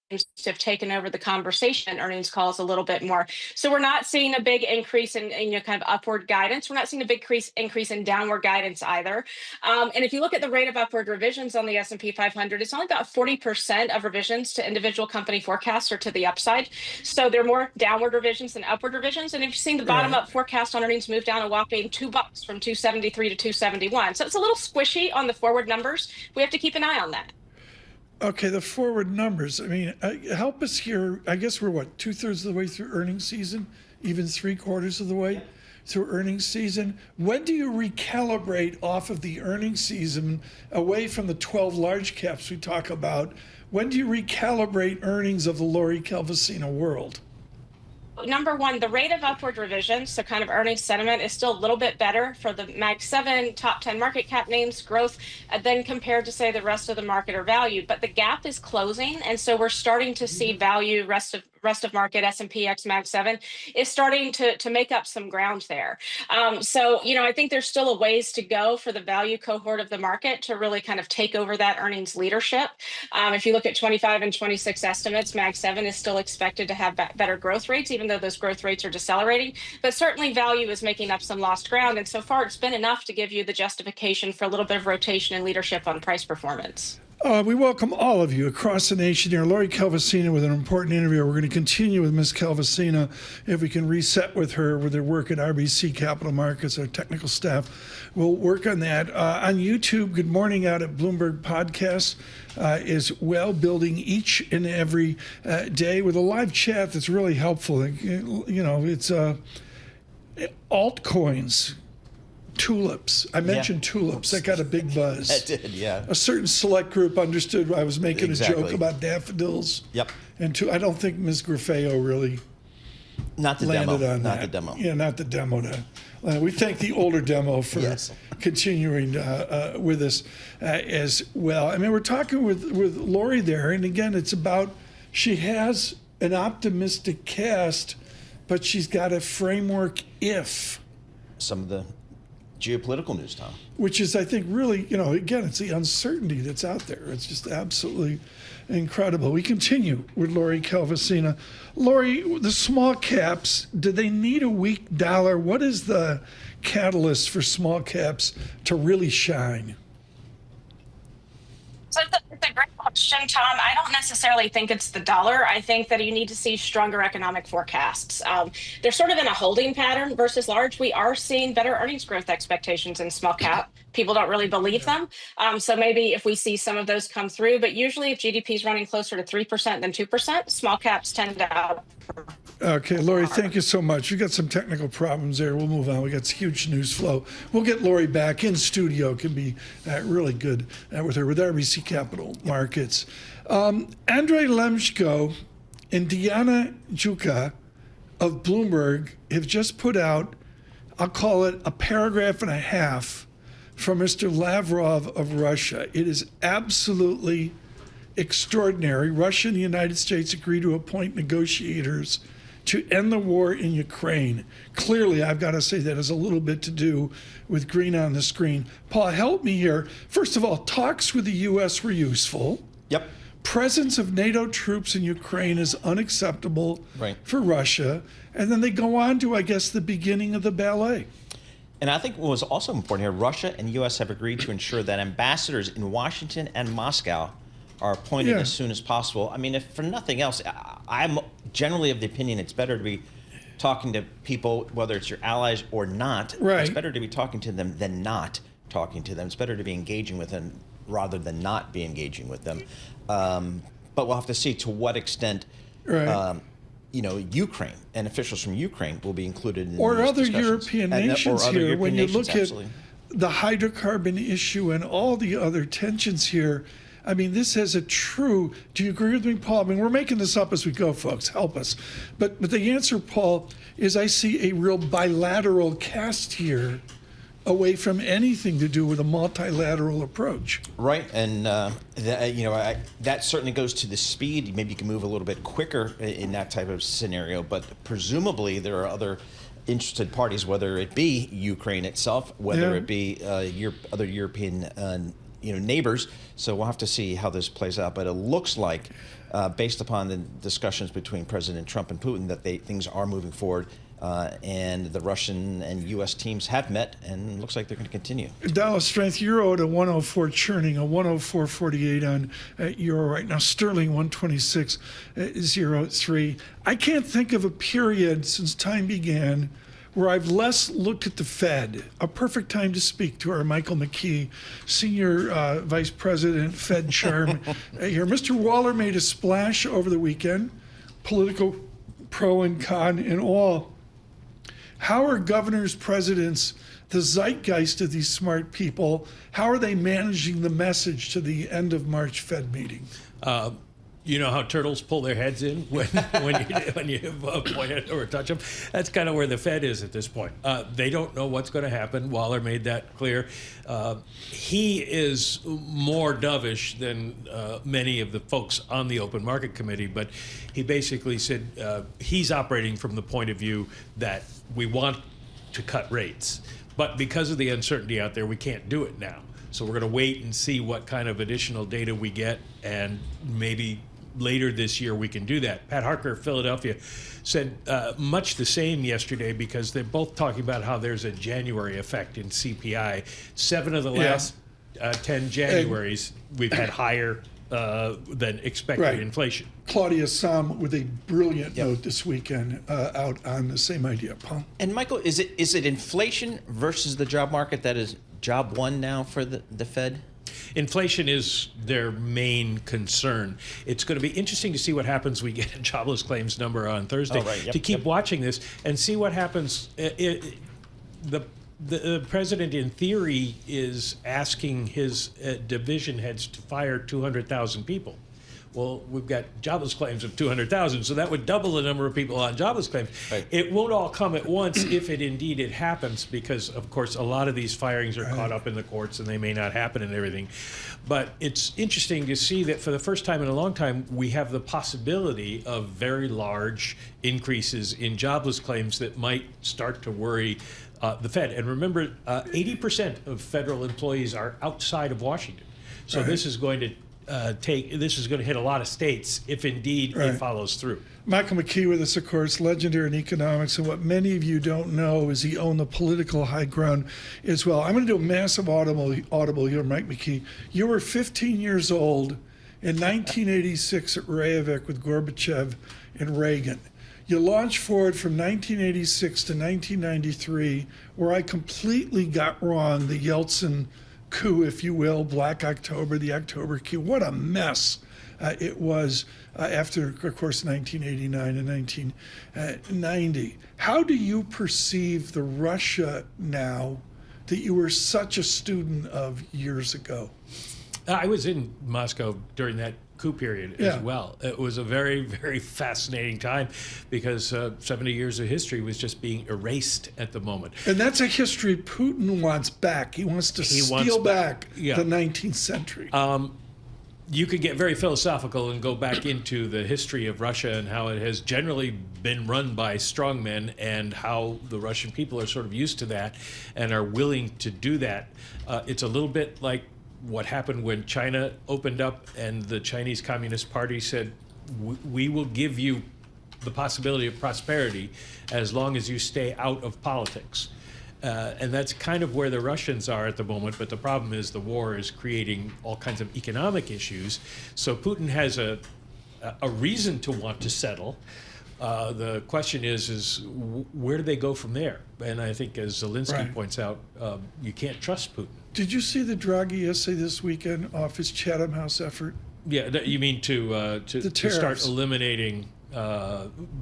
to have taken over the conversation in earnings calls a little bit more. So we're not seeing a big increase in kind of upward guidance. We're not seeing a big increase in downward guidance either. And if you look at the rate of upward revisions on the S&P 500, it's only about 40% of revisions to individual company forecasts are to the upside. So there are more downward revisions than upward revisions. And if you've seen the bottom up forecast on earnings move down a whopping $2 from 273 to 271. So it's a little squishy on the forward numbers. We have to keep an eye on that. Okay, the forward numbers. I mean, help us here. I guess we're, 2/3 of the way through earnings season, even 3/4 of the way through earnings season. When do you recalibrate off of the earnings season away from the 12 large caps we talk about? When do you recalibrate earnings of the Laurie Calvasina world? Number one, the rate of upward revisions, so kind of earnings sentiment, is still a little bit better for the Mag 7 top 10 market cap names growth than compared to, say, the rest of the market or value. But the gap is closing, and so we're starting to see value rest of market S&P X Mag 7 is starting to make up some ground there. So I think there's still a ways to go for the value cohort of the market to really kind of take over that earnings leadership. If you look at 25 and 26 estimates, Mag 7 is still expected to have better growth rates, even though those growth rates are decelerating. But certainly value is making up some lost ground. And so far, it's been enough to give you the justification for a little bit of rotation and leadership on price performance. We welcome all of you across the nation here. Laurie Calvasina with an important interview. We're going to continue with Ms. Calvasina if we can reset with her work at RBC Capital Markets. Our technical staff will work on that. On YouTube, Good Morning out at Bloomberg Podcast is well, building each and every day with a live chat that's really helpful. It's altcoins. Tulips. I mentioned tulips. That got a big buzz. That did, yeah. A certain select group understood I was making a joke about daffodils. Yep. And I don't think Ms. Graffeo really landed on that. Not the demo. Yeah, not the demo. We thank the older demo for continuing with us as well. I mean, we're talking with Laurie there, and again, it's about she has an optimistic cast, but she's got a framework if. Some of the geopolitical news, Tom. Which is, I think, really, again, it's the uncertainty that's out there. It's just absolutely incredible. We continue with Laurie Calvasina. Laurie, the small caps, do they need a weak dollar? What is the catalyst for small caps to really shine? So it's a great question, Tom. I don't necessarily think it's the dollar. I think that you need to see stronger economic forecasts. They're sort of in a holding pattern versus large. We are seeing better earnings growth expectations in small cap. People don't really believe them. So maybe if we see some of those come through, but usually if GDP is running closer to 3% than 2%, small caps tend to outperform. Okay, Lori, thank you so much. We got some technical problems there. We'll move on. We got huge news flow. We'll get Lori back in studio. Can be really good with her with RBC Capital Markets. Andrei Lemshko and Diana Juka of Bloomberg have just put out, I'll call it a paragraph and a half from Mr. Lavrov of Russia. It is absolutely extraordinary. Russia and the United States agree to appoint negotiators to end the war in Ukraine. Clearly, I've got to say that has a little bit to do with green on the screen. Paul, help me here. First of all, talks with the U.S. were useful. Yep. Presence of NATO troops in Ukraine is unacceptable for Russia. And then they go on to, I guess, the beginning of the ballet. And I think what was also important here, Russia and U.S. have agreed to ensure that ambassadors in Washington and Moscow are appointed as soon as possible. I mean, if for nothing else, I'm generally of the opinion it's better to be talking to people, whether it's your allies or not. It's better to be talking to them than not talking to them. It's better to be engaging with them rather than not be engaging with them. But we'll have to see to what extent, Ukraine and officials from Ukraine will be included in or these other discussions. European nations here. When you look at the hydrocarbon issue and all the other tensions here, I mean, this has a true, do you agree with me, Paul? I mean, we're making this up as we go, folks. Help us. But the answer, Paul, is I see a real bilateral cast here away from anything to do with a multilateral approach. Right, and that certainly goes to the speed. Maybe you can move a little bit quicker in that type of scenario, but presumably there are other interested parties, whether it be Ukraine itself, whether it be other European neighbors. So we'll have to see how this plays out. But it looks like, based upon the discussions between President Trump and Putin, that things are moving forward. And the Russian and U.S. teams have met, and it looks like they're going to continue. Dollar strength, euro at a 104 churning, a 104.48 on euro right now. Sterling 126.03. I can't think of a period since time began where I've less looked at the Fed. A perfect time to speak to our Michael McKee, Senior Vice President, Fed Charm here. Mr. Waller made a splash over the weekend, political pro and con and all. How are governors, presidents, the zeitgeist of these smart people, how are they managing the message to the end of March Fed meeting? You know how turtles pull their heads in when you point at or touch them? That's kind of where the Fed is at this point. They don't know what's going to happen. Waller made that clear. He is more dovish than many of the folks on the Open Market Committee, but he basically said he's operating from the point of view that we want to cut rates. But because of the uncertainty out there, we can't do it now. So we're going to wait and see what kind of additional data we get, and maybe later this year we can do that. Pat Harker of Philadelphia said much the same yesterday, because they're both talking about how there's a January effect in CPI. 7 of the last 10 Januaries, we've had higher than expected inflation. Claudia Sam with a brilliant note this weekend out on the same idea, Paul. And Michael, is it inflation versus the job market that is job one now for the Fed? Inflation is their main concern. It's going to be interesting to see what happens. We get a jobless claims number on Thursday. To keep watching this and see what happens. The president, in theory, is asking his division heads to fire 200,000 people. Well, we've got jobless claims of 200,000, so that would double the number of people on jobless claims. It won't all come at once if it happens, because, of course, a lot of these firings are caught up in the courts and they may not happen and everything. But it's interesting to see that for the first time in a long time, we have the possibility of very large increases in jobless claims that might start to worry the Fed. And remember, 80% of federal employees are outside of Washington. So this is going to hit a lot of states if indeed it follows through. Michael McKee with us, of course, legendary in economics, and what many of you don't know is he owned the political high ground as well. I'm going to do a massive audible here, Mike McKee. You were 15 years old in 1986 at Reykjavik with Gorbachev and Reagan. You launch forward from 1986 to 1993, where I completely got wrong the Yeltsin coup, if you will, Black October, the October coup. What a mess it was after, of course, 1989 and 1990. How do you perceive the Russia now that you were such a student of years ago? I was in Moscow during that coup period as well. It was a very, very fascinating time because 70 years of history was just being erased at the moment. And that's a history Putin wants back. He wants to steal back the 19th century. You could get very philosophical and go back into the history of Russia and how it has generally been run by strongmen and how the Russian people are sort of used to that and are willing to do that. It's a little bit like what happened when China opened up and the Chinese Communist Party said, we will give you the possibility of prosperity as long as you stay out of politics. And that's kind of where the Russians are at the moment, but the problem is the war is creating all kinds of economic issues. So Putin has a reason to want to settle. The question is where do they go from there? And I think, as Zelensky points out, you can't trust Putin. Did you see the Draghi essay this weekend off his Chatham House effort? Yeah, you mean to start eliminating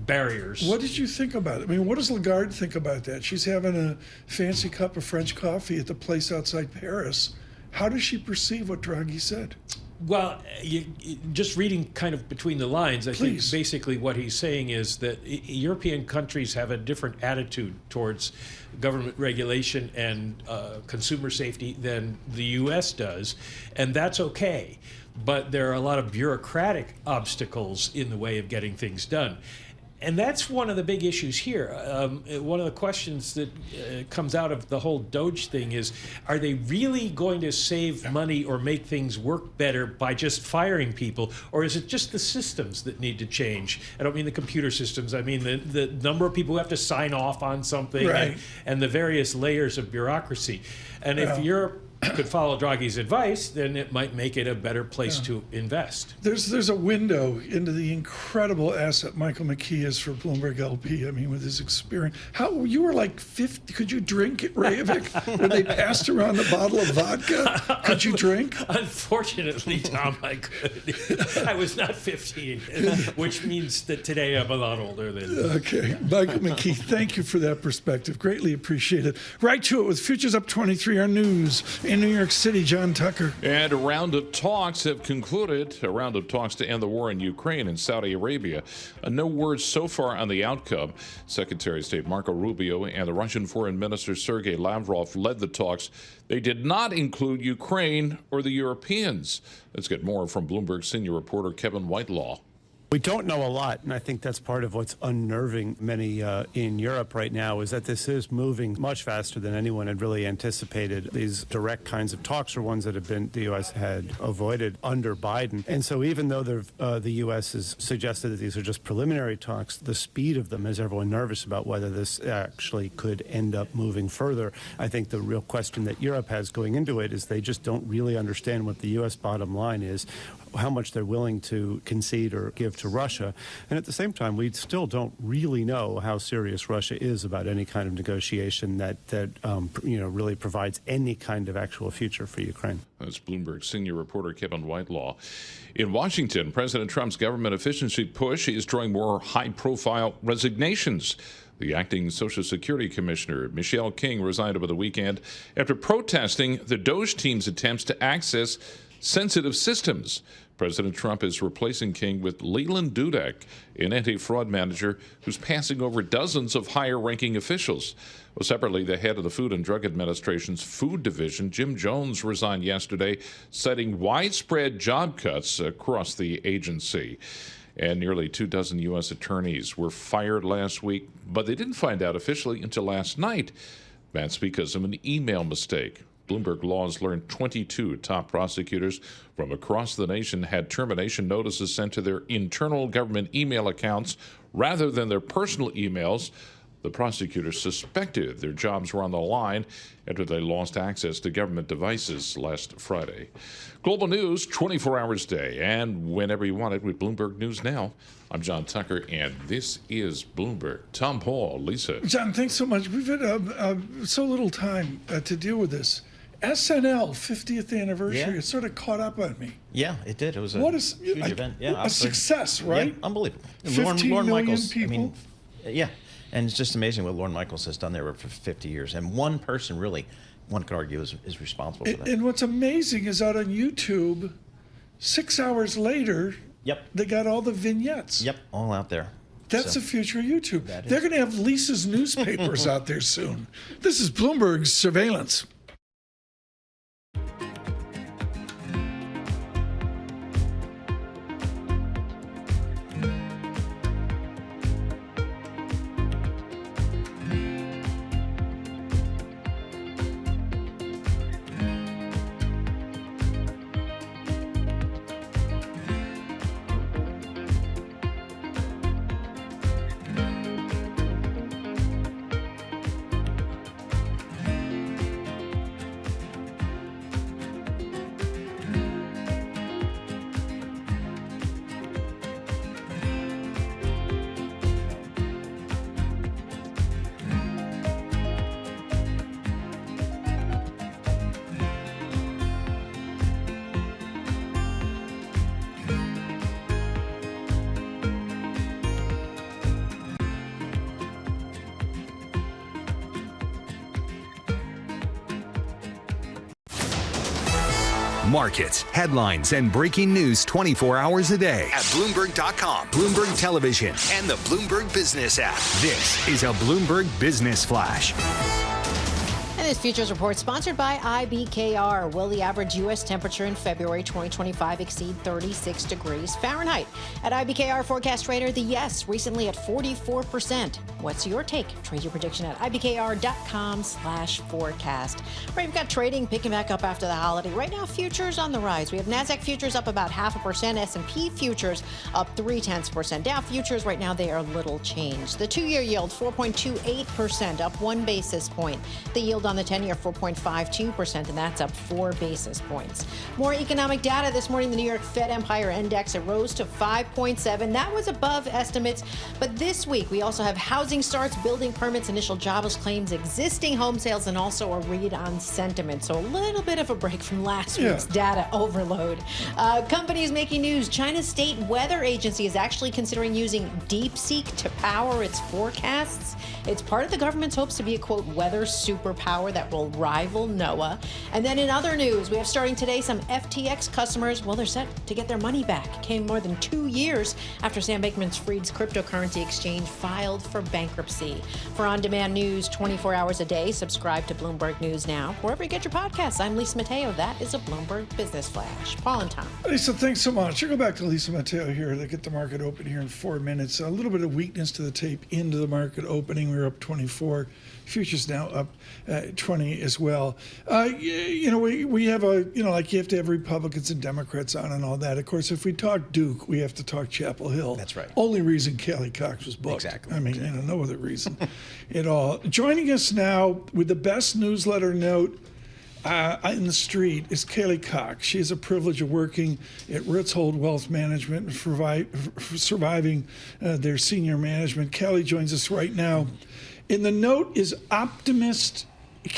barriers. What did you think about it? I mean, what does Lagarde think about that? She's having a fancy cup of French coffee at the place outside Paris. How does she perceive what Draghi said? Well, just reading kind of between the lines, I think basically what he's saying is that European countries have a different attitude towards government regulation and consumer safety than the U.S. does, and that's okay. But there are a lot of bureaucratic obstacles in the way of getting things done. And that's one of the big issues here. One of the questions that comes out of the whole Doge thing is, are they really going to save money or make things work better by just firing people? Or is it just the systems that need to change? I don't mean the computer systems. I mean the number of people who have to sign off on something and the various layers of bureaucracy. And if Europe could follow Draghi's advice, then it might make it a better place to invest. There's a window into the incredible asset Michael McKee is for Bloomberg LP. I mean, with his experience. How you were like 50? Could you drink at Reykjavik when they passed around the bottle of vodka? Could you drink? Unfortunately, Tom, I could. I was not 15, which means that today I'm a lot older than. Okay, Michael McKee, thank you for that perspective. Greatly appreciated. Right to it with Futures Up 23, our news. In New York City, John Tucker. And a round of talks have concluded, a round of talks to end the war in Ukraine and Saudi Arabia. No words so far on the outcome. Secretary of State Marco Rubio and the Russian Foreign Minister Sergei Lavrov led the talks. They did not include Ukraine or the Europeans. Let's get more from Bloomberg senior reporter Kevin Whitelaw. We don't know a lot, and I think that's part of what's unnerving many in Europe right now is that this is moving much faster than anyone had really anticipated. These direct kinds of talks are ones that have been the U.S. had avoided under Biden. And so even though the U.S. has suggested that these are just preliminary talks, the speed of them has everyone nervous about whether this actually could end up moving further. I think the real question that Europe has going into it is they just don't really understand what the U.S. bottom line is, how much they're willing to concede or give to Russia. And at the same time, we still don't really know how serious Russia is about any kind of negotiation that really provides any kind of actual future for Ukraine. That's Bloomberg senior reporter Kevin Whitelaw. In Washington, President Trump's government efficiency push is drawing more high-profile resignations. The acting Social Security Commissioner, Michelle King, resigned over the weekend after protesting the Doge team's attempts to access sensitive systems. President Trump is replacing King with Leland Dudek, an anti-fraud manager who's passing over dozens of higher-ranking officials. Well, separately, the head of the Food and Drug Administration's Food Division, Jim Jones, resigned yesterday, citing widespread job cuts across the agency. And nearly 24 U.S. attorneys were fired last week, but they didn't find out officially until last night. That's because of an email mistake. Bloomberg Laws learned 22 top prosecutors from across the nation had termination notices sent to their internal government email accounts rather than their personal emails. The prosecutors suspected their jobs were on the line after they lost access to government devices last Friday. Global news 24 hours a day and whenever you want it with Bloomberg News Now. I'm John Tucker, and this is Bloomberg. Tom, Paul, Lisa. John, thanks so much. We've had so little time to deal with this. SNL 50th anniversary, it sort of caught up on me. Yeah, it did. It was a huge event. Yeah, a success, right? Yeah, unbelievable. 15 Lorne million Michaels, people. I mean, yeah. And it's just amazing what Lorne Michaels has done there for 50 years. And one person really, one could argue, is responsible for that. And what's amazing is out on YouTube, 6 hours later, they got all the vignettes. Yep, all out there. That's the future of YouTube. They're going to have Lisa's newspapers out there soon. This is Bloomberg's Surveillance. Markets, headlines, and breaking news 24 hours a day at Bloomberg.com, Bloomberg Television, and the Bloomberg Business app. This is a Bloomberg Business Flash. And this futures report sponsored by IBKR. Will the average U.S. temperature in February 2025 exceed 36 degrees Fahrenheit? At IBKR forecast trader, the yes, recently at 44%. What's your take? Trade your prediction at ibkr.com/forecast. Right, we've got trading picking back up after the holiday. Right now, futures on the rise. We have NASDAQ futures up about 0.5%, S&P futures up 0.3%. Dow futures right now, they are little changed. The 2-year yield, 4.28%, up 1 basis point. The yield on the 10-year, 4.52%, and that's up 4 basis points. More economic data this morning. The New York Fed Empire Index, it rose to 5.7. That was above estimates. But this week, we also have housing starts, building permits, initial jobless claims, existing home sales, and also a read on sentiment. So a little bit of a break from last week's data overload. Companies making news. China's state weather agency is actually considering using DeepSeek to power its forecasts. It's part of the government's hopes to be a, quote, weather superpower that will rival NOAA. And then in other news, we have starting today some FTX customers, well, they're set to get their money back. It came more than 2 years after Sam Bankman-Fried's cryptocurrency exchange filed for bankruptcy. For on-demand news 24 hours a day, subscribe to Bloomberg News Now. Wherever you get your podcasts, I'm Lisa Mateo. That is a Bloomberg Business Flash. Paul and Tom. Lisa, thanks so much. I'll go back to Lisa Mateo here to get the market open here in 4 minutes. A little bit of weakness to the tape into the market opening. We were up 24. Futures now up 20 as well. We have like you have to have Republicans and Democrats on and all that. Of course, if we talk Duke, we have to talk Chapel Hill. That's right. Only reason Callie Cox was booked. Exactly. I mean, no other reason at all. Joining us now with the best newsletter note in the street is Callie Cox. She has a privilege of working at Ritholtz Wealth Management and surviving their senior management. Callie joins us right now. And the note is Optimist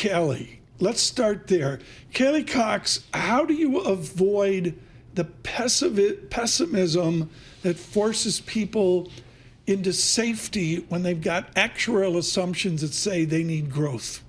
Callie. Let's start there. Callie Cox, how do you avoid the pessimism that forces people into safety when they've got actuarial assumptions that say they need growth?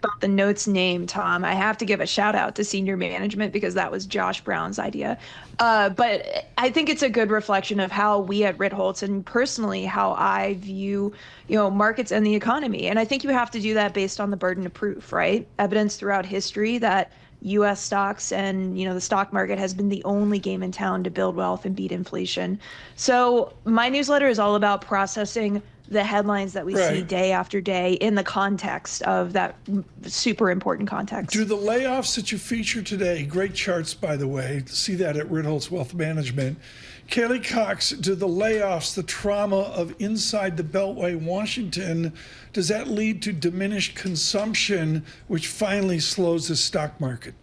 About the note's name, Tom, I have to give a shout out to senior management because that was Josh Brown's idea. But I think it's a good reflection of how we at Ritholtz and personally how I view, markets and the economy. And I think you have to do that based on the burden of proof, right? Evidence throughout history that U.S. stocks and, the stock market has been the only game in town to build wealth and beat inflation. So my newsletter is all about processing the headlines that we see day after day in the context of that super important context. Do the layoffs that you feature today, great charts, by the way, see that at Ritholtz Wealth Management. Callie Cox, do the layoffs, the trauma of inside the Beltway, Washington, does that lead to diminished consumption, which finally slows the stock market?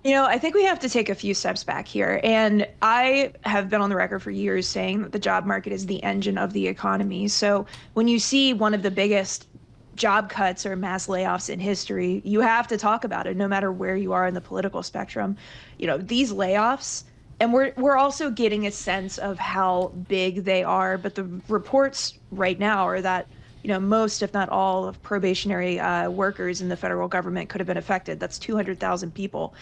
You know, I think we have to take a few steps back here. And I have been on the record for years saying that the job market is the engine of the economy. So when you see one of the biggest job cuts or mass layoffs in history, you have to talk about it no matter where you are in the political spectrum. You know, these layoffs, and we're also getting a sense of how big they are. But the reports right now are that, you know, most, if not all, of probationary workers in the federal government could have been affected. That's 200,000 people.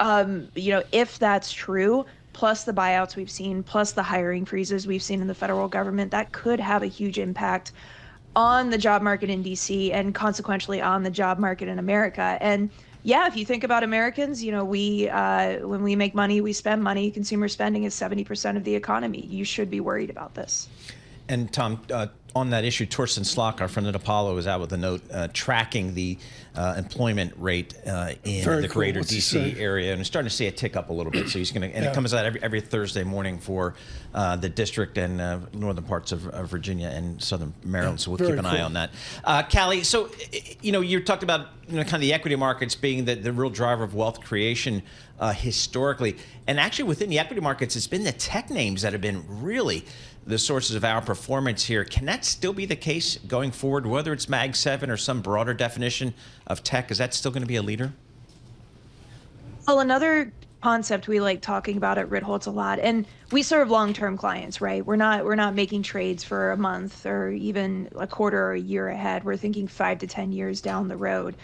You know, if that's true, plus the buyouts we've seen, plus the hiring freezes we've seen in the federal government, that could have a huge impact on the job market in DC and consequently on the job market in America. And yeah, if you think about Americans, you know, when we make money, we spend money. Consumer spending is 70% of the economy. You should be worried about this. And Tom, on that issue, Torsten Slok, our friend at Apollo, is out with a note tracking the employment rate in the greater DC area, and we're starting to see it tick up a little bit. So he's going to, and it comes out every Thursday morning for the district and northern parts of Virginia and southern Maryland. So we'll keep an eye on that. Callie, so you know, you talked about, you know, kind of the equity markets being the real driver of wealth creation historically, and actually within the equity markets, it's been the tech names that have been really the sources of our performance here. Can that still be the case going forward, whether it's Mag 7 or some broader definition of tech? Is that still going to be a leader? Well, another concept we like talking about at Ritholtz a lot, and we serve long-term clients, right? We're not making trades for a month or even a quarter or a year ahead. We're thinking 5 to 10 years down the road.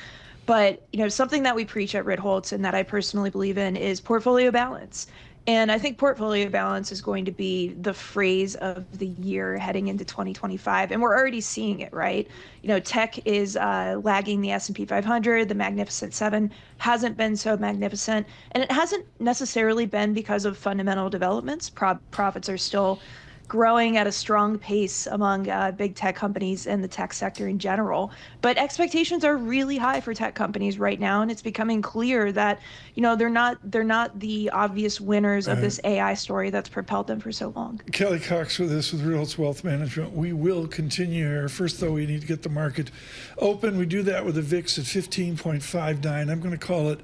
But, you know, something that we preach at Ritholtz and that I personally believe in is portfolio balance. And I think portfolio balance is going to be the phrase of the year heading into 2025. And we're already seeing it, right? You know, tech is lagging the S&P 500. The Magnificent Seven hasn't been so magnificent. And it hasn't necessarily been because of fundamental developments. Profits are still growing at a strong pace among big tech companies and the tech sector in general. But expectations are really high for tech companies right now, and it's becoming clear that, you know, they're not the obvious winners of this AI story that's propelled them for so long. Callie Cox with us with Ritholtz Wealth Management. We will continue here. First, though, we need to get the market open. We do that with a VIX at 15.59. I'm going to call it,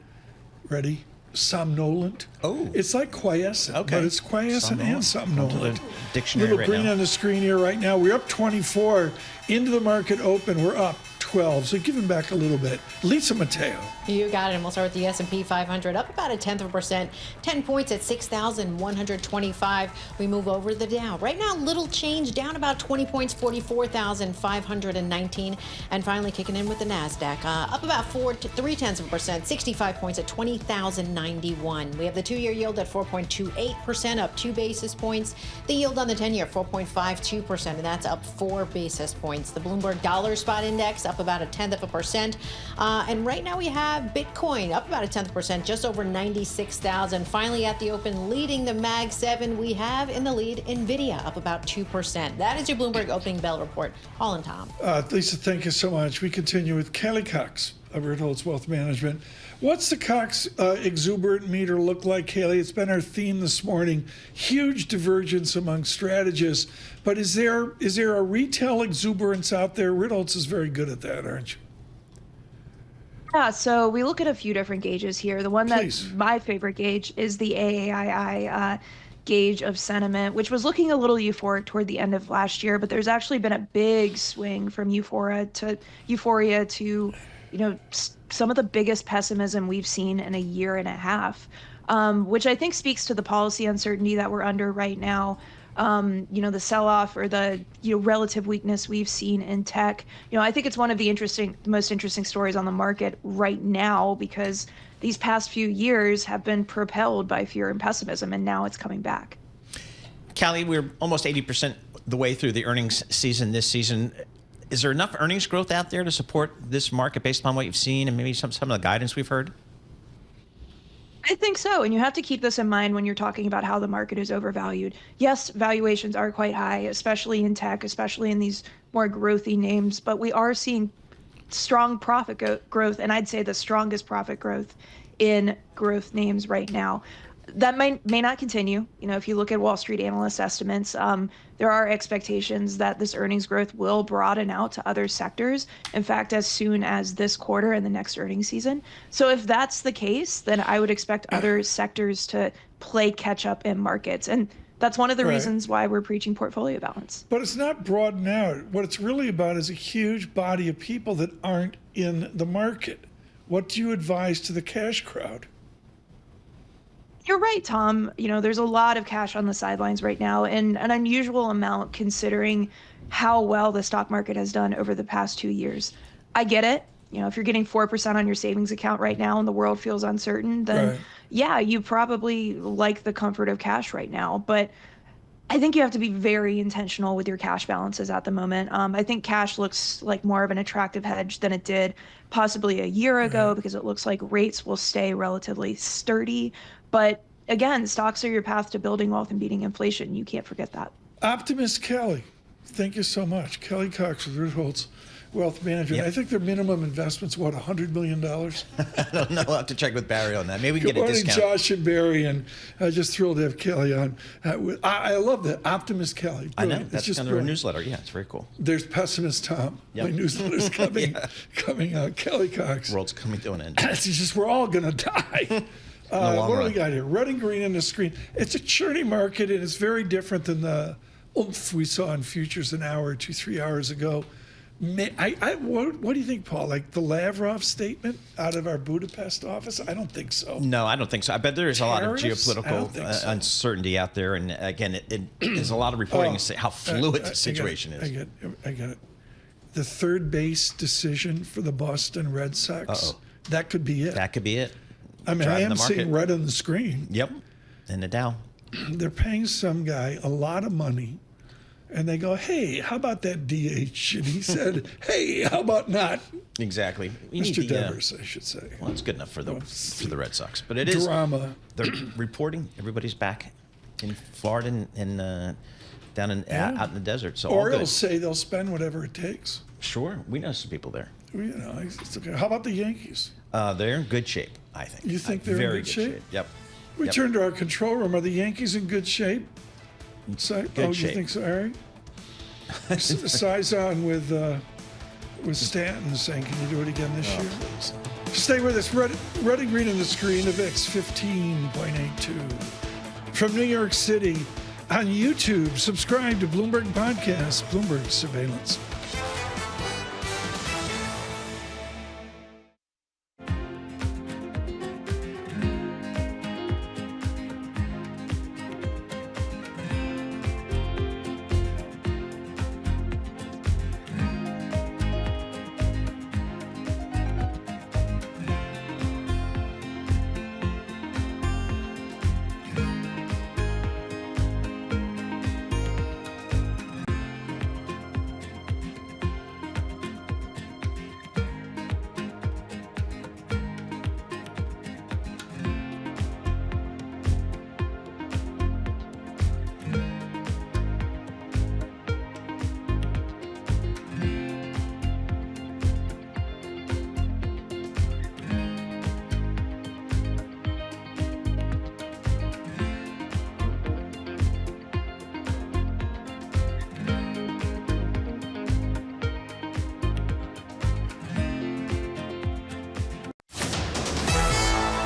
ready? Somnolent. Oh, it's like quiescent, but it's quiescent and somnolent. Dictionary little right green now on the screen here right now. We're up 24 into the market open. We're up 12. So give him back a little bit. Lisa Mateo. You got it. And we'll start with the S&P 500 up about 0.1%, 10 points at 6,125. We move over the Dow. Right now, little change, down about 20 points, 44,519. And finally kicking in with the NASDAQ, up about 0.3%, 65 points at 20,091. We have the 2-year yield at 4.28%, up 2 basis points. The yield on the 10-year, 4.52%, and that's up 4 basis points. The Bloomberg Dollar Spot Index up about 0.1%. And right now we have Bitcoin up about 0.1%, just over 96,000. Finally, at the open, leading the Mag 7, we have in the lead NVIDIA up about 2%. That is your Bloomberg opening bell report. All in Tom. Lisa, thank you so much. We continue with Callie Cox of Ritholtz Wealth Management. What's the Cox exuberant meter look like, Callie? It's been our theme this morning. Huge divergence among strategists. But is there a retail exuberance out there? Ritholtz is very good at that, aren't you? Yeah, so we look at a few different gauges here. The one that's my favorite gauge is the AAII gauge of sentiment, which was looking a little euphoric toward the end of last year, but there's actually been a big swing from euphoria to, you know, some of the biggest pessimism we've seen in a year and a half, which I think speaks to the policy uncertainty that we're under right now. You know, the sell-off or the, you know, relative weakness we've seen in tech. You know, I think it's one of the most interesting stories on the market right now because these past few years have been propelled by fear and pessimism, and now it's coming back. Callie, we're almost 80% the way through the earnings season this season. Is there enough earnings growth out there to support this market based upon what you've seen and maybe some of the guidance we've heard? I think so. And you have to keep this in mind when you're talking about how the market is overvalued. Yes, valuations are quite high, especially in tech, especially in these more growthy names, but we are seeing strong profit growth, and I'd say the strongest profit growth in growth names right now. That may not continue. You know, if you look at Wall Street analyst estimates, there are expectations that this earnings growth will broaden out to other sectors. In fact, as soon as this quarter and the next earnings season. So if that's the case, then I would expect other sectors to play catch up in markets. And that's one of the reasons why we're preaching portfolio balance. But it's not broaden out. What it's really about is a huge body of people that aren't in the market. What do you advise to the cash crowd? You're right, Tom. You know, there's a lot of cash on the sidelines right now, and an unusual amount considering how well the stock market has done over the past 2 years. I get it. You know, if you're getting 4% on your savings account right now and the world feels uncertain, then yeah, you probably like the comfort of cash right now. But I think you have to be very intentional with your cash balances at the moment. I think cash looks like more of an attractive hedge than it did possibly a year ago because it looks like rates will stay relatively sturdy. But again, stocks are your path to building wealth and beating inflation. You can't forget that. Optimist Callie, thank you so much. Callie Cox with Ritholtz Wealth Management. Yep. I think their minimum investment's, what, $100 million? I don't know. I'll have to check with Barry on that. Maybe we can Good get a morning, discount. Josh and Barry, and just thrilled to have Callie on. I love that. Optimist Callie. I know. Brilliant. That's just kind of a newsletter. Yeah, it's very cool. There's Pessimist Tom. Yep. My newsletter's coming out. Callie Cox. World's coming to an end. It's just we're all going to die. What do we got here? Red and green on the screen. It's a churning market, and it's very different than the oomph we saw in futures an hour or 2-3 hours ago. What do you think, Paul? Like the Lavrov statement out of our Budapest office? I don't think so. No, I don't think so. I bet there's a lot of Terrorists? I geopolitical don't think so. uncertainty out there. And again, there's a lot of reporting to say how fluid the situation is. I get it. The third base decision for the Boston Red Sox. That could be it. That could be it. I mean, I am seeing red on the screen. Yep. And the Dow. They're paying some guy a lot of money. And they go, hey, how about that DH? And he said, hey, how about not? Exactly. Mr. Devers, I should say. Well, it's good enough for the Red Sox. But it is. Drama. They're reporting. Everybody's back in Florida and down out in the desert. So Orioles say they'll spend whatever it takes. Sure. We know some people there. You know, it's okay. How about the Yankees? They're in good shape, I think. You think they're very in good shape? Yep. We turned to our control room. Are the Yankees in good shape? Good shape. You think so, Eric? Size on with Stanton saying, can you do it again this year? Please. Stay with us. Red and green on the screen. The VIX 15.82. From New York City on YouTube, subscribe to Bloomberg Podcast, Bloomberg Surveillance.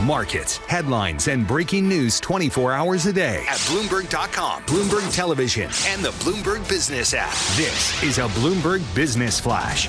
Markets, headlines, and breaking news 24 hours a day at Bloomberg.com, Bloomberg Television, and the Bloomberg Business app. This is a Bloomberg Business Flash.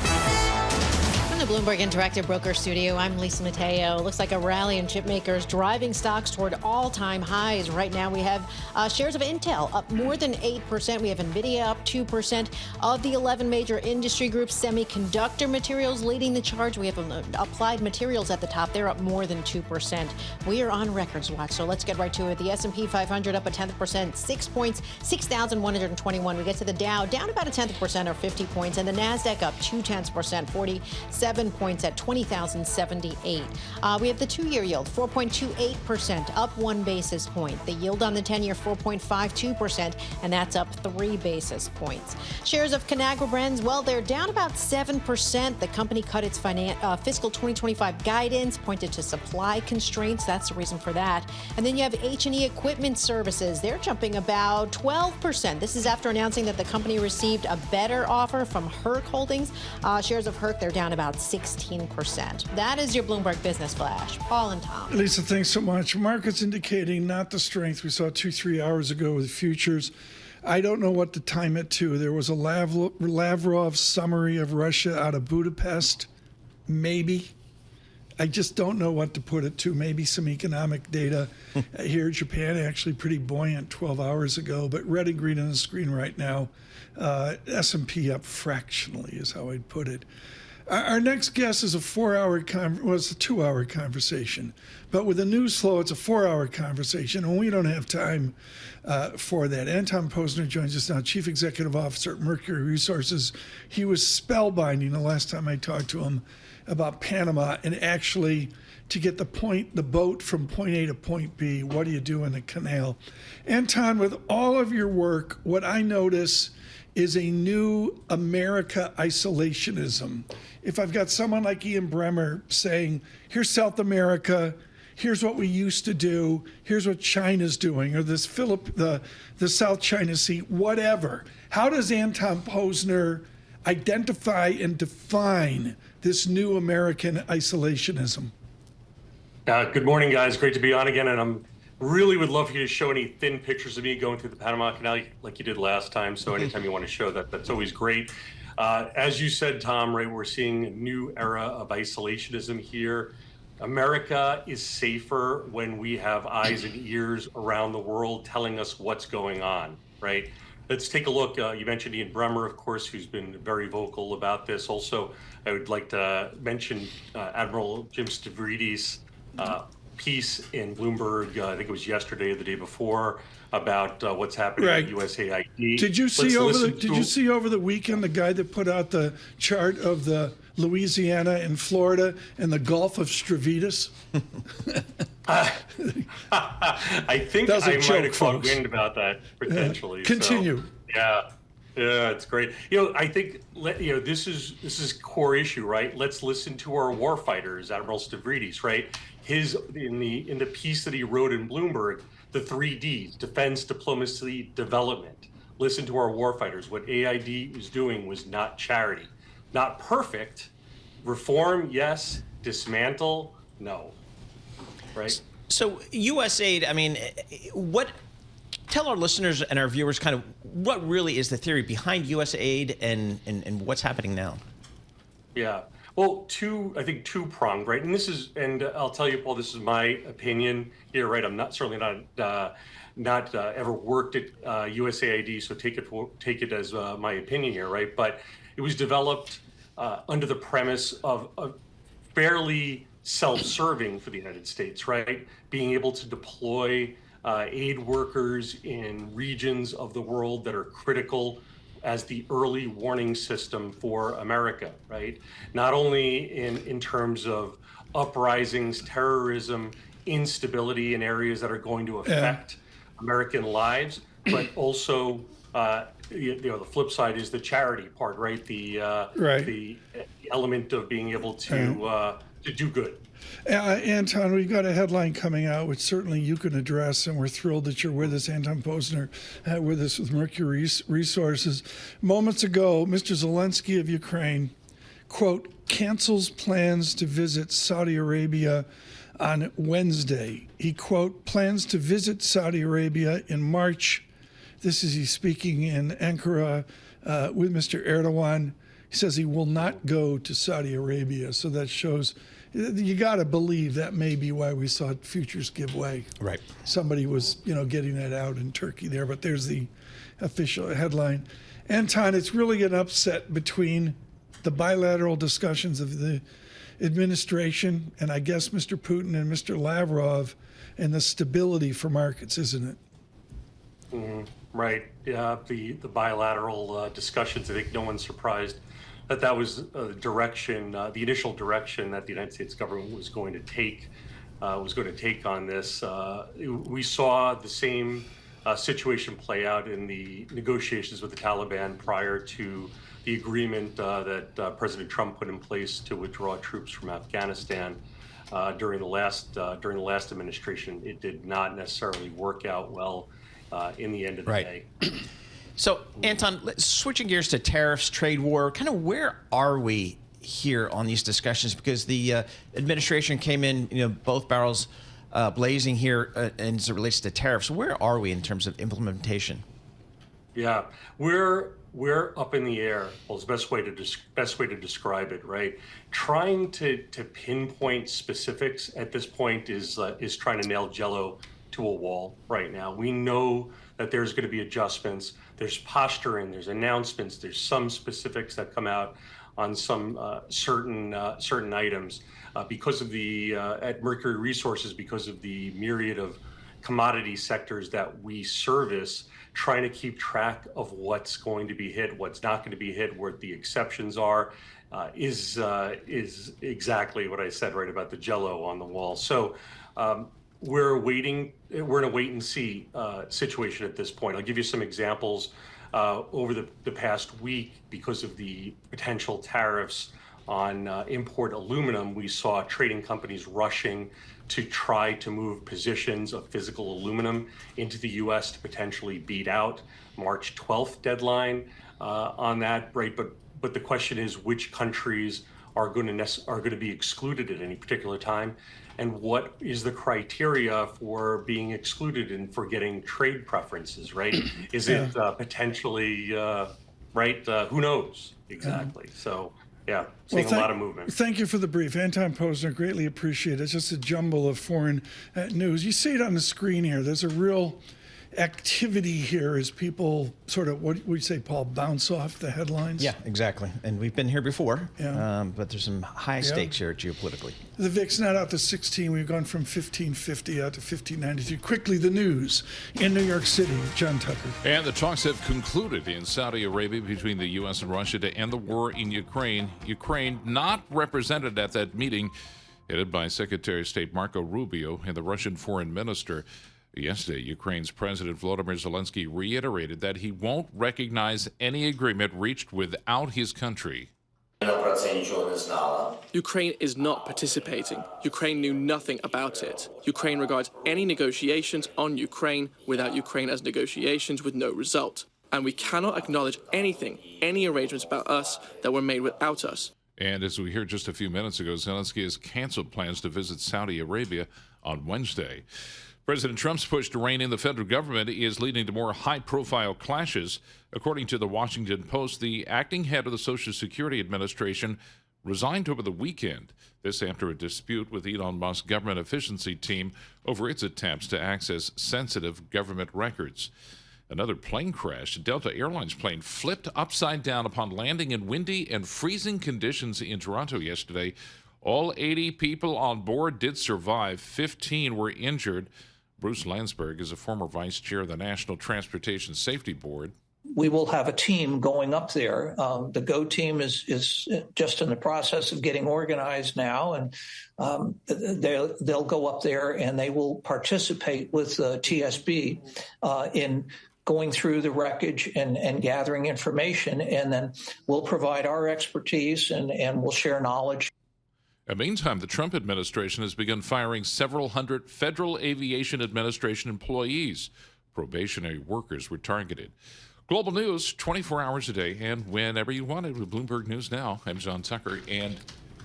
From the Bloomberg Interactive Broker Studio, I'm Lisa Mateo. Looks like a rally in chip makers driving stocks toward all-time highs. Right now we have shares of Intel up more than 8%. We have NVIDIA up 2%. Of the 11 major industry groups, semiconductor materials leading the charge. We have applied materials at the top. They're up more than 2%. We are on records watch, so let's get right to it. The S&P 500 up 0.1%, 6 points, 6,121. We get to the Dow down about 0.1% or 50 points, and the NASDAQ up 0.2%, 47 7 points at 20,078. We have the 2-year yield, 4.28%, up 1 basis point. The yield on the 10-year, 4.52%, and that's up 3 basis points. Shares of Conagra Brands, well, they're down about 7%. The company cut its fiscal 2025 guidance, pointed to supply constraints. That's the reason for that. And then you have H&E Equipment Services. They're jumping about 12%. This is after announcing that the company received a better offer from Herc Holdings. Shares of Herc, they're down about 16%. That is your Bloomberg Business Flash. Paul and Tom. Lisa, thanks so much. Market's indicating not the strength we saw 2-3 hours ago with futures. I don't know what to time it to. There was a Lavrov summary of Russia out of Budapest. Maybe. I just don't know what to put it to. Maybe some economic data. Here, Japan actually pretty buoyant 12 hours ago, but red and green on the screen right now. S&P up fractionally is how I'd put it. Our next guest is a 4-hour it's a 2-hour conversation, but with the news flow, it's a 4-hour conversation, and we don't have time for that. Anton Posner joins us now, Chief Executive Officer at Mercury Resources. He was spellbinding the last time I talked to him about Panama, and actually to get the boat from point A to point B. What do you do in the canal? Anton, with all of your work, what I notice is a new America isolationism. If I've got someone like Ian Bremmer saying, here's South America, here's what we used to do, here's what China's doing, or this the South China Sea, whatever. How does Anton Posner identify and define this new American isolationism? Good morning, guys. Great to be on again, and I'm really would love for you to show any thin pictures of me going through the Panama Canal like you did last time. So anytime you want to show that, that's always great. As you said, Tom, right, we're seeing a new era of isolationism here. America is safer when we have eyes and ears around the world telling us what's going on, right? Let's take a look. You mentioned Ian Bremmer, of course, who's been very vocal about this. Also, I would like to mention Admiral Jim Stavridis' piece in Bloomberg, I think it was yesterday or the day before, about what's happening at USAID. Did you see over the weekend the guy that put out the chart of the Louisiana and Florida and the Gulf of Stavridis? I think I might have caught folks. wind about that potentially. Continue. So, yeah, it's great. I think this is core issue, right? Let's listen to our war fighters, Admiral Stavridis, right? In the piece that he wrote in Bloomberg, the 3 Ds: defense, diplomacy, development. Listen to our war fighters. What AID was doing was not charity, not perfect. Reform, yes. Dismantle, no. Right. So USAID, I mean, tell our listeners and our viewers kind of what really is the theory behind USAID and what's happening now? Yeah. Well, I think two-pronged, right? And I'll tell you, Paul, this is my opinion here, right? I'm certainly not ever worked at USAID, so take it as my opinion here, right? But it was developed under the premise of fairly self-serving for the United States, right? Being able to deploy aid workers in regions of the world that are critical as the early warning system for America, right? Not only in terms of uprisings, terrorism, instability in areas that are going to affect American lives, but also the flip side is the charity part, right? The element of being able to do good. Anton, we've got a headline coming out, which certainly you can address, and we're thrilled that you're with us. Anton Posner with us with Mercury Resources. Moments ago, Mr. Zelensky of Ukraine, quote, cancels plans to visit Saudi Arabia on Wednesday. He, quote, plans to visit Saudi Arabia in March. This is he speaking in Ankara with Mr. Erdogan. He says he will not go to Saudi Arabia. So that shows, you got to believe that may be why we saw futures give way. Right. Somebody was, getting that out in Turkey there, but there's the official headline. Anton, it's really an upset between the bilateral discussions of the administration and I guess Mr. Putin and Mr. Lavrov and the stability for markets, isn't it? Mm-hmm. Right. Yeah. The bilateral discussions, I think no one's surprised that was direction, the initial direction that the United States government was going to take on this. We saw the same situation play out in the negotiations with the Taliban prior to the agreement that President Trump put in place to withdraw troops from Afghanistan during the last administration. It did not necessarily work out well in the end of the day. So, Anton, switching gears to tariffs, trade war, kind of where are we here on these discussions? Because the administration came in, both barrels blazing here as it relates to tariffs. Where are we in terms of implementation? Yeah, we're up in the air. Well, it's the best way to describe it, right? Trying to pinpoint specifics at this point is trying to nail Jell-O to a wall right now. We know that there's going to be adjustments. There's posturing, there's announcements, there's some specifics that come out on some certain items because of the at Mercury Resources, because of the myriad of commodity sectors that we service, trying to keep track of what's going to be hit, what's not going to be hit, what the exceptions are, is exactly what I said right about the Jell-O on the wall. So we're in a wait and see situation at this point. I'll give you some examples. Over the past week, because of the potential tariffs on import aluminum, we saw trading companies rushing to try to move positions of physical aluminum into the U.S. to potentially beat out March 12th deadline on that, right? But the question is, which countries are going to be excluded at any particular time, and what is the criteria for being excluded and for getting trade preferences, right? Is it potentially, right? Who knows exactly? So, yeah, seeing a lot of movement. Thank you for the brief. Anton Posner, greatly appreciate it. It's just a jumble of foreign news. You see it on the screen here. There's a real activity here as people sort of, what would you say, Paul, bounce off the headlines? Yeah, exactly. And we've been here before, but there's some high stakes here geopolitically. The VIX not out to 16. We've gone from 1550 out to 1592. Quickly, the news in New York City. John Tucker. And the talks have concluded in Saudi Arabia between the U.S. and Russia to end the war in Ukraine. Ukraine not represented at that meeting, headed by Secretary of State Marco Rubio and the Russian foreign minister. Yesterday, Ukraine's President Volodymyr Zelensky reiterated that he won't recognize any agreement reached without his country. Ukraine is not participating. Ukraine knew nothing about it. Ukraine regards any negotiations on Ukraine without Ukraine as negotiations with no result. And we cannot acknowledge any arrangements about us that were made without us. And as we heard just a few minutes ago, Zelensky has canceled plans to visit Saudi Arabia on Wednesday. President Trump's push to rein in the federal government is leading to more high-profile clashes. According to the Washington Post, the acting head of the Social Security Administration resigned over the weekend. This after a dispute with Elon Musk's government efficiency team over its attempts to access sensitive government records. Another plane crash. A Delta Airlines plane flipped upside down upon landing in windy and freezing conditions in Toronto yesterday. All 80 people on board did survive. 15 were injured. Bruce Landsberg is a former vice chair of the National Transportation Safety Board. We will have a team going up there. The GO team is just in the process of getting organized now, and they'll go up there and they will participate with TSB in going through the wreckage and gathering information, and then we'll provide our expertise and we'll share knowledge. In the meantime, the Trump administration has begun firing several hundred Federal Aviation Administration employees. Probationary workers were targeted. Global news, 24 hours a day and whenever you want it with Bloomberg News Now. I'm John Tucker, and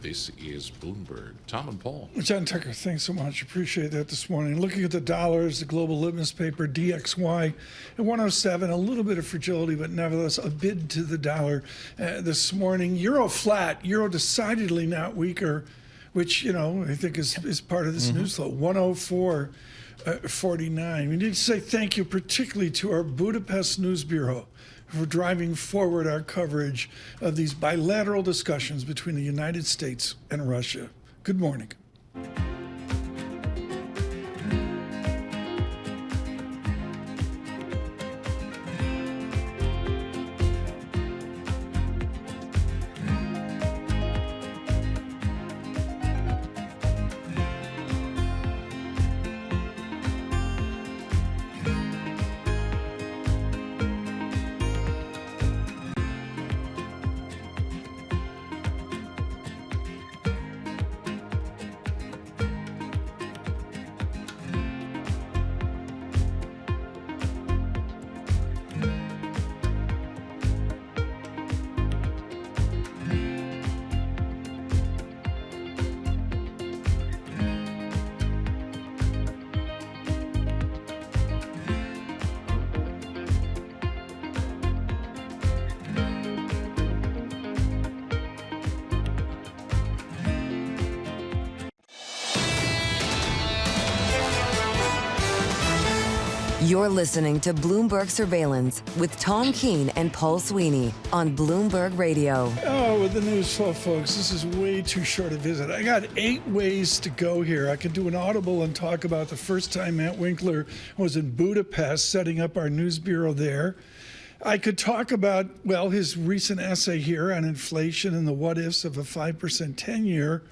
this is Bloomberg. Tom and Paul. John Tucker, thanks so much. Appreciate that this morning. Looking at the dollars, the global litmus paper, DXY, at 107, a little bit of fragility, but nevertheless a bid to the dollar this morning. Euro flat, euro decidedly not weaker, which, I think is part of this news flow. 104.49. We need to say thank you particularly to our Budapest News Bureau for driving forward our coverage of these bilateral discussions between the United States and Russia. Good morning. You're listening to Bloomberg Surveillance with Tom Keene and Paul Sweeney on Bloomberg Radio. Oh, with the news flow, folks, this is way too short a visit. I got 8 ways to go here. I could do an audible and talk about the first time Matt Winkler was in Budapest setting up our news bureau there. I could talk about, well, his recent essay here on inflation and the what-ifs of a 5% 10-year.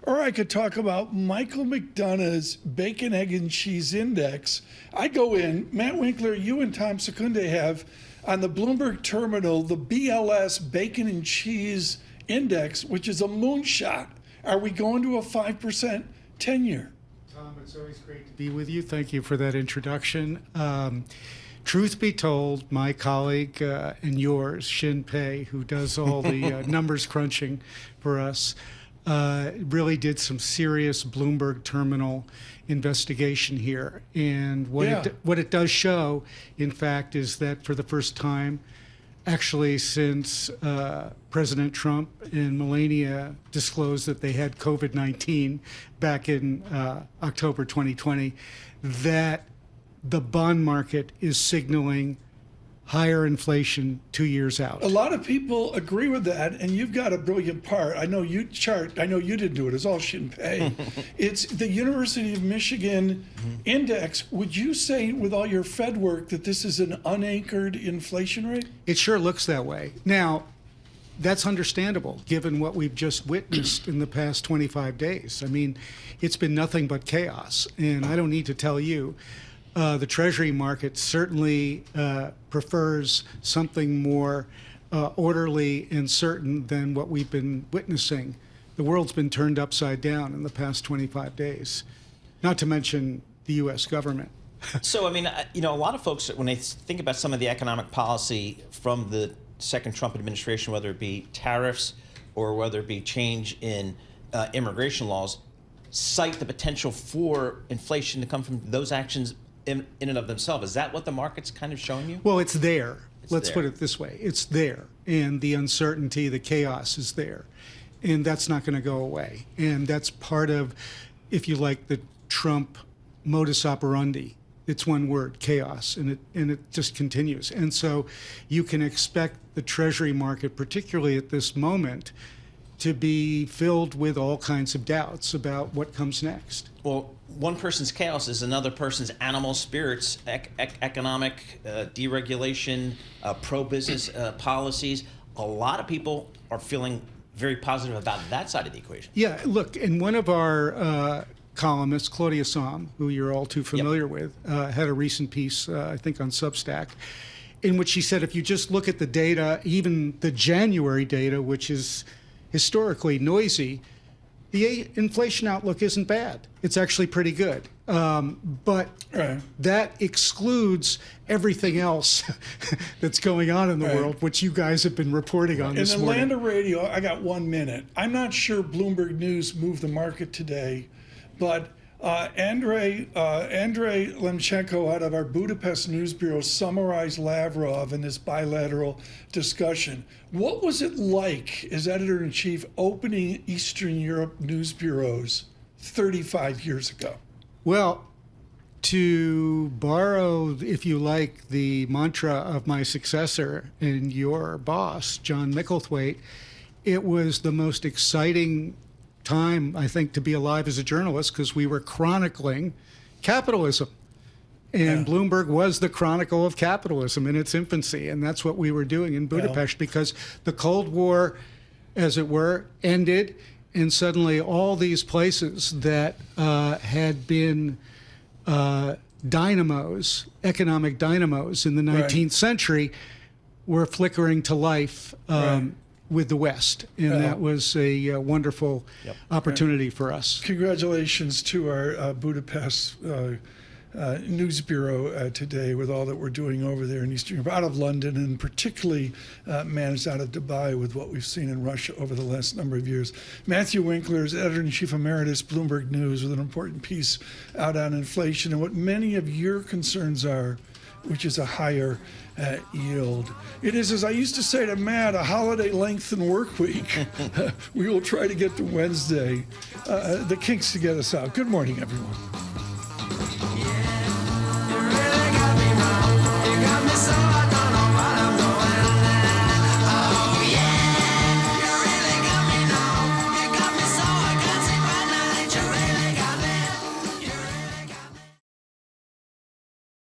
Or I could talk about Michael McDonough's Bacon, Egg, and Cheese Index. I go in, Matt Winkler, you and Tom Secunde have on the Bloomberg terminal the BLS Bacon and Cheese Index, which is a moonshot. Are we going to a 5% 10-year? Tom, it's always great to be with you. Thank you for that introduction. Truth be told, my colleague and yours, Shin Pei, who does all the numbers crunching for us, really did some serious Bloomberg terminal investigation here. And what it does show, in fact, is that for the first time, actually since President Trump and Melania disclosed that they had COVID-19 back in October 2020, that the bond market is signaling higher inflation 2 years out. A lot of people agree with that, and you've got a brilliant part. I know you didn't do it. It's all Shin Pei. It's the University of Michigan index. Would you say, with all your Fed work, that this is an unanchored inflation rate? It sure looks that way. Now, that's understandable, given what we've just witnessed in the past 25 days. I mean, it's been nothing but chaos, and I don't need to tell you, the Treasury market certainly prefers something more orderly and certain than what we've been witnessing. The world's been turned upside down in the past 25 days, not to mention the U.S. government. So, I mean, a lot of folks, when they think about some of the economic policy from the second Trump administration, whether it be tariffs or whether it be change in immigration laws, cite the potential for inflation to come from those actions in and of themselves. Is that what the market's kind of showing you? Well, it's there. Let's put it this way. It's there. And the uncertainty, the chaos is there. And that's not going to go away. And that's part of, if you like, the Trump modus operandi. It's one word, chaos, and it just continues. And so you can expect the Treasury market, particularly at this moment, to be filled with all kinds of doubts about what comes next. Well, one person's chaos is another person's animal spirits, economic deregulation, pro-business policies. A lot of people are feeling very positive about that side of the equation. Yeah, look, and one of our columnists, Claudia Somm, who you're all too familiar with, had a recent piece, I think, on Substack, in which she said if you just look at the data, even the January data, which is historically noisy, the inflation outlook isn't bad. It's actually pretty good. But that excludes everything else that's going on in the world, which you guys have been reporting on this morning. In the land of radio, I got 1 minute. I'm not sure Bloomberg News moved the market today, but Andrei Lemchenko out of our Budapest News Bureau summarized Lavrov in this bilateral discussion. What was it like as editor-in-chief opening Eastern Europe news bureaus 35 years ago? Well, to borrow, if you like, the mantra of my successor and your boss, John Micklethwaite, it was the most exciting time, I think, to be alive as a journalist, because we were chronicling capitalism. And Bloomberg was the chronicle of capitalism in its infancy. And that's what we were doing in Budapest, because the Cold War, as it were, ended. And suddenly all these places that had been dynamos, economic dynamos in the 19th century were flickering to life with the West. And that was a wonderful opportunity for us. Congratulations to our Budapest news bureau today with all that we're doing over there in Eastern Europe, out of London, and particularly managed out of Dubai with what we've seen in Russia over the last number of years. Matthew Winkler is editor-in-chief emeritus, Bloomberg News, with an important piece out on inflation and what many of your concerns are, which is a higher yield. It is, as I used to say to Matt, a holiday lengthened work week. We will try to get to Wednesday. The kinks to get us out. Good morning, everyone.